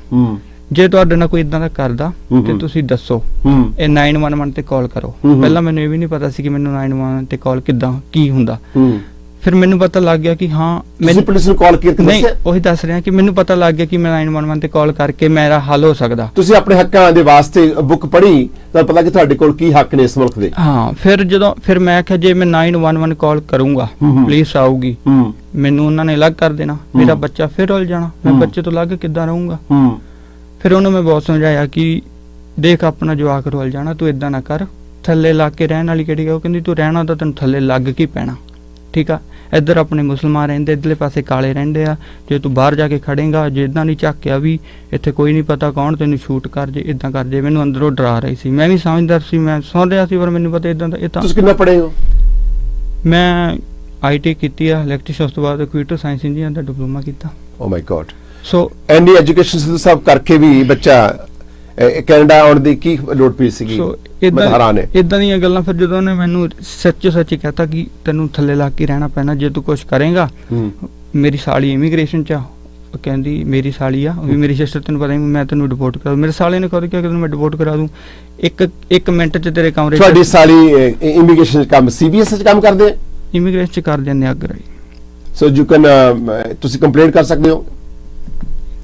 ਜੇ ਤੁਹਾਡੇ ਨਾਲ ਕੋਈ ਇਦਾਂ ਦਾ ਕਰਦਾ ਤੇ ਤੁਸੀਂ ਦੱਸੋ, ਇਹ 911 ਤੇ ਕਾਲ ਕਰੋ। ਪਹਿਲਾਂ ਮੈਨੂੰ ਇਹ ਵੀ ਨਹੀਂ ਪਤਾ ਸੀ ਕਿ ਮੈਨੂੰ 911 ਤੇ ਕਾਲ ਕਿੱਦਾਂ ਕੀ ਹੁੰਦਾ। ਫਿਰ ਮੈਨੂੰ ਪਤਾ ਲੱਗ ਗਿਆ ਕਿ ਹਾਂ ਤੁਸੀਂ ਪੁਲਿਸ ਨੂੰ ਕਾਲ ਕਰਕੇ ਨਹੀਂ ਦੱਸਿਆ? ਉਹੀ ਦੱਸ ਰਿਹਾ ਕਿ ਮੈਨੂੰ ਪਤਾ ਲੱਗ ਗਿਆ ਕਿ ਮੈਂ 911 ਤੇ ਕਾਲ ਕਰਕੇ ਮੇਰਾ ਹੱਲ ਹੋ ਸਕਦਾ। ਤੁਸੀਂ ਆਪਣੇ ਹੱਕਾਂ ਦੇ ਵਾਸਤੇ ਬੁੱਕ ਪੜ੍ਹੀ ਤਾਂ ਪਤਾ ਕਿ ਤੁਹਾਡੇ ਕੋਲ ਕੀ ਹੱਕ ਨੇ ਇਸ ਮੁਲਕ ਦੇ। ਹਾਂ ਫਿਰ ਮੈਂ ਕਿਹਾ ਜੇ ਮੈਂ 911 ਕਾਲ ਕਰੂੰਗਾ ਪੁਲਿਸ ਆਊਗੀ, ਮੈਨੂੰ ਉਹਨਾਂ ਨੇ ਅਲੱਗ ਕਰ ਦੇਣਾ, ਮੇਰਾ ਬੱਚਾ ਫਿਰ ਰੁੱਲ ਜਾਣਾ, ਮੈਂ ਬੱਚੇ ਤੋਂ ਅਲੱਗ ਕਿੱਦਾਂ ਰਹੂੰਗਾ। ਫਿਰ ਉਹਨੂੰ ਮੈਂ ਬਹੁਤ ਸਮਝਾਇਆ ਕਿ ਦੇਖ ਆਪਣਾ ਜਵਾਕ ਰੁੱਲ ਜਾਣਾ, ਤੂੰ ਇਦਾਂ ਨਾ ਕਰ, ਥੱਲੇ ਲੱਗ ਕੇ ਰਹਿਣ ਵਾਲੀ ਕਿਹੜੀ ਗੱਲ। ਉਹ ਕਹਿੰਦੀ ਤੂੰ ਰਹਿਣਾ ਤਾਂ ਤੈਨੂੰ ਥੱਲੇ ਲੱਗ ਕੇ ਪੈਣਾ, ਠੀਕ ਆ। ਇੱਧਰ ਆਪਣੇ ਮੁਸਲਮਾਨ ਰਹਿੰਦੇ, ਇੱਧਰਲੇ ਪਾਸੇ ਕਾਲੇ ਰਹਿੰਦੇ ਆ, ਜੇ ਤੂੰ ਬਾਹਰ ਜਾ ਕੇ ਖੜੇਗਾ, ਜੇ ਇਦਾਂ ਨਹੀਂ ਝਾਕਿਆ ਵੀ ਇੱਥੇ ਕੋਈ ਨਹੀਂ ਪਤਾ ਕੌਣ ਤੈਨੂੰ ਸ਼ੂਟ ਕਰ ਜੇ, ਇਦਾਂ ਕਰ ਜੇ। ਮੈਨੂੰ ਅੰਦਰੋਂ ਡਰਾ ਰਹੀ ਸੀ, ਮੈਂ ਵੀ ਸਮਝਦਾਰ ਸੀ, ਮੈਂ ਸੁਣ ਰਿਹਾ ਸੀ, ਪਰ ਮੈਨੂੰ ਪਤਾ ਇਦਾਂ ਦਾ। ਇਹ ਤਾਂ ਤੁਸੀਂ ਕਿੰਨਾ ਪੜ੍ਹੇ ਹੋ? ਮੈਂ ਆਈਟੀ ਕੀਤੀ ਆ, ਇਲੈਕਟ੍ਰੀਸ਼ੀਅਨ, ਉਸ ਤੋਂ ਬਾਅਦ ਕੰਪਿਊਟਰ ਸਾਇੰਸ ਇੰਜੀਨੀਅਰ ਦਾ ਡਿਪਲੋਮਾ ਕੀਤਾ। ਓ ਮਾਈ ਗॉड। ਸੋ ਐਨੀ ਐਜੂਕੇਸ਼ਨ ਸਿੱਧੂ ਸਾਹਿਬ ਕਰਕੇ ਵੀ ਬੱਚਾ ਕੈਨੇਡਾ ਆਉਣ ਦੀ ਕੀ ਲੋੜ ਪਈ ਸੀਗੀ? ਮੈਂ ਹੈਰਾਨ ਹੈ। ਇਦਾਂ ਦੀਆਂ ਗੱਲਾਂ ਫਿਰ ਜਦੋਂ ਉਹਨੇ ਮੈਨੂੰ ਸੱਚੋ ਸੱਚੀ ਕਹਤਾ ਕਿ ਤੈਨੂੰ ਥੱਲੇ ਲੱਗ ਕੇ ਰਹਿਣਾ ਪੈਣਾ ਜੇ ਤੂੰ ਕੁਝ ਕਰੇਗਾ। ਮੇਰੀ ਸਾਲੀ ਇਮੀਗ੍ਰੇਸ਼ਨ ਚ ਆ, ਉਹ ਕਹਿੰਦੀ ਮੇਰੀ ਸਾਲੀ ਆ, ਉਹ ਵੀ ਮੇਰੀ ਸਿਸਟਰ, ਤੈਨੂੰ ਪਤਾ ਮੈਂ ਤੈਨੂੰ ਡਿਪੋਰਟ ਕਰਾ ਦੂੰ। ਮੇਰੇ ਸਾਲੇ ਨੇ ਕਹੋ ਕਿ ਤੈਨੂੰ ਮੈਂ ਡਿਪੋਰਟ ਕਰਾ ਦੂੰ ਇੱਕ ਮਿੰਟ ਚ ਤੇਰੇ ਕਮਰੇ। ਤੁਹਾਡੀ ਸਾਲੀ ਇਮੀਗ੍ਰੇਸ਼ਨ ਕੰਮ CBS ਚ ਕੰਮ ਕਰਦੇ? ਇਮੀਗ੍ਰੇਸ਼ਨ ਚ ਕਰ ਦਿੰਦੇ ਅਗਰ। ਸੋ ਯੂ ਕੈਨ ਤੁਸੀਂ ਕੰਪਲੇਂਟ ਕਰ ਸਕਦੇ ਹੋ,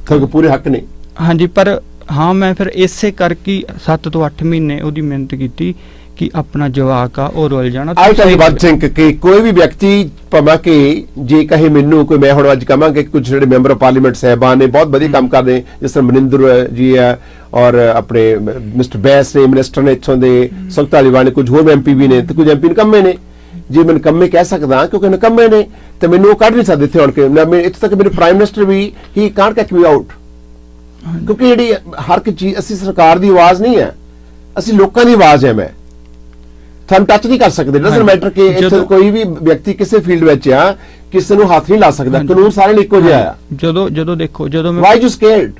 ਤੁਹਾਡੇ ਪੂਰੇ ਹੱਕ ਨੇ। ਹਾਂਜੀ, ਪਰ ਹਾਂ ਮੈਂ ਫਿਰ ਇਸੇ ਕਰਕੇ 7 ਤੋਂ 8 ਮਹੀਨੇ ਉਹਦੀ ਮਿਹਨਤ ਕੀਤੀ ਕਿ ਆਪਣਾ ਜਵਾਕ ਆ ਉਹ ਰੁੱਲ ਜਾਣਾ। ਆਈ ਟੈਲ ਯੂ ਵਨ ਥਿੰਕ ਕਿ ਕੋਈ ਵੀ ਵਿਅਕਤੀ ਭਾਵੇਂ ਕਿ ਜੇ ਕਹੇ ਮੈਨੂੰ ਕੋਈ, ਮੈਂ ਹੁਣ ਅੱਜ ਕਹਾਂਗੇ ਕੁਝ ਜਿਹੜੇ ਮੈਂਬਰ ਆਫ ਪਾਰਲੀਮੈਂਟ ਸਾਹਿਬਾਨ ਨੇ ਬਹੁਤ ਵਧੀਆ ਕੰਮ ਕਰਦੇ, ਜਿਸ ਤਰ੍ਹਾਂ ਮਨਿੰਦਰ ਜੀ ਹੈ ਔਰ ਆਪਣੇ ਮਿਸਟਰ ਬੈਸ ਨੇ, ਮਿਨਿਸਟਰ ਨੇ ਇੱਥੋਂ ਦੇ, ਸੁਖਤ ਧਾਲੀਵਾਲ ਨੇ, ਕੁਝ ਹੋਰ MP ਵੀ ਨੇ ਤੇ ਕੁਝ MP ਨਿਕੰਮੇ ਨੇ। ਜੇ ਮੈਂ ਨਿਕੰਮੇ ਕਹਿ ਸਕਦਾ ਕਿਉਂਕਿ ਨਿਕੰਮੇ ਨੇ ਤੇ ਮੈਨੂੰ ਉਹ ਕੱਢ ਨਹੀਂ ਸਕਦੇ ਇੱਥੇ ਆਉਣ ਕੇ। ਮੈਂ ਇੱਥੇ ਤੱਕ ਮੇਰੇ ਪ੍ਰਾਈਮ ਮਿਨਿਸਟਰ ਵੀ ਹੀ ਕਾਂਟ ਕਿਕ ਮੀ ਆਊਟ, ਕਿਉਂਕਿ ਜਿਹੜੀ ਹਰ ਇੱਕ ਚੀਜ਼, ਅਸੀਂ ਸਰਕਾਰ ਦੀ ਆਵਾਜ਼ ਨਹੀਂ ਹੈ, ਅਸੀਂ ਲੋਕਾਂ ਦੀ ਆਵਾਜ਼ ਹੈ। ਮੈਂ ਤੁਹਾਨੂੰ ਟੱਚ ਨਹੀਂ ਕਰ ਸਕਦੇ। ਡਸਨਟ ਮੈਟਰ ਕਿ ਇੱਥੇ ਕੋਈ ਵੀ ਵਿਅਕਤੀ ਕਿਸੇ ਫੀਲਡ ਵਿੱਚ ਆ, ਕਿਸੇ ਨੂੰ ਹੱਥ ਨਹੀਂ ਲਾ ਸਕਦਾ। ਕਾਨੂੰਨ ਸਾਰਿਆਂ ਲਈ ਇੱਕੋ ਜਿਹਾ ਆ। ਜਦੋਂ ਦੇਖੋ ਜਦੋਂ ਮੈਂ ਵਾਈ ਯੂ ਸਕੇਅਰਡ?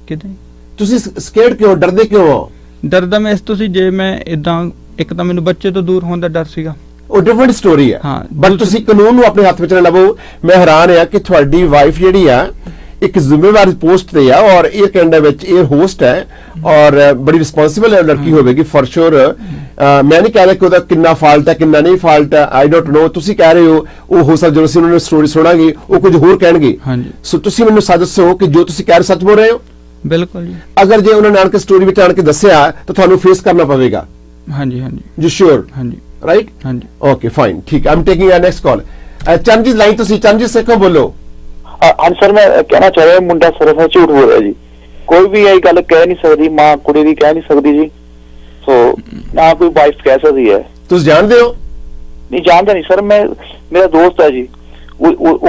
ਕਿਦਾਂ ਤੁਸੀਂ ਸਕੇਅਰਡ ਕਿਉਂ, ਡਰਦੇ ਕਿਉਂ ਹੋ? ਡਰਦਾ ਮੈਂ ਇਸ ਤੋਂ ਸੀ, ਜੇ ਮੈਂ ਇਦਾਂ, ਇੱਕ ਤਾਂ ਮੈਨੂੰ ਬੱਚੇ ਤੋਂ ਦੂਰ ਹੋਣ ਦਾ ਡਰ ਸੀਗਾ, ਉਹ ਡਿਫਰੈਂਟ ਸਟੋਰੀ ਹੈ। ਬਟ ਤੁਸੀਂ ਕਾਨੂੰਨ ਨੂੰ ਆਪਣੇ ਹੱਥ ਵਿੱਚ ਨਾ ਲਵੋ। ਮੈਂ ਹੈਰਾਨ ਆ ਕਿ ਤੁਹਾਡੀ ਵਾਈਫ ਜਿਹੜੀ ਆ ਇੱਕ ਜ਼ਿੰਮੇਵਾਰ ਪੋਸਟ ਤੇ ਆ ਔਰ ਇਹ ਕੈਨੇਡਾ ਵਿੱਚ 에ਅਰ ਹੋਸਟ ਹੈ ਔਰ ਬੜੀ ਰਿਸਪੌਂਸਿਬਲ ਲੜਕੀ ਹੋਵੇਗੀ ਫॉर श्योर। ਮੈਂ ਨਹੀਂ ਕਹਿ ਰਿਹਾ ਕਿ ਉਹਦਾ ਕਿੰਨਾ ਫਾਲਟ ਹੈ ਕਿੰਨਾ ਨਹੀਂ ਫਾਲਟ ਹੈ, ਆਈ ਡੋਂਟ ਨੋ। ਤੁਸੀਂ ਕਹਿ ਰਹੇ ਹੋ ਉਹ ਹੋ ਸਕਦਾ ਜਦੋਂ ਅਸੀਂ ਉਹਨਾਂ ਨੂੰ ਸਟੋਰੀ ਸੁਣਾਂਗੇ ਉਹ ਕੁਝ ਹੋਰ ਕਹਿਣਗੇ। ਸੋ ਤੁਸੀਂ ਮੈਨੂੰ ਸੱਚ ਦੱਸੋ ਕਿ ਜੋ ਤੁਸੀਂ ਕਹਿ ਰਹੇ ਸੱਚ ਬੋਲ ਰਹੇ ਹੋ? ਬਿਲਕੁਲ ਜੀ। ਅਗਰ ਜੇ ਉਹਨਾਂ ਨੇ ਆਣ ਕੇ ਸਟੋਰੀ ਵਿੱਚ ਆਣ ਕੇ ਦੱਸਿਆ ਤਾਂ ਤੁਹਾਨੂੰ ਫੇਸ ਕਰਨਾ ਪਵੇਗਾ। ਹਾਂਜੀ ਜੀ ਸ਼ੋਰ? ਹਾਂਜੀ ਰਾਈਟ। ਹਾਂਜੀ ਓਕੇ ਫਾਈਨ, ਠੀਕ। ਆਈ ਐਮ ਟੇਕਿੰਗ ਆ ਨੈਕਸਟ ਕਾਲ। ਚੰਜੀ ਲਾਈਨ ਤੁਸੀਂ, ਚੰਜੀ ਸੇਖੋਂ ਬੋਲੋ। हाँ सर, मैं कहना चाह रहा मुंडा सिर्फ झूठ बोल रहा जी, कोई भी यही गल कह नहीं सकती, मां कुड़ी दी कह नहीं सकती जी। सो ना कोई वाइफ कह सकती है। तुम जानते हो? नहीं जानता नहीं सर, मैं मेरा दोस्त है जी,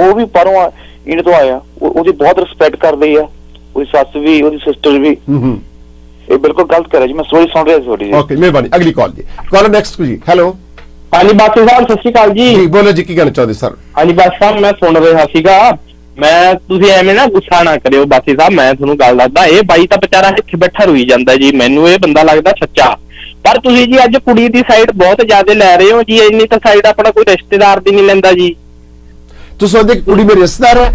वो भी परों इंड तो आया, उसकी बहुत रिस्पेक्ट कर रही है, उसकी सस भी उसकी सिस्टर भी। ये बिल्कुल गलत कर रहा जी। मैं स्टोरी सुन रहा थोड़ी जी। ओके मेहरबानी। अगली कॉल जी, कॉल नेक्स्ट जी। हेलो हाँ जी बासी साहब, सत श्री अकाल जी। बोलो जी, की कहना चाहते सर? हाँ जी बासी साहब, मैं सुन रहा सीगा, ਮੈਂ ਤੁਸੀਂ ਐਵੇਂ ਨਾ ਗੁੱਸਾ ਨਾ ਕਰਿਓ ਬਾਸੀ ਸਾਹਿਬ, ਮੈਂ ਤੁਹਾਨੂੰ ਗੱਲ ਦੱਸਦਾ, ਇਹ ਬਾਈ ਤਾਂ ਵਿਚਾਰਾ ਇੱਥੇ ਬੈਠਾ ਰੋਈ ਜਾਂਦਾ ਜੀ, ਮੈਨੂੰ ਇਹ ਬੰਦਾ ਲੱਗਦਾ ਸੱਚਾ। ਪਰ ਤੁਸੀਂ ਜੀ ਅੱਜ ਕੁੜੀ ਦੀ ਸਾਈਡ ਬਹੁਤ ਜ਼ਿਆਦਾ ਲੈ ਰਹੇ ਹੋ ਜੀ, ਇੰਨੀ ਤਾਂ ਸਾਈਡ ਆਪਣਾ ਕੋਈ ਰਿਸ਼ਤੇਦਾਰ ਦੀ ਨਹੀਂ ਲੈਂਦਾ ਜੀ। ਤੁਸੀਂ ਉਹਦੇ ਕੁੜੀ ਮੇਰੇ ਰਿਸ਼ਤੇਦਾਰ ਹੈ?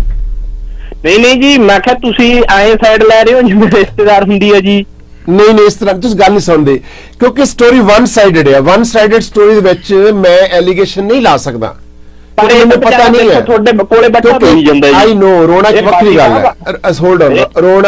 ਨਹੀਂ ਜੀ, ਮੈਂ ਕਿਹਾ ਤੁਸੀਂ ਐਂ ਸਾਈਡ ਲੈ ਰਹੇ ਹੋ ਜਿਵੇਂ ਰਿਸ਼ਤੇਦਾਰ ਹੁੰਦੀ ਹੈ ਜੀ। ਨਹੀਂ ਇਸ ਤਰ੍ਹਾਂ ਤੁਸੀਂ ਗੱਲ ਨਹੀਂ ਸੁਣਦੇ, ਕਿਉਂਕਿ ਸਟੋਰੀ ਵਨ ਸਾਈਡਡ ਹੈ। ਵਨ ਸਾਈਡਡ ਸਟੋਰੀ ਦੇ ਵਿੱਚ ਮੈਂ ਐਲੀਗੇਸ਼ਨ ਨਹੀਂ ਲਾ ਸਕਦਾ, ਮੈਨੂੰ ਪਤਾ ਨਹੀਂ ਹੈ ਤੁਹਾਡੇ ਕੋਲੇ ਬੈਠਾ ਹੋਈ ਜਾਂਦਾ ਜੀ। ਆਈ ਨੋ, ਰੋਣਾ ਇੱਕ ਵੱਖਰੀ ਗੱਲ ਹੈ। ਹੋਲਡ ਔਨ,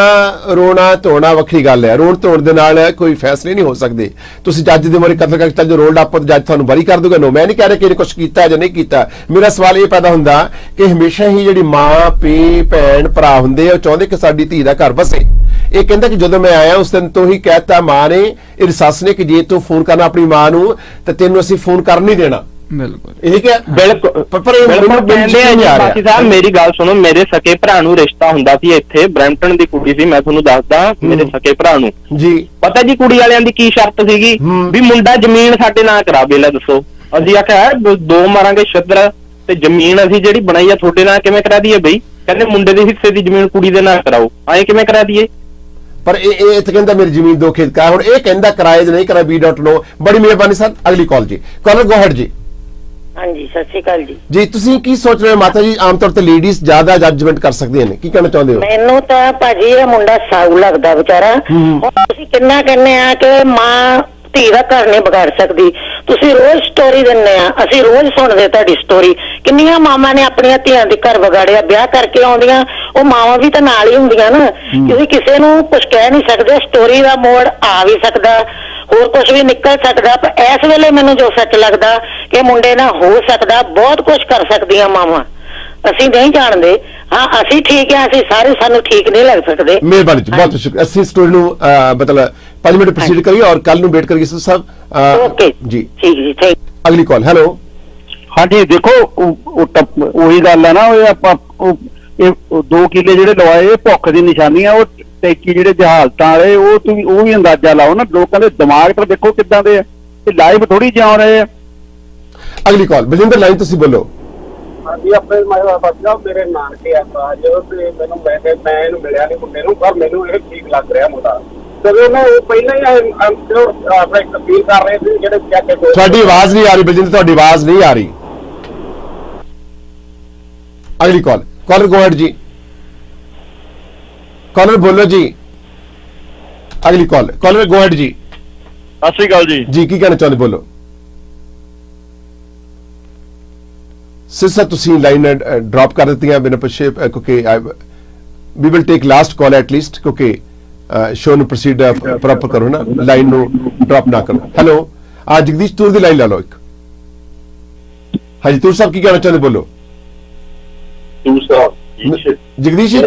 ਰੋਣਾ ਧੋਣਾ ਵੱਖਰੀ ਗੱਲ ਹੈ। ਰੋਣ ਧੋਣ ਦੇ ਨਾਲ ਕੋਈ ਫੈਸਲੇ ਨਹੀਂ ਹੋ ਸਕਦੇ। ਤੁਸੀਂ ਜੱਜ ਦੇ ਮੋਰੇ ਕਤਲ ਕਰਕੇ ਚੱਲ ਜੋ ਰੋਲਡ ਅਪ, ਜੱਜ ਤੁਹਾਨੂੰ ਬਰੀ ਕਰ ਦੂਗਾ। ਨੋ, ਮੈਂ ਨਹੀਂ ਕਹਿ ਰਿਹਾ ਕਿ ਇਹਨੇ ਕੁਝ ਕੀਤਾ ਜਾਂ ਨਹੀਂ ਕੀਤਾ। ਮੇਰਾ ਸਵਾਲ ਇਹ ਪੈਦਾ ਹੁੰਦਾ ਕਿ ਹਮੇਸ਼ਾ ਹੀ ਜਿਹੜੀ ਮਾਂ ਪੇ ਭੈਣ ਭਰਾ ਹੁੰਦੇ ਆ, ਉਹ ਚਾਹੁੰਦੇ ਕਿ ਸਾਡੀ ਧੀ ਦਾ ਘਰ ਵਸੇ। ਇਹ ਕਹਿੰਦਾ ਕਿ ਜਦੋਂ ਮੈਂ ਆਇਆ ਉਸ ਦਿਨ ਤੋਂ ਹੀ ਕਹਿਤਾ ਮਾਂ ਨੇ, ਇਹਦੀ ਸੱਸ ਨੇ, ਕਿ ਜੇ ਤੂੰ ਫੋਨ ਕਰਨਾ ਆਪਣੀ ਮਾਂ ਨੂੰ ਤਾਂ ਤੈਨੂੰ ਅਸੀਂ ਫੋਨ ਕਰਨ ਨਹੀਂ ਦੇਣਾ। ਬਿਲਕੁਲ ਇਹ ਕਿ ਬਿਲਕੁਲ ਕਹਿੰਦੇ ਆ ਜੀ ਬਾਕੀ ਸਾਹਿਬ, ਮੇਰੀ ਗੱਲ ਸੁਣੋ, ਮੇਰੇ ਸਕੇ ਭਰਾ ਨੂੰ ਰਿਸ਼ਤਾ ਹੁੰਦਾ ਸੀ ਇੱਥੇ, ਬਰੈਂਪਟਨ ਦੀ ਕੁੜੀ ਸੀ, ਮੈਂ ਤੁਹਾਨੂੰ ਦੱਸਦਾ, ਮੇਰੇ ਸਕੇ ਭਰਾ ਨੂੰ ਜੀ ਪਤਾ ਜੀ ਕੁੜੀ ਵਾਲਿਆਂ ਦੀ ਕੀ ਸ਼ਰਤ ਸੀਗੀ ਵੀ ਮੁੰਡਾ ਜ਼ਮੀਨ ਸਾਡੇ ਨਾਂ ਕਰਾਵੇ। ਲੈ ਦੱਸੋ, ਅਸੀਂ ਆਖਿਆ ਦੋ ਮਾਰਾਂਗੇ ਛਿੱਤਰ ਤੇ ਜ਼ਮੀਨ ਅਸੀਂ ਜਿਹੜੀ ਬਣਾਈ ਆ ਤੁਹਾਡੇ ਨਾਂ ਕਿਵੇਂ ਕਰਾ ਦਈਏ ਬਈ? ਕਹਿੰਦੇ ਮੁੰਡੇ ਦੇ ਹਿੱਸੇ ਦੀ ਜ਼ਮੀਨ ਕੁੜੀ ਦੇ ਨਾਂ ਕਰਾਓ। ਐਂ ਕਿਵੇਂ ਕਰਾ ਦਈਏ? ਪਰ ਇਹ ਇੱਥੇ ਕਹਿੰਦਾ ਮੇਰੀ ਜ਼ਮੀਨ ਦੋ ਖੇਤ ਕਾ, ਹੁਣ ਇਹ ਕਹਿੰਦਾ ਕਿਰਾਏ ਨਹੀਂ ਕਰਾ। ਵੀ ਡੋਟ ਨੋ। ਬੜੀ ਮਿਹਰਬਾਨੀ ਸਰ। ਅਗਲੀ ਕਾਲ ਜੀ, ਕਾਲਰ ਗੋ ਹੈਡ ਜੀ। ਹਾਂਜੀ ਸਤਿ ਸ਼੍ਰੀ ਅਕਾਲ ਜੀ। ਜੀ ਤੁਸੀਂ ਕੀ ਸੋਚ ਰਹੇ ਹੋ ਮਾਤਾ ਜੀ? ਆਮ ਤੌਰ ਤੇ ਲੇਡੀਜ਼ ਜ਼ਿਆਦਾ ਜੱਜਮੈਂਟ ਕਰ ਸਕਦੀਆਂ ਨੇ, ਕੀ ਕਹਿਣਾ ਚਾਹੁੰਦੇ ਹੋ? ਮੈਨੂੰ ਤਾਂ ਭਾਜੀ ਇਹ ਮੁੰਡਾ ਸਾਊ ਲੱਗਦਾ ਵਿਚਾਰਾ। ਤੁਸੀਂ ਕਿੰਨਾ ਕਹਿੰਦੇ ਆ ਕਿ ਮਾਂ ਧੀ ਦਾ ਘਰ ਨਹੀਂ ਵਿਗਾੜ ਸਕਦੀ, ਤੁਸੀਂ ਰੋਜ਼ ਸਟੋਰੀ ਦਿੰਦੇ ਆ, ਅਸੀਂ ਰੋਜ਼ ਸੁਣਦੇ ਤੁਹਾਡੀ ਸਟੋਰੀ। ਕਿੰਨੀਆਂ ਮਾਵਾਂ ਨੇ ਆਪਣੀਆਂ ਧੀਆਂ ਦੇ ਘਰ ਵਿਗਾੜਿਆ, ਵਿਆਹ ਕਰਕੇ ਆਉਂਦੀਆਂ ਉਹ ਮਾਵਾਂ ਵੀ ਤਾਂ ਨਾਲ ਹੀ ਹੁੰਦੀਆਂ ਨਾ। ਤੁਸੀਂ ਕਿਸੇ ਨੂੰ ਕੁਝ ਕਹਿ ਨਹੀਂ ਸਕਦੇ। ਸਟੋਰੀ ਦਾ ਮੋੜ ਆ ਵੀ ਸਕਦਾ, ਹੋਰ ਕੁਝ ਵੀ ਨਿਕਲ ਸਕਦਾ, ਪਰ ਇਸ ਵੇਲੇ ਮੈਨੂੰ ਜੋ ਸੱਚ ਲੱਗਦਾ ਕਿ ਮੁੰਡੇ ਨਾਲ ਹੋ ਸਕਦਾ, ਬਹੁਤ ਕੁਝ ਕਰ ਸਕਦੀਆਂ ਮਾਵਾਂ। ਅਸੀਂ ਨਹੀਂ ਜਾਣਦੇ। ਹਾਂ, ਅਸੀਂ ਠੀਕ ਆ, ਅਸੀਂ ਸਾਰੇ, ਸਾਨੂੰ ਠੀਕ ਨਹੀਂ ਲੱਗ ਸਕਦੇ। ਮਿਹਰਬਾਨੀ ਜੀ, ਬਹੁਤ ਸ਼ੁਕਰੀਆ। ਅਸੀਂ ਸਟੋਰੀ ਨੂੰ ਮਤਲਬ 5 ਮਿੰਟ ਪ੍ਰੋਸੀਡ ਕਰੀਏ ਔਰ ਕੱਲ ਨੂੰ ਵੇਟ ਕਰੀਏ ਸਾਹਿਬ। ਓਕੇ ਜੀ, ਠੀਕ ਜੀ, ਥੈਂਕ। ਅਗਲੀ ਕਾਲ। ਹੈਲੋ। ਹਾਂਜੀ, ਦੇਖੋ ਉਹੀ ਗੱਲ ਹੈ ਨਾ, ਉਹ ਆਪਾਂ ਇਹ 2 ਕਿੱਲੇ ਜਿਹੜੇ ਲਵਾਏ ਇਹ ਭੁੱਖ ਦੀ ਨਿਸ਼ਾਨੀ ਆ। ਉਹ ਟੈਕੀ ਜਿਹੜੇ ਜਹਾਲਤਾਂ ਵਾਲੇ ਉਹ ਵੀ ਅੰਦਾਜ਼ਾ ਲਾਓ ਨਾ, ਲੋਕਾਂ ਦੇ ਦਿਮਾਗ ਤਾਂ ਦੇਖੋ ਕਿੱਦਾਂ ਦੇ ਆ, ਇਹ ਲਾਈਵ ਥੋੜੀ ਜਿਉਂ ਰਹੇ ਆ। ਅਗਲੀ ਕਾਲ। ਬਲਜਿੰਦਰ ਲਾਈਨ ਤੁਸੀਂ ਬੋਲੋ। ਹਾਂਜੀ, ਆਪਣੇ ਮੇਰੇ ਨਾਨਕੇ ਆ ਬਾਜ ਤੇ ਮੈਨੂੰ ਮੈਂ ਇਹਨੂੰ ਮਿਲਿਆ ਨਹੀਂ ਮੁੰਡੇ ਨੂੰ, ਪਰ ਮੈਨੂੰ ਇਹ ਠੀਕ ਲੱਗ ਰਿਹਾ ਮੁੰਡਾ। ਜਦੋਂ ਮੈਂ ਉਹ ਪਹਿਲਾਂ ਹੀ ਆਪਣੇ ਅਪੀਲ ਕਰ ਰਹੇ ਸੀ ਜਿਹੜੇ ਚੈੱਕ। ਤੁਹਾਡੀ ਆਵਾਜ਼ ਨਹੀਂ ਆ ਰਹੀ ਬਲਜਿੰਦਰ, ਤੁਹਾਡੀ ਆਵਾਜ਼ ਨਹੀਂ ਆ ਰਹੀ। ਅਗਲੀ ਕਾਲ। ਕਾਲਰ ਗੋ ਹੈਡ ਜੀ, ਕਾਲਰ ਬੋਲੋ ਜੀ। ਅਗਲੀ ਕਾਲ। ਕਾਲਰ ਗੋ ਹੈਡ ਜੀ। ਸਤਿ ਸ਼੍ਰੀ ਅਕਾਲ ਜੀ। ਜੀ, ਕੀ ਕਹਿਣਾ ਚਾਹੁੰਦੇ, ਬੋਲੋ। ਸਿਰਸਾ ਤੁਸੀਂ ਲਾਈਨ ਡ੍ਰੌਪ ਕਰ ਦਿੱਤੀਆਂ ਬਿਨਾਂ ਪੁੱਛੇ, ਕਿਉਂਕਿ we will take last call at least, ਕਿਉਂਕਿ ਸ਼ੋ ਨੂੰ ਪ੍ਰੋਸੀਡ ਪ੍ਰੋਪਰ ਕਰੋ ਨਾ, ਲਾਈਨ ਨੂੰ ਡ੍ਰੌਪ ਨਾ ਕਰੋ। ਹੈਲੋ, ਜਗਦੀਸ਼ ਤੂਰ ਦੀ ਲਾਈਨ ਲਾ ਲਓ ਇੱਕ। ਹਾਂਜੀ ਤੂਰ ਸਾਹਿਬ, ਕੀ ਕਹਿਣਾ ਚਾਹੁੰਦੇ, ਬੋਲੋ। ਜਗਦੀਸ਼ ਜੀ,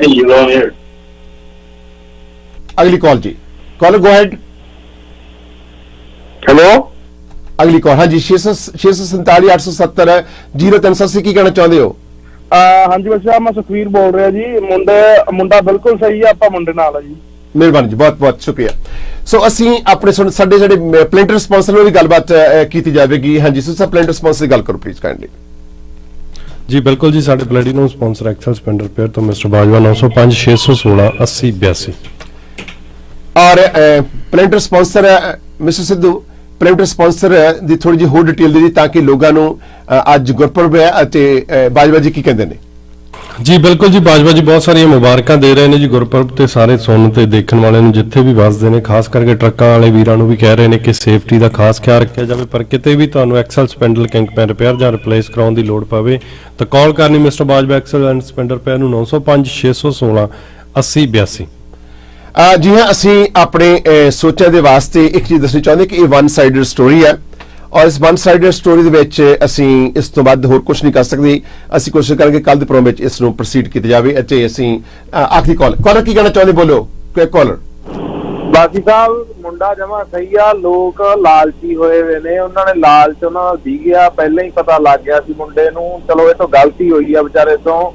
ਅਗਲੀ ਕਾਲ ਜੀ। Collar go head. ਹੈਲੋ, ਅਗਲੀ ਕਾਲ। ਹਾਂਜੀ 647 870 0380, ਕੀ ਕਹਿਣਾ ਚਾਹੁੰਦੇ ਹੋ? ਹਾਂਜੀ ਬੱਚਾ, ਮੈਂ ਸੁਖਵੀਰ ਬੋਲ ਰਿਹਾ ਜੀ। ਮੁੰਡਾ ਬਿਲਕੁਲ ਸਹੀ ਆ, ਆਪਾਂ ਮੁੰਡੇ ਨਾਲ ਆ ਜੀ। ਮਿਹਰਬਾਨੀ ਜੀ, ਬਹੁਤ ਬਹੁਤ ਸ਼ੁਕਰੀਆ। ਸੋ ਅਸੀਂ ਆਪਣੇ ਸਾਡੇ ਜਿਹੜੇ ਪਲੈਂਟਰ ਸਪਾਂਸਰ ਨਾਲ ਵੀ ਗੱਲਬਾਤ ਕੀਤੀ ਜਾਵੇਗੀ। ਹਾਂਜੀ ਸਰ, ਪਲੈਂਟਰ ਸਪਾਂਸਰ ਦੀ ਗੱਲ ਕਰੋ ਪਲੀਜ਼ ਕਾਈਂਡਲੀ। ਜੀ ਬਿਲਕੁਲ ਜੀ, ਸਾਡੇ platinum sponsor axle spindle repair ਤੋਂ ਮਿਸਟਰ ਬਾਜਵਾ 905 616 8082। ਔਰ planter sponsor mister Sidhu, planter sponsor ਦੀ ਥੋੜੀ ਜਿਹੀ ਹੋਰ ਡਿਟੇਲ ਦੇ ਦਿਓ ਤਾਂ ਕਿ ਲੋਕਾਂ ਨੂੰ ਅੱਜ ਗੁਰਪੁਰਬ ਹੈ ਅਤੇ ਬਾਜਵਾ ਜੀ ਕੀ ਕਹਿੰਦੇ ਨੇ। ਜੀ ਬਿਲਕੁਲ ਜੀ, ਬਾਜਵਾ ਜੀ ਬਹੁਤ ਸਾਰੀਆਂ ਮੁਬਾਰਕਾਂ ਦੇ ਰਹੇ ਨੇ ਜੀ ਗੁਰਪੁਰਬ ਤੇ ਸਾਰੇ ਸੁਣਨ ਤੇ ਦੇਖਣ ਵਾਲਿਆਂ ਨੂੰ ਜਿੱਥੇ ਵੀ ਵਸਦੇ ਨੇ, ਖਾਸ ਕਰਕੇ ਟਰੱਕਾਂ ਵਾਲੇ ਵੀਰਾਂ ਨੂੰ ਵੀ ਕਹਿ ਰਹੇ ਨੇ ਕਿ ਸੇਫਟੀ ਦਾ ਖਾਸ ਖਿਆਲ ਰੱਖਿਆ ਜਾਵੇ। ਪਰ ਕਿਤੇ ਵੀ ਤੁਹਾਨੂੰ ਐਕਸਲ ਸਪੈਂਡਲ ਕਿੰਗਪੈਨ ਰਿਪੇਅਰ ਜਾਂ ਰਿਪਲੇਸ ਕਰਾਉਣ ਦੀ ਲੋੜ ਪਵੇ ਤਾਂ ਕਾਲ ਕਰਨੀ mister Bajwa axle and spindle repair ਨੂੰ 905 616 8082। ਜੀ ਹਾਂ, ਅਸੀਂ ਆਪਣੇ ਸੋਚਾਂ ਦੇ ਵਾਸਤੇ ਇੱਕ ਚੀਜ਼ ਦੱਸਣੀ ਚਾਹੁੰਦੇ ਕਿ ਇਹ ਵਨ ਸਾਈਡਡ ਸਟੋਰੀ ਹੈ ਔਰ ਇਸ ਵਨ ਸਾਈਡਡ ਸਟੋਰੀ ਦੇ ਵਿੱਚ ਅਸੀਂ ਇਸ ਤੋਂ ਵੱਧ ਹੋਰ ਕੁਝ ਨਹੀਂ ਕਰ ਸਕਦੇ। ਅਸੀਂ ਕੋਸ਼ਿਸ਼ ਕਰਾਂਗੇ ਕੱਲ ਦੇ ਪ੍ਰੋਗਰਾਮ ਵਿੱਚ ਇਸ ਨੂੰ ਪ੍ਰੋਸੀਡ ਕੀਤਾ ਜਾਵੇ। ਅਤੇ ਅਸੀਂ ਆਖਰੀ ਕਾਲਰ ਕੀ ਕਹਿਣਾ ਚਾਹੁੰਦੇ, ਬੋਲੋ। ਕਾਲਰ। ਬਾਕੀ ਸਾਹਿਬ, ਮੁੰਡਾ ਜਮਾ ਸਹੀ ਆ। ਲੋਕ ਲਾਲਚੀ ਹੋਏ ਵੇ ਨੇ, ਉਹਨਾਂ ਨੇ ਲਾਲਚ ਉਹਨਾਂ ਨਾਲ ਦੀ ਗਿਆ, ਪਹਿਲਾਂ ਹੀ ਪਤਾ ਲੱਗ ਗਿਆ ਸੀ ਮੁੰਡੇ ਨੂੰ। ਚਲੋ ਇਹ ਤੋਂ ਗਲਤੀ ਹੋਈ ਆ ਵਿਚਾਰੇ ਤੋਂ,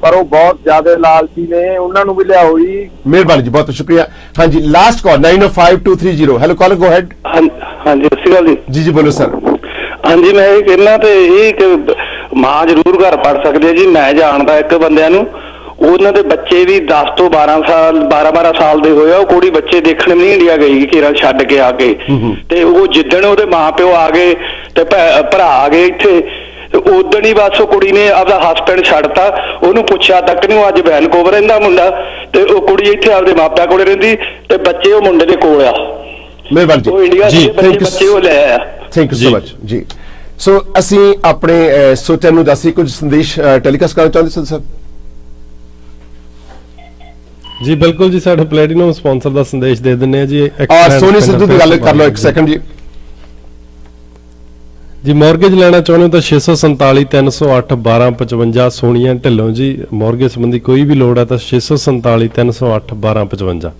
ਪਰ ਉਹ ਬਹੁਤ ਜ਼ਿਆਦਾ ਲਾਲਚੀ ਨੇ, ਉਹਨਾਂ ਨੂੰ ਵੀ ਲਿਆਓ ਜੀ। ਮਿਹਰਬਾਨੀ ਜੀ, ਬਹੁਤ ਸ਼ੁਕਰੀਆ। ਹਾਂਜੀ last call 905230। Hello caller go ahead. ਹਾਂਜੀ ਸਤਿ ਸ਼੍ਰੀ ਅਕਾਲ ਜੀ। ਜੀ ਜੀ ਬੋਲੋ ਸਰ। ਹਾਂਜੀ, ਮੈਂ ਇਹ ਕਹਿਣਾ ਤੇ ਇਹ ਕਿ ਮਾਂ ਜ਼ਰੂਰ ਘਰ ਪੜ ਸਕਦੇ ਆ ਜੀ। ਮੈਂ ਜਾਣਦਾ ਇੱਕ ਬੰਦਿਆਂ ਨੂੰ, ਉਹਨਾਂ ਦੇ ਬੱਚੇ ਵੀ 10 ਤੋਂ 12 ਸਾਲ ਦੇ ਹੋਏ ਆ। ਉਹ ਕੁੜੀ ਬੱਚੇ ਦੇਖਣ ਨਹੀਂ ਇੰਡੀਆ ਗਈ, ਘੇਰਾ ਛੱਡ ਕੇ ਆ ਕੇ, ਤੇ ਉਹ ਜਿੱਦਣ ਉਹਦੇ ਮਾਂ ਪਿਓ ਆ ਗਏ ਤੇ ਭਰਾ ਆ ਗਏ ਇੱਥੇ, ਉਦਣ ਹੀ ਬਸ ਉਹ ਕੁੜੀ ਨੇ ਆਪਦਾ ਹਸਬੈਂਡ ਛੱਡਤਾ, ਉਹਨੂੰ ਪੁੱਛਿਆ ਤੱਕ ਨਹੀਂ। ਉਹ ਅੱਜ ਵੈਨਕੂਵਰ ਰਹਿੰਦਾ ਮੁੰਡਾ, ਤੇ ਉਹ ਕੁੜੀ ਇੱਥੇ ਆਪਦੇ ਮਾਪਿਆਂ ਕੋਲੇ ਰਹਿੰਦੀ, ਤੇ ਬੱਚੇ ਉਹ ਮੁੰਡੇ ਦੇ ਕੋਲ ਆ। ਮਿਹਰਬਾਨੀ ਉਹ ਇੰਡੀਆ ਦੇ ਬੱਚੇ ਉਹ ਲੈ ਆਇਆ। ਥੈਂਕ ਯੂ ਸੋ ਮਚ ਜੀ। ਸੋ ਅਸੀਂ ਆਪਣੇ ਸੋਚਾਂ ਨੂੰ ਦੱਸੀ ਕੁਝ ਸੰਦੇਸ਼ ਟੈਲੀਕਾਸਟ ਕਰਨਾ ਚਾਹੁੰਦੇ ਸਨ ਸਰ। ਜੀ ਬਿਲਕੁਲ ਜੀ, ਸਾਡੇ ਪਲੈਟੀਨਮ ਸਪਾਂਸਰ ਦਾ ਸੰਦੇਸ਼ ਦੇ ਦਿੰਨੇ ਆ ਜੀ। ਔਰ ਸੋਨੀ ਸਿੱਧੂ ਦੀ ਗੱਲ ਕਰ ਲਓ ਇੱਕ ਸੈਕਿੰਡ ਜੀ। ਜੀ ਮੌਰਗੇਜ ਲੈਣਾ ਚਾਹੁੰਦੇ ਹੋ ਤਾਂ 647 308 1255। ਸੋਨੀਆ ਢਿੱਲੋਂ ਜੀ, ਮੌਰਗੇਜ ਸੰਬੰਧੀ ਕੋਈ ਵੀ ਲੋੜ ਹੈ ਤਾਂ 647 308 1255।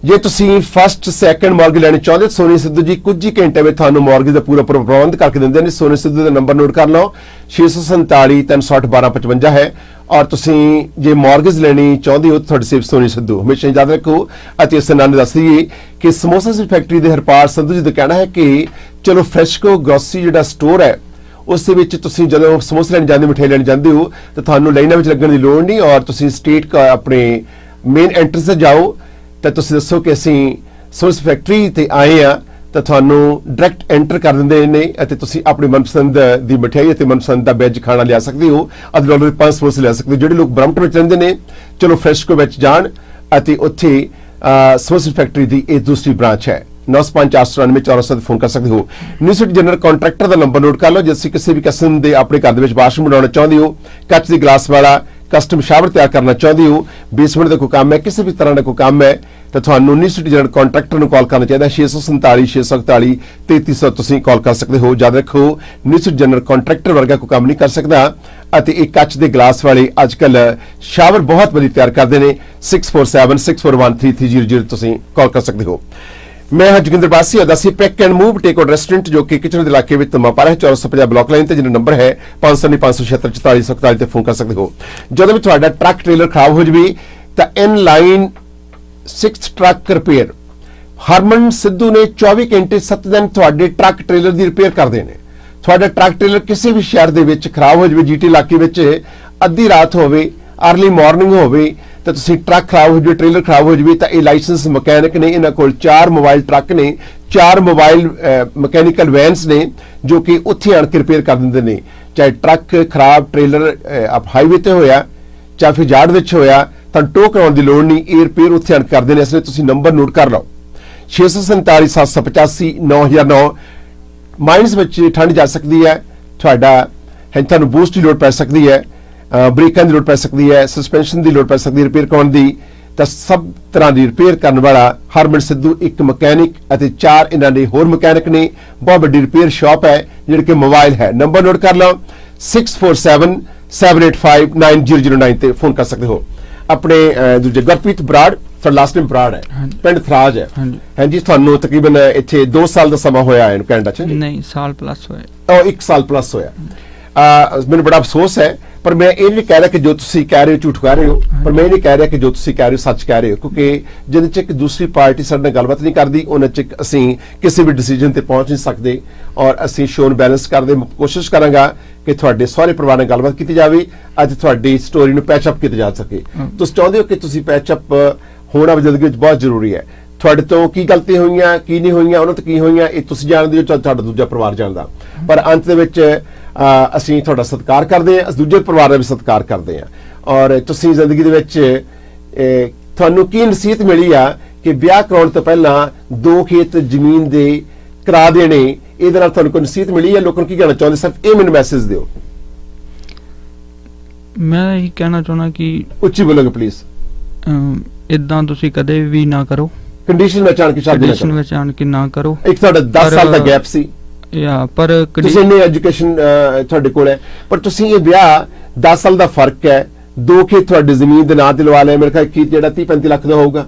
ਜੇ ਤੁਸੀਂ ਫਸਟ ਸੈਕੰਡ ਮਾਰਗੇਜ ਲੈਣੀ ਚਾਹੁੰਦੇ ਸੋਨੀ ਸਿੱਧੂ ਜੀ ਕੁਝ ਹੀ ਘੰਟੇ ਵਿੱਚ ਤੁਹਾਨੂੰ ਮਾਰਗੇਜ ਦਾ ਪੂਰਾ ਪ੍ਰਬੰਧ ਕਰਕੇ ਦਿੰਦੇ ਨੇ। ਸੋਨੀ ਸਿੱਧੂ ਦਾ ਨੰਬਰ ਨੋਟ ਕਰ ਲਓ 647 308 1255 ਹੈ। ਔਰ ਤੁਸੀਂ ਜੇ ਮਾਰਗੇਜ ਲੈਣੀ ਚਾਹੁੰਦੇ ਹੋ ਤੁਹਾਡੀ ਸਿਰਫ ਸੋਨੀ ਸਿੱਧੂ ਹਮੇਸ਼ਾ ਯਾਦ ਰੱਖੋ। ਅਤੇ ਇਸ ਨਾਲ ਦੱਸ ਦਈਏ ਕਿ ਸਮੋਸਾ ਫੈਕਟਰੀ ਦੇ ਹਰਪਾਲ ਸੰਧੂ ਜੀ ਦਾ ਕਹਿਣਾ ਹੈ ਕਿ ਚਲੋ ਫਰੈਸ਼ਕੋ ਗ੍ਰੋਸਰੀ ਜਿਹੜਾ ਸਟੋਰ ਹੈ ਉਸ ਦੇ ਵਿੱਚ ਤੁਸੀਂ ਜਦੋਂ ਸਮੋਸੇ ਲੈਣ ਜਾਂਦੇ ਮਿਠਾਈ ਲੈਣ ਜਾਂਦੇ ਹੋ ਤਾਂ ਤੁਹਾਨੂੰ ਲਾਈਨਾਂ ਵਿੱਚ ਲੱਗਣ ਦੀ ਲੋੜ ਨਹੀਂ। ਔਰ ਤੁਸੀਂ ਸਟੇਟ ਆਪਣੇ ਮੇਨ ਐਂਟਰੈਂਸ ਤੇ ਜਾਓ ਤਾਂ ਤੁਸੀਂ ਦੱਸੋ ਕਿ ਅਸੀਂ ਸਮੋਸਾ ਫੈਕਟਰੀ ਤੇ ਆਏ ਆ ਤਾਂ ਤੁਹਾਨੂੰ ਡਾਇਰੈਕਟ ਐਂਟਰ ਕਰ ਦਿੰਦੇ ਨੇ ਅਤੇ ਤੁਸੀਂ ਆਪਣੀ ਮਨਪਸੰਦ ਦੀ ਮਠਿਆਈ ਅਤੇ ਮਨਪਸੰਦ ਦਾ ਵੈਜ ਖਾਣਾ ਲਿਆ ਸਕਦੇ ਹੋ। $1 ਦੇ 5 ਸਮੋਸੇ ਲੈ ਸਕਦੇ ਹੋ। ਜਿਹੜੇ ਲੋਕ ਬਰੰਪਟਨ ਵਿੱਚ ਰਹਿੰਦੇ ਨੇ ਚਲੋ ਫਰੈਸ਼ਕੋ ਵਿੱਚ ਜਾਣ ਅਤੇ ਉੱਥੇ ਸਮੋਸਾ ਫੈਕਟਰੀ ਦੀ ਇਹ ਦੂਸਰੀ ਬ੍ਰਾਂਚ ਹੈ 954994 ਤੇ ਫੋਨ ਕਰ ਸਕਦੇ ਹੋ। ਨਿਊ ਸਿਟੀ ਜਨਰਲ ਕੰਟਰੈਕਟਰ ਦਾ ਨੰਬਰ ਨੋਟ ਕਰ ਲਓ। ਜੇ ਤੁਸੀਂ ਕਿਸੇ ਵੀ ਕਿਸਮ ਦੇ ਆਪਣੇ ਘਰ ਦੇ ਵਿੱਚ ਵਾਸ਼ਰੂਮ ਬਣਾਉਣਾ ਚਾਹੁੰਦੇ ਹੋ, ਕੱਚ ਦੀ ਗਲਾਸ ਵਾਲਾ ਕਸਟਮ ਸ਼ਾਵਰ ਤਿਆਰ ਕਰਨਾ ਚਾਹੁੰਦੇ ਹੋ, ਬੇਸਮੈਂਟ ਦਾ ਕੋਈ ਕੰਮ ਹੈ, ਕਿਸੇ ਵੀ ਤਰ੍ਹਾਂ ਦਾ ਕੋਈ ਕੰਮ ਹੈ, ਤਾਂ ਤੁਹਾਨੂੰ ਨਿਊ ਸਿਟੀ ਜਨਰਲ ਕੰਟਰੈਕਟਰ ਨੂੰ ਕਾਲ ਕਰਨਾ ਚਾਹੀਦਾ। 647 641 3300 ਤੁਸੀਂ ਕਾਲ ਕਰ ਸਕਦੇ ਹੋ। ਯਾਦ ਰੱਖੋ, ਨਿਊ ਸਿਟੀ ਜਨਰਲ ਕੰਟਰੈਕਟਰ ਵਰਗਾ ਕੋਈ ਕੰਮ ਨਹੀਂ ਕਰ ਸਕਦਾ ਅਤੇ ਇਹ ਕੱਚ ਦੇ ਗਲਾਸ ਵਾਲੇ ਅੱਜਕੱਲ ਸ਼ਾਵਰ ਬਹੁਤ ਵਧੀਆ ਤਿਆਰ ਕਰਦੇ ਨੇ। 6476413300 ਤੁਸੀਂ ਕਾਲ ਕਰ ਸਕਦੇ ਹੋ। मैं हाँ जोगिंदर बासी और दसी pack and move take out restaurant जो कि किचन इलाके में तमापारा है 450 ब्लॉक लाइन जिन्हें नंबर है 596 फोन कर सकते हो। जब भी थोड़ा ट्रक ट्रेलर खराब हो जाए तो inline 6 truck repair Harman Sidhu ने 24 घंटे 7 दिन थोड़े ट्रक ट्रेलर की रिपेयर करते हैं। थोड़ा ट्रक ट्रेलर किसी भी शहर के खराब हो जाए, जीटी इलाके में अद्धी रात हो, अर्ली मॉर्निंग हो, तो तुसी ट्रक खराब हो जाए, ट्रेलर खराब हो जाए, तो ये लाइसेंस मकैनिक ने, इन्होंने कोल 4 मोबाइल ट्रक ने, 4 मोबाइल मकैनिकल वैनस ने जो कि उत्थे आण के रिपेयर कर देंगे ने। चाहे ट्रक खराब ट्रेलर आप हाईवे ते होया चाहे फिर जाड़ विच होया तो टो कराउण दी लोड़ नहीं, ये रिपेयर उत्थे आण करदे ने। इसलिए तुसी नंबर नोट कर लो 647 785 9009। माइंस विच ठंड जा सकती है, तुहाडा तुहानूं बूस्ट की लोड़ पै सकती है, ब्रेकां की लोड़ पै सकती है, सस्पेंशन की लोड़ पै सकती है रिपेयर कराउण दी। तो सब तरह की रिपेयर करने वाला हरमन सिद्धू एक मकैनिक और 4 इन्हां दे होर मकैनिक ने। बहुत बड़ी रिपेयर शॉप है जिहड़ी कि मोबाइल है। नंबर नोट कर लो 647 785 9009 ते फोन कर सकते हो। अपने दूजे गुरप्रीत बराड़, तो लास्ट नेम बराड़ है, पिंड थराज है। हाँ जी, तुहानूं तकरीबन इत्थे 2 साल का समा होया है कैनेडा च? नहीं, साल प्लस होया। 1 साल प्लस होया। मैंने बड़ा अफसोस है, पर मैं ये नहीं कह रहा कि जो तुसी कह रहे हो झूठ कह रहे हो, पर मैं नहीं कह रहा कि जो तुसी कह रहे हो सच कह रहे हो, क्योंकि जिन्हें च दूसरी पार्टी साडे नाल गलबात नहीं करती उन्हें च असीं किसी भी डिसीजन ते पहुंच नहीं सकते। और असीं शो बैलेंस करते कोशिश करांगा कि तुहाडे सारे परिवार नाल गलबात की जाए, अज तुहाडी स्टोरी नूं पैचअप किया जा सके। तुसीं चाहुंदे हो कि तुसीं पैचअप होना जिंदगी विच बहुत जरूरी है। तुहाडे तो की गलती होईयां की नहीं होईयां, उन्हां तो की होईयां ये तुसीं जाणदे हो, तुहाडा दूजा परिवार जाणदा। पर अंत दे विच ਅਸੀਂ ਤੁਹਾਡਾ ਸਤਿਕਾਰ ਕਰਦੇ ਹਾਂ, ਅਸੀਂ ਦੂਜੇ ਪਰਿਵਾਰ ਦਾ ਵੀ ਸਤਿਕਾਰ ਕਰਦੇ ਹਾਂ। ਔਰ ਤੁਸੀਂ ਜ਼ਿੰਦਗੀ ਦੇ ਵਿੱਚ ਤੁਹਾਨੂੰ ਕੀ ਨਸੀਹਤ ਮਿਲੀ ਆ ਕਿ ਵਿਆਹ ਕਰਾਉਣ ਤੋਂ ਪਹਿਲਾਂ 2 ਖੇਤ ਜ਼ਮੀਨ ਦੇ ਕਰਾ ਦੇਣੇ, ਇਹਦੇ ਨਾਲ ਤੁਹਾਨੂੰ ਕੋਈ ਨਸੀਹਤ ਮਿਲੀ ਹੈ? ਲੋਕਾਂ ਨੂੰ ਕੀ ਕਹਿਣਾ ਚਾਹੁੰਦੇ, ਸਿਰਫ ਇਹ ਮੈਨੂੰ ਮੈਸੇਜ ਦਿਓ। ਮੈਂ ਇਹ ਕਹਿਣਾ ਚਾਹੁੰਦਾ ਕਿ ਉੱਚੀ ਬੋਲੋਗੇ ਪਲੀਜ਼। ਇਦਾਂ ਤੁਸੀਂ ਕਦੇ ਵੀ ਨਾ ਕਰੋ, ਕੰਡੀਸ਼ਨ ਵਿੱਚ ਆਣ ਕੇ ਸ਼ਾਦੀ ਨਾ ਕਰੋ। ਇੱਕ ਤੁਹਾਡਾ 10 ਸਾਲ ਦਾ ਗੈਪ ਸੀ ਪਰ ਤੁਸੀਂ ਇੰਨੀ ਐਜੂਕੇਸ਼ਨ ਤੁਹਾਡੇ ਕੋਲ ਹੈ, ਪਰ ਤੁਸੀਂ ਇਹ ਵਿਆਹ 10 ਸਾਲ ਦਾ ਫਰਕ ਹੈ, 2 ਖੇਤ ਤੁਹਾਡੀ ਜ਼ਮੀਨ ਦੇ ਨਾਂ ਤੇ ਲਵਾ ਲਿਆ, ਮੇਰੇ ਖਿਆਲ ਖੇਤ ਜਿਹੜਾ 30-35 ਲੱਖ ਦਾ ਹੋਊਗਾ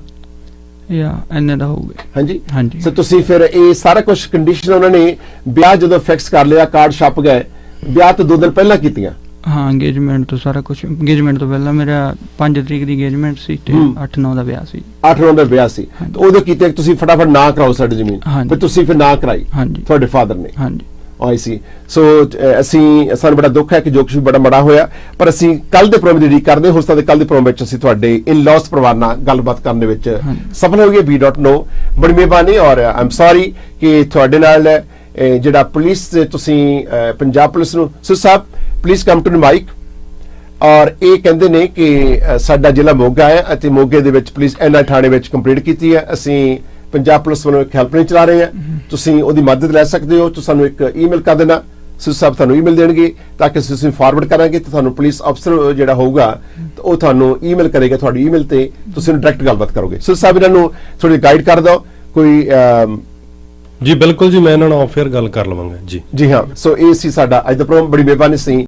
ਇੰਨੇ ਦਾ ਹੋਊਗਾ। ਹਾਂਜੀ ਹਾਂਜੀ। ਸੋ ਤੁਸੀਂ ਫਿਰ ਇਹ ਸਾਰਾ ਕੁਝ ਕੰਡੀਸ਼ਨ ਉਹਨਾਂ ਨੇ ਵਿਆਹ ਜਦੋਂ ਫਿਕਸ ਕਰ ਲਿਆ, ਕਾਰਡ ਛਪ ਗਏ, ਵਿਆਹ ਤੋਂ 2 ਦਿਨ ਪਹਿਲਾਂ ਕੀਤੀਆਂ? ਹਾਂ, ਇੰਗੇਜਮੈਂਟ ਤੋਂ ਸਾਰਾ ਕੁਝ, ਇੰਗੇਜਮੈਂਟ ਤੋਂ ਪਹਿਲਾਂ ਮੇਰਾ 5 ਤਰੀਕ ਦੀ ਇੰਗੇਜਮੈਂਟ ਸੀ ਤੇ 8-9 ਦਾ ਵਿਆਹ ਸੀ। 8-9 ਦਾ ਵਿਆਹ ਸੀ, ਤਾਂ ਉਦੋਂ ਕੀਤੇ ਤੁਸੀਂ ਫਟਾਫਟ ਨਾ ਕਰਾਓ ਸਾਡੀ ਜ਼ਮੀਨ, ਫਿਰ ਤੁਸੀਂ ਫਿਰ ਨਾ ਕਰਾਈ ਤੁਹਾਡੇ ਫਾਦਰ ਨੇ? ਹਾਂਜੀ। ਆਈ ਸੀ। ਸੋ ਅਸੀਂ ਸਾਨੂੰ ਬੜਾ ਦੁੱਖ ਹੈ ਕਿ ਜੋ ਕੁਝ ਵੀ ਬੜਾ ਮਾੜਾ ਹੋਇਆ, ਪਰ ਅਸੀਂ ਕੱਲ ਦੇ ਪ੍ਰੋਗਰਾਮ ਦੀ ਉਡੀਕ ਕਰਦੇ ਹਾਂ। ਹੋ ਸਕਦਾ ਕੱਲ ਦੇ ਪ੍ਰੋਗਰਾਮ ਵਿੱਚ ਅਸੀਂ ਤੁਹਾਡੇ ਇਨ-ਲॉस ਪਰਿਵਾਰ ਨਾਲ ਗੱਲਬਾਤ ਕਰਨ ਦੇ ਵਿੱਚ ਸਫਲ ਹੋਈਏ। ਵੀ ਡੋਂਟ ਨੋ, ਬੜੀ ਮਿਹਰਬਾਨੀ। ਔਰ ਆਈ ਐਮ ਸੌਰੀ ਕਿ ਤੁਹਾਡੇ ਨਾਲ ਜਿਹੜਾ ਪੁਲਿਸ ਤੁਸੀਂ ਪੰਜਾਬ ਪੁਲਿਸ ਨੂੰ, ਸੋ ਸਾਹਿਬ ਪਲੀਜ਼ ਕਮ ਟੂ ਮਾਈਕ। ਔਰ ਇਹ ਕਹਿੰਦੇ ਨੇ ਕਿ ਸਾਡਾ ਜ਼ਿਲ੍ਹਾ ਮੋਗਾ ਹੈ ਅਤੇ ਮੋਗੇ ਦੇ ਵਿੱਚ ਪੁਲਿਸ ਐਨਆਈ ਥਾਣੇ ਵਿੱਚ ਕੰਪਲੇਂਟ ਕੀਤੀ ਹੈ। ਅਸੀਂ ਪੰਜਾਬ ਪੁਲਿਸ ਵੱਲੋਂ ਇੱਕ ਹੈਲਪਲਾਈਨ ਚਲਾ ਰਹੇ ਹਾਂ, ਤੁਸੀਂ ਉਹਦੀ ਮਦਦ ਲੈ ਸਕਦੇ ਹੋ। ਤੁਸੀਂ ਸਾਨੂੰ ਇੱਕ ਈਮੇਲ ਕਰ ਦੇਣਾ, ਸਿੱਧੂ ਸਾਹਿਬ ਤੁਹਾਨੂੰ ਈਮੇਲ ਦੇਣਗੇ ਤਾਂ ਕਿ ਅਸੀਂ ਫਾਰਵਰਡ ਕਰਾਂਗੇ ਤੇ ਤੁਹਾਨੂੰ ਪੁਲਿਸ ਅਫਸਰ ਜਿਹੜਾ ਹੋਊਗਾ ਉਹ ਤੁਹਾਨੂੰ ਈਮੇਲ ਕਰੇਗਾ, ਤੁਹਾਡੀ ਈਮੇਲ ਤੇ ਤੁਸੀਂ ਡਾਇਰੈਕਟ ਗੱਲਬਾਤ ਕਰੋਗੇ। ਸਿੱਧੂ ਸਾਹਿਬ ਇਹਨਾਂ ਨੂੰ ਥੋੜੀ ਗਾਈਡ ਕਰ ਦਿਓ ਕੋਈ। ਜੀ ਬਿਲਕੁਲ ਜੀ, ਮੈਂ ਇਹਨਾਂ ਨਾਲ ਆਫ 에ਅਰ ਗੱਲ ਕਰ ਲਵਾਂਗਾ ਜੀ। ਜੀ ਹਾਂ, ਸੋ ਇਹ ਸੀ ਸਾਡਾ ਅੱਜ ਦਾ ਪ੍ਰੋਗਰਾਮ। ਬੜੀ ਮਿਹਰਬਾਨੀ ਸੀ।